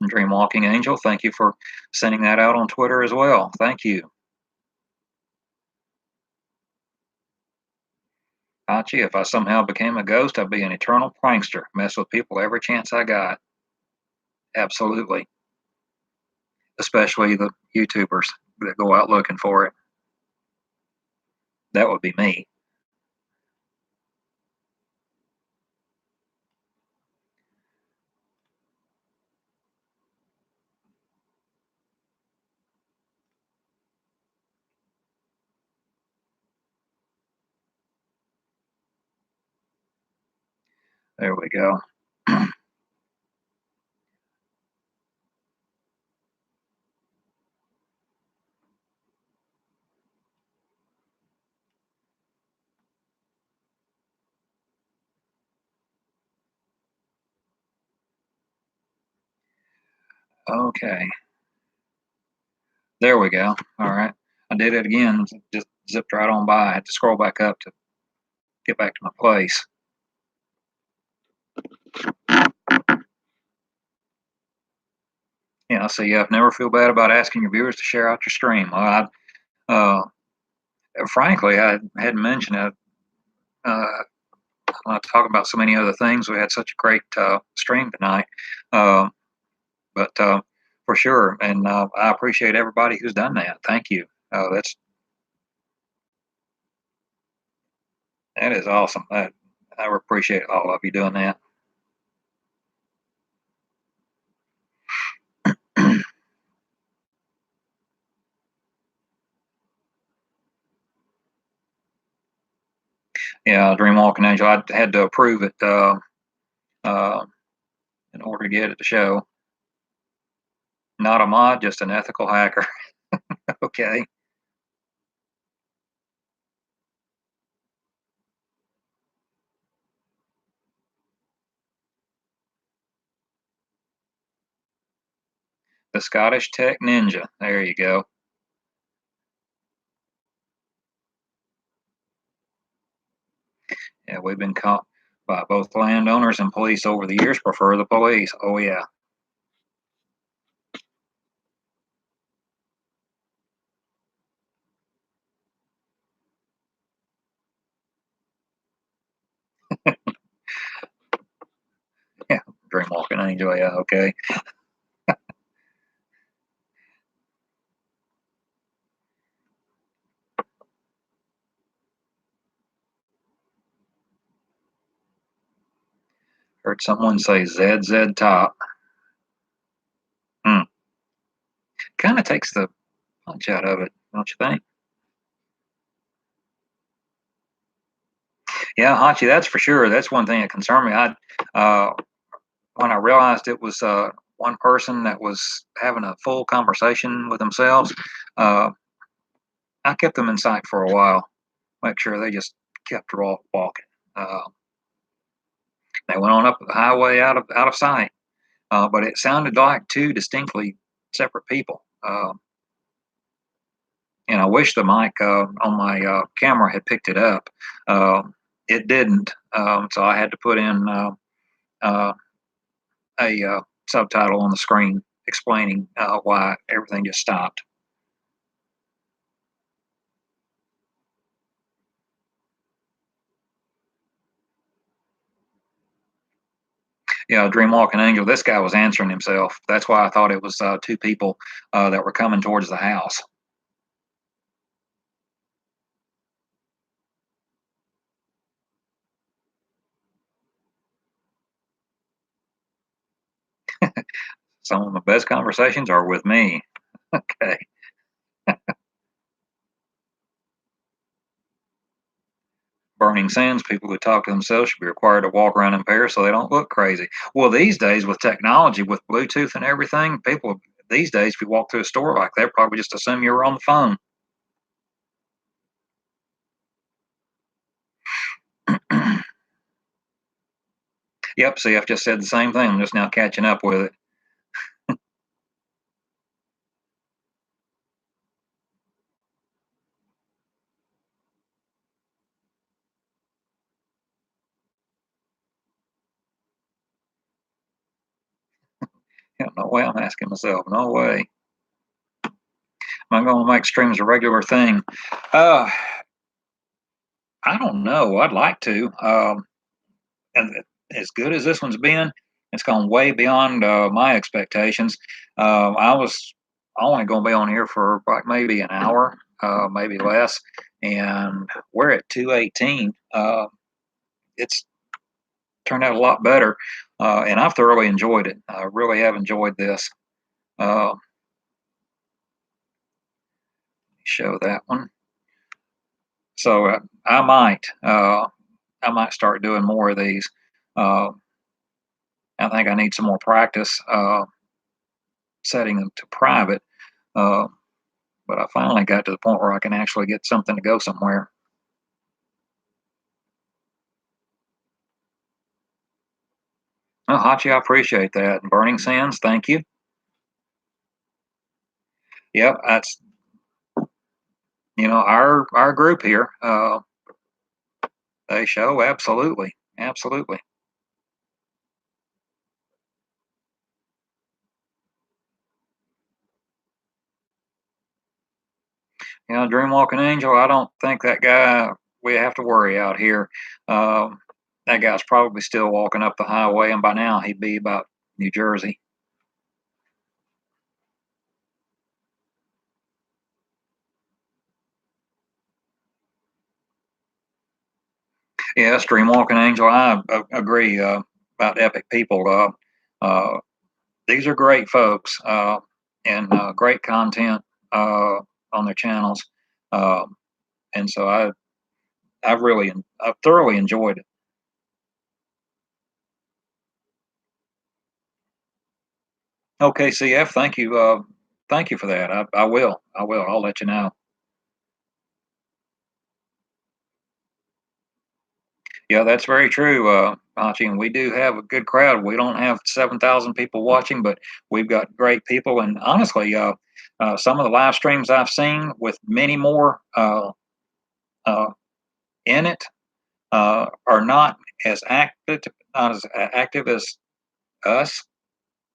And Dream Walking Angel, thank you for sending that out on Twitter as well. Thank you. Hachi, if I somehow became a ghost, I'd be an eternal prankster. Mess with people every chance I got. Absolutely. Especially the YouTubers that go out looking for it. That would be me. There we go. Okay. There we go. All right. I did it again. Just zipped right on by. I had to scroll back up to get back to my place. Yeah, so yeah, never feel bad about asking your viewers to share out your stream. Well, uh, frankly, I hadn't mentioned it. Uh, I talk about so many other things. We had such a great stream tonight, uh, but for sure, and I appreciate everybody who's done that. Thank you. That is awesome. I appreciate all of you doing that. Yeah, Dreamwalking Angel. I had to approve it uh, in order to get it to show. Not a mod, just an ethical hacker. Okay. The Scottish Tech Ninja. There you go. Yeah, we've been caught by both landowners and police over the years. Prefer the police. Oh yeah. Yeah. Dream walking angel. Yeah. Okay. Heard someone say ZZ Top. Hmm. Kind of takes the punch out of it, don't you think? Yeah, Hachi, that's for sure. That's one thing that concerned me. Uh, when I realized it was one person that was having a full conversation with themselves, uh, I kept them in sight for a while, make sure they just kept walking. Uh, they went on up the highway out of sight, but it sounded like two distinctly separate people. And I wish the mic on my camera had picked it up. Uh, it didn't, so I had to put in uh, a subtitle on the screen explaining why everything just stopped. Yeah, Dreamwalking Angel. This guy was answering himself. That's why I thought it was two people that were coming towards the house. Some of the best conversations are with me. Okay. Burning Sands, people who talk to themselves should be required to walk around in pairs so they don't look crazy. Well, these days with technology, with Bluetooth and everything, people these days, if you walk through a store like that, probably just assume you were on the phone. Yep. See, I've just said the same thing. I'm just now catching up with it. Yeah, no way. I'm asking myself. No way. Am I going to make streams a regular thing? Uh, I don't know. I'd like to. And as good as this one's been, it's gone way beyond my expectations. I was only going to be on here for like maybe an hour, maybe less, and we're at 2:18. It's turned out a lot better, and I've thoroughly enjoyed it. I really have enjoyed this. Uh, show that one. So I might start doing more of these. Uh, I think I need some more practice setting them to private. Uh, but I finally got to the point where I can actually get something to go somewhere. Oh, Hachi, I appreciate that. And Burning Sands, thank you. Yep, that's our group here. They show absolutely, absolutely. Dreamwalking Angel. I don't think that guy we have to worry out here. Um, that guy's probably still walking up the highway, and by now he'd be about New Jersey. Yes, Dreamwalking Angel. I agree about Epic People. These are great folks and great content on their channels. Um, and so I've thoroughly enjoyed it. Okay, CF, thank you for that. I will. I will. I'll let you know. Yeah, that's very true, Hachi, and we do have a good crowd. We don't have 7,000 people watching, but we've got great people. And honestly, some of the live streams I've seen with many more uh, in it are not as active as us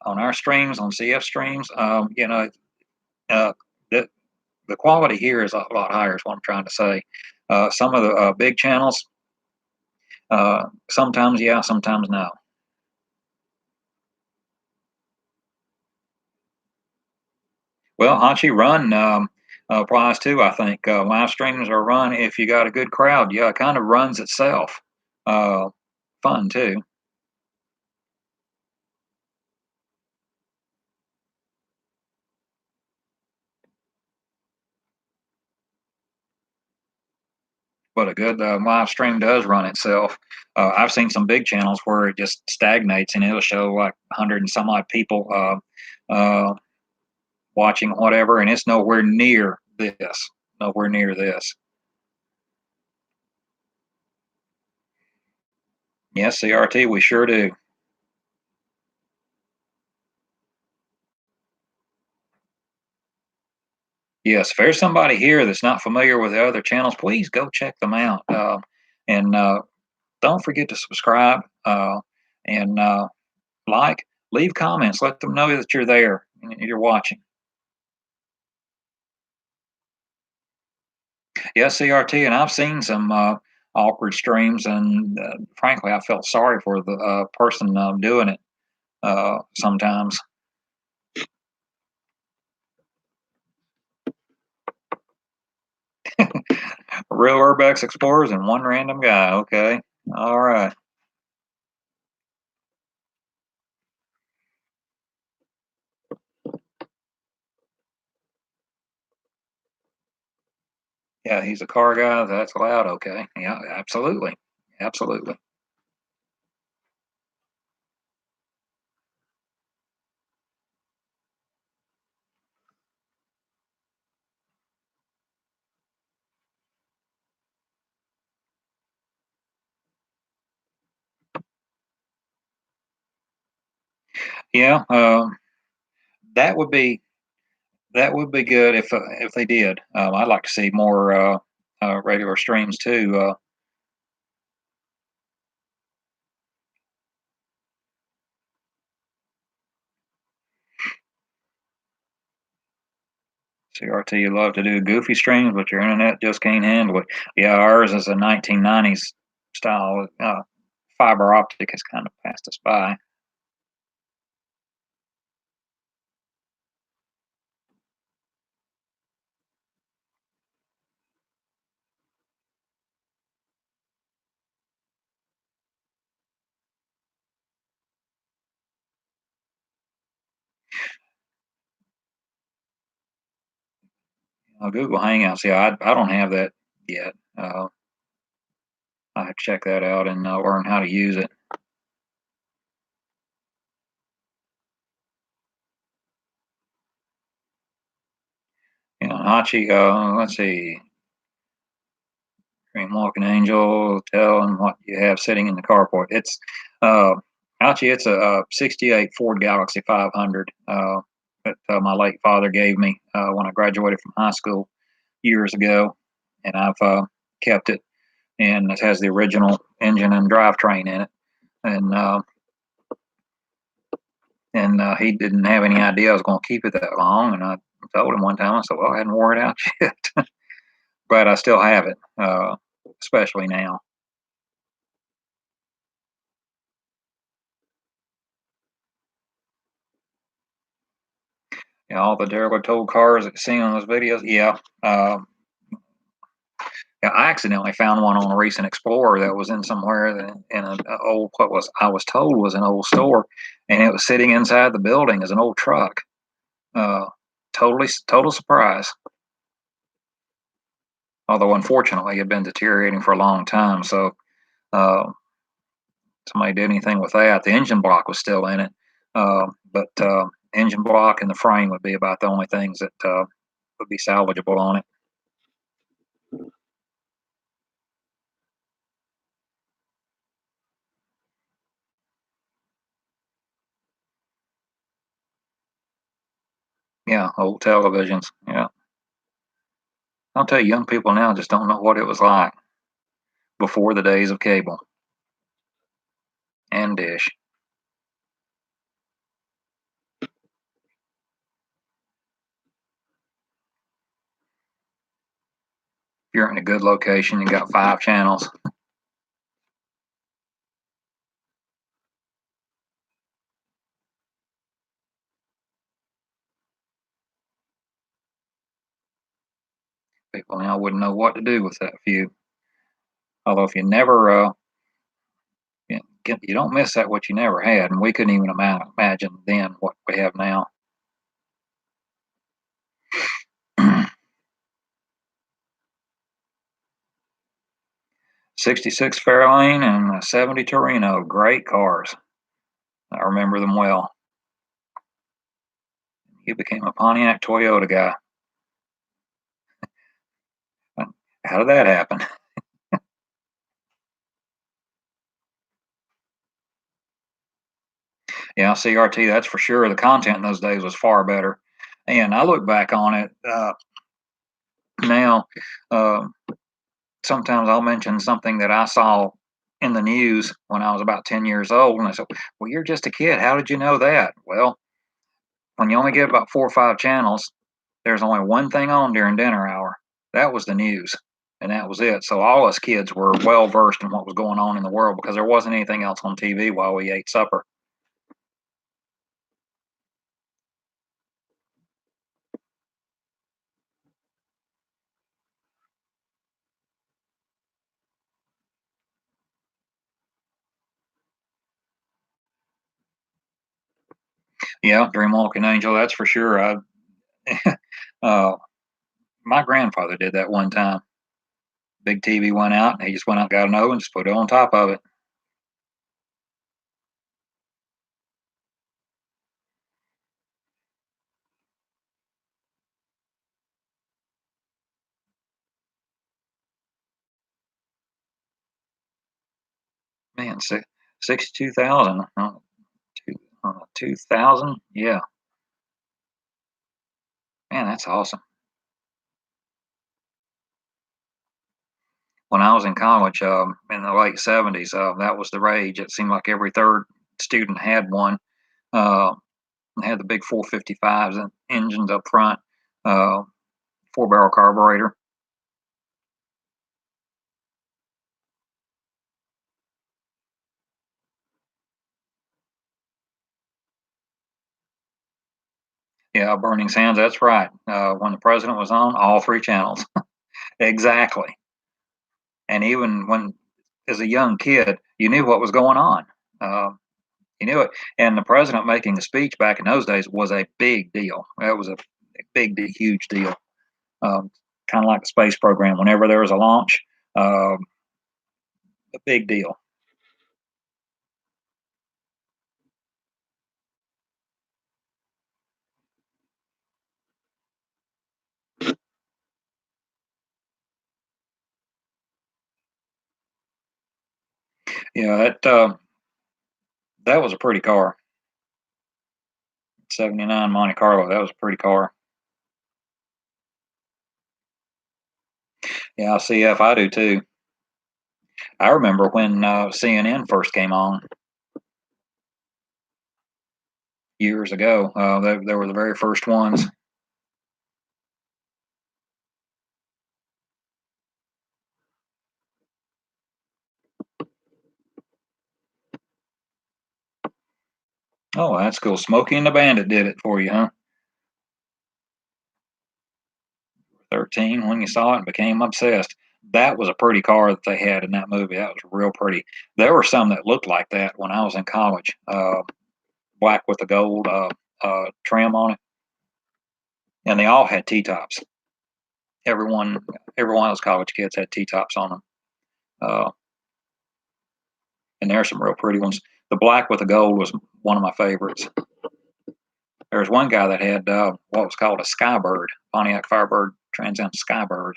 on our streams, on CF streams. Uh, the, the quality here is a lot higher, is what I'm trying to say. Some of the big channels, sometimes yeah, sometimes no. Well, Hachi, run applies too. I think live streams are run if you got a good crowd. Yeah, it kind of runs itself. Uh, Fun too. But a good live stream does run itself. I've seen some big channels where it just stagnates and it'll show like 100 and some odd people watching whatever, and it's nowhere near this. Nowhere near this. Yes, CRT, we sure do. Yes, if there's somebody here that's not familiar with the other channels, please go check them out. And don't forget to subscribe and like, leave comments, let them know that you're there and you're watching. Yes, CRT, and I've seen some awkward streams, and frankly, I felt sorry for the person doing it sometimes. Real Urbex explorers and one random guy. Okay, all right. Yeah, he's a car guy. That's allowed. Okay. Yeah, absolutely, absolutely. Yeah, that would be that would be good if they did. I'd like to see more regular streams too. CRT, you love to do goofy streams, but your internet just can't handle it. Yeah, ours is a 1990s style. Fiber optic has kind of passed us by. Google Hangouts, yeah, I don't have that yet. I have to check that out and learn how to use it. You know, Hachi, let's see, Green Walking Angel, tell them what you have sitting in the carport. It's uh, Hachi, it's a 68 Ford Galaxy 500 that my late father gave me when I graduated from high school years ago, and I've kept it. And it has the original engine and drivetrain in it. And he didn't have any idea I was going to keep it that long. And I told him one time, I said, "Well, I hadn't worn it out yet, but I still have it, especially now." You know, all the derelict old cars that you see on those videos. Yeah. Yeah, I accidentally found one on a recent Explorer that was in somewhere in an old, what was I was told was an old store, and it was sitting inside the building as an old truck. Uh, total surprise. Although unfortunately it had been deteriorating for a long time. So uh, somebody did anything with that. The engine block was still in it, but Engine block and the frame would be about the only things that would be salvageable on it. Yeah, old televisions. Yeah. I'll tell you, young people now just don't know what it was like before the days of cable and dish. If you're in a good location, you got 5 channels. People now wouldn't know what to do with that few. Although if you never, you don't miss that what you never had, and we couldn't even imagine then what we have now. 66 Fairlane and a 70 Torino, great cars. I remember them well. He became a Pontiac Toyota guy. How did that happen? Yeah, CRT, that's for sure. The content in those days was far better. And I look back on it now. Uh, Sometimes I'll mention something that I saw in the news when I was about 10 years old. And I said, well, you're just a kid. How did you know that? Well, when you only get about 4 or 5 channels, there's only one thing on during dinner hour. That was the news. And that was it. So all us kids were well versed in what was going on in the world because there wasn't anything else on TV while we ate supper. Yeah, Dream Walking Angel, that's for sure. Uh, my grandfather did that one time. Big TV went out, and he just went out, got an oven, just put it on top of it. Man, 62,000, 2,000. Yeah, man, that's awesome. When I was in college in the late 70s, that was the rage. It seemed like every third student had one. Uh, had the big 455s and engines up front, uh, 4 barrel carburetor. Yeah, Burning Sands, that's right. When the president was on, all 3 channels. Exactly. And even when, as a young kid, you knew what was going on. Uh, you knew it. And the president making a speech back in those days was a big deal. That was a huge deal. Um, kind of like the space program. Whenever there was a launch, um, a big deal. Yeah, that was a pretty car. 79 Monte Carlo. That was a pretty car. Yeah, CF, I do too. I remember when CNN first came on years ago. They were the very first ones. Oh, that's cool. Smokey and the Bandit did it for you, huh? 13 when you saw it and became obsessed. That was a pretty car that they had in that movie. That was real pretty. There were some that looked like that when I was in college. Black with the gold trim on it, and they all had T tops. Everyone, every one of those college kids had T tops on them. Uh, and there are some real pretty ones. The black with the gold was one of my favorites. There was one guy that had what was called a Skybird, Pontiac Firebird Trans Am Skybird.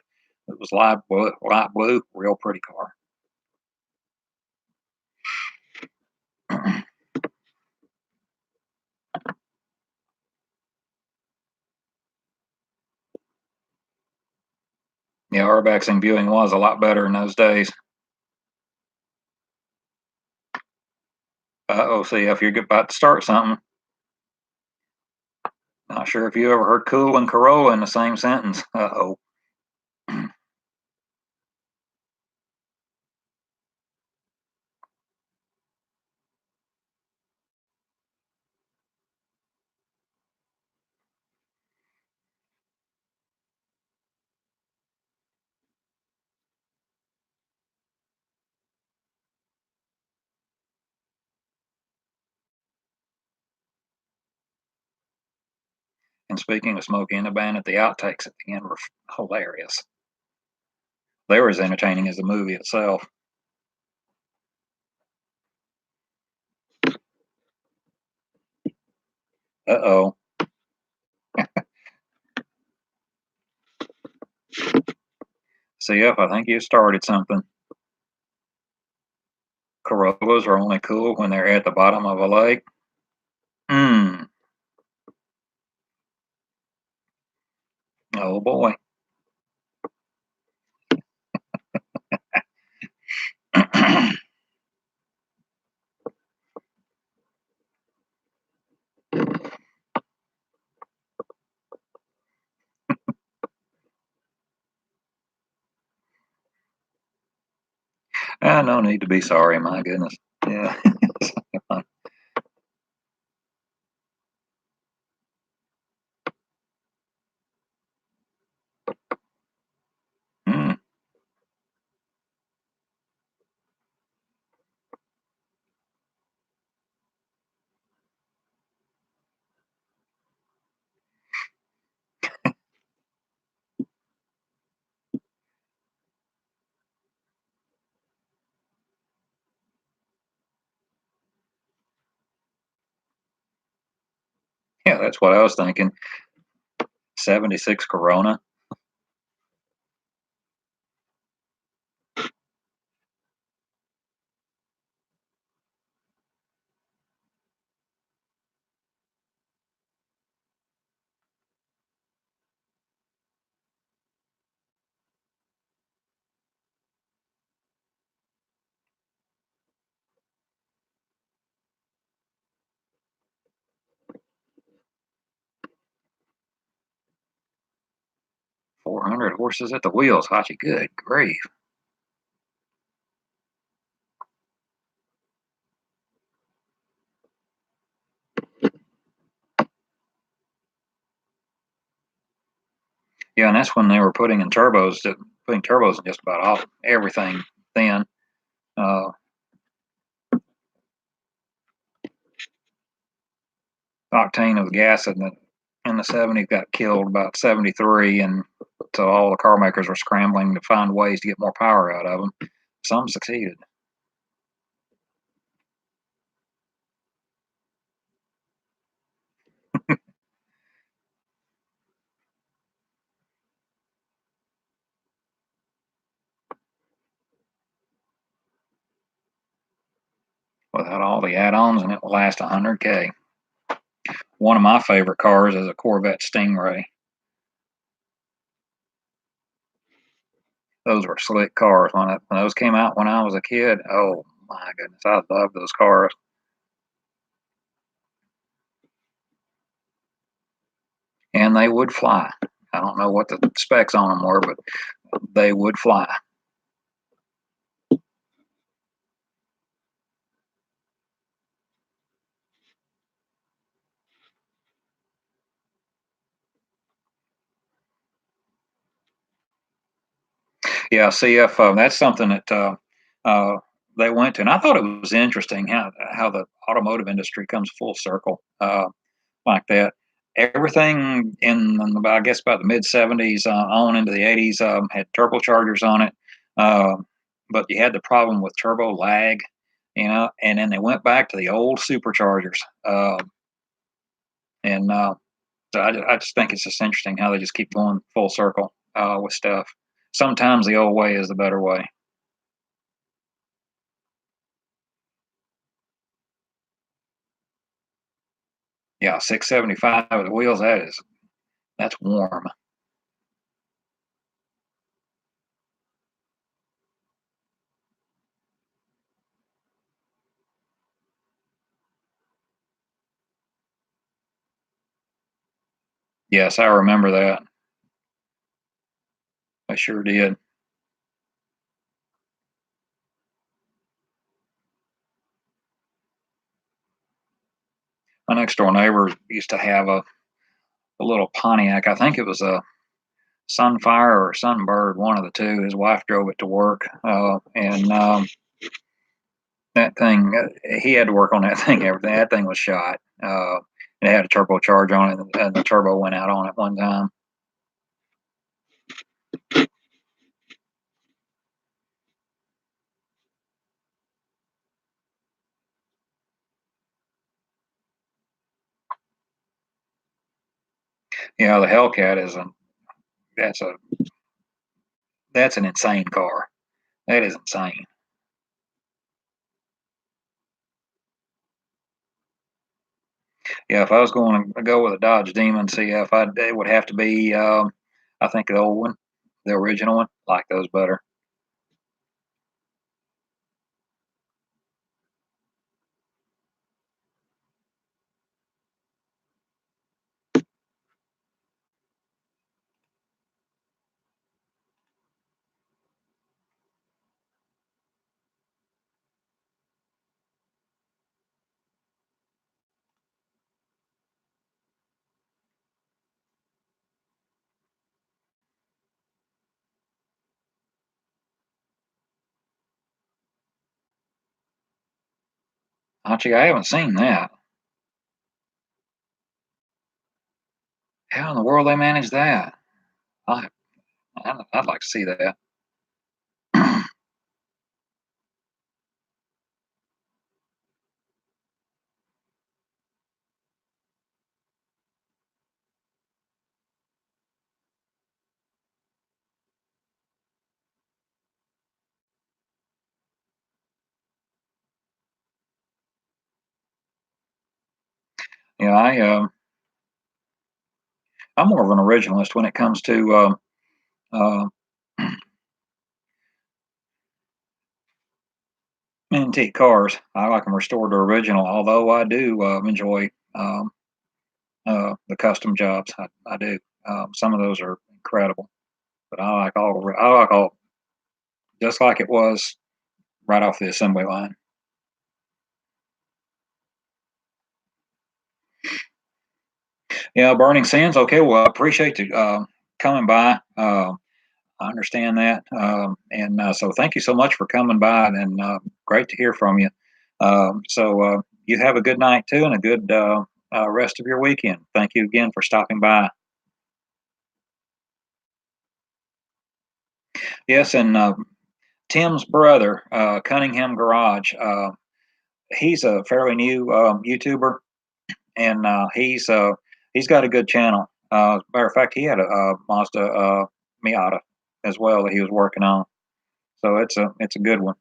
It was light blue, real pretty car. Yeah, Urbexing viewing was a lot better in those days. Uh-oh, see if you're about to start something. Not sure if you ever heard cool and Corolla in the same sentence. Uh-oh. And speaking of Smokey and the Bandit, the outtakes at the end were hilarious. They were as entertaining as the movie itself. Uh-oh. CF, I think you started something. Corollas are only cool when they're at the bottom of a lake. Hmm. Oh boy. No need to be sorry, my goodness. Yeah. Hmm. Yeah, that's what I was thinking. 76 Corona. 400 horses at the wheels, Hachi. Good grief. Yeah, and that's when they were putting turbos in just about all everything then. Uh, Octane of gas in the 70s got killed about 73, and so all the car makers were scrambling to find ways to get more power out of them. Some succeeded. Without all the add-ons, and it will last 100K. One of my favorite cars is a Corvette Stingray. Those were slick cars when those came out when I was a kid. Oh my goodness, I loved those cars. And they would fly. I don't know what the specs on them were, but they would fly. Yeah, CF. That's something that uh, they went to, and I thought it was interesting how the automotive industry comes full circle like that. Everything I guess about the mid '70s on into the '80s had turbochargers on it, uh, but you had the problem with turbo lag, and then they went back to the old superchargers. And so I just think it's just interesting how they just keep going full circle with stuff. Sometimes the old way is the better way. Yeah, 675 with wheels. That's warm. Yes, I remember that. I sure did. My next door neighbor used to have a little Pontiac. I think it was a Sunfire or a Sunbird, one of the two. His wife drove it to work, and that thing, he had to work on that thing. Everything that thing was shot. It had a turbocharge on it, and the turbo went out on it one time. The Hellcat is that's a that's an insane car. That is insane. Yeah, if I was going to go with a Dodge Demon CF, it would have to be, I think the old one, the original one. I like those better. Actually, I haven't seen that. How in the world they manage that? I, I'd like to see that. Yeah, I'm more of an originalist when it comes to uh, antique cars. I like them restored to original, although I do enjoy the custom jobs. I do. Some of those are incredible, but I like all just like it was right off the assembly line. Yeah, Burning Sands. Okay, well, I appreciate you coming by. I understand that, and so thank you so much for coming by, and great to hear from you. You have a good night too, and a good rest of your weekend. Thank you again for stopping by. Yes, and Tim's brother, Cunningham Garage. He's a fairly new YouTuber, and he's got a good channel. Matter of fact, he had a Mazda Miata as well that he was working on. So it's a good one.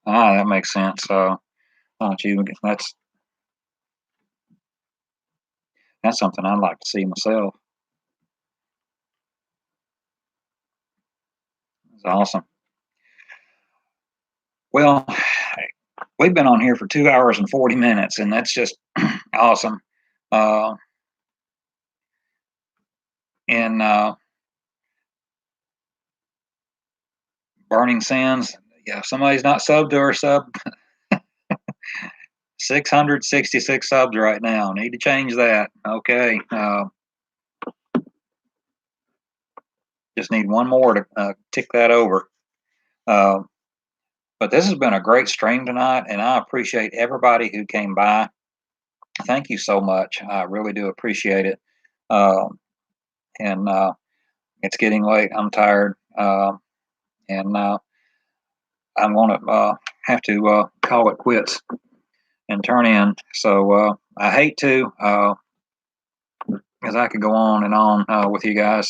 Ah, that makes sense. Gee, that's something I'd like to see myself. It's awesome. Well, we've been on here for 2 hours and 40 minutes, and that's just awesome. Uh, and Burning Sands. Yeah, if somebody's not subbed to our sub, 666 subs right now. Need to change that. Okay. Just need one more to tick that over. Uh, but this has been a great stream tonight, and I appreciate everybody who came by. Thank you so much. I really do appreciate it. Uh, and It's getting late. I'm tired. And I'm going to have to call it quits and turn in. So I hate to, because I could go on and on with you guys.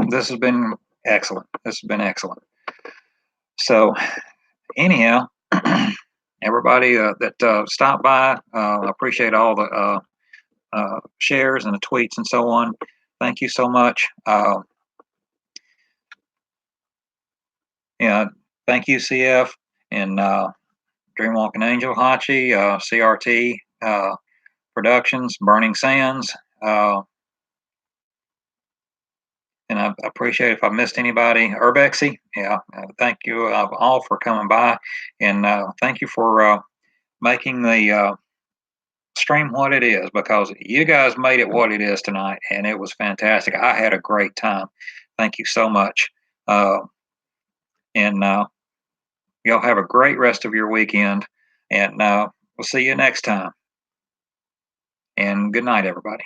This has been excellent. This has been excellent. So anyhow, everybody that stopped by, I appreciate all the shares and the tweets and so on. Thank you so much. Yeah, thank you, CF and Dreamwalking Angel, Hachi, CRT Productions, Burning Sands. And I appreciate if I missed anybody. Urbexy, yeah, thank you all for coming by. And thank you for making the stream what it is, because you guys made it what it is tonight. And it was fantastic. I had a great time. Thank you so much. Uh, and Y'all have a great rest of your weekend. And we'll see you next time. And good night, everybody.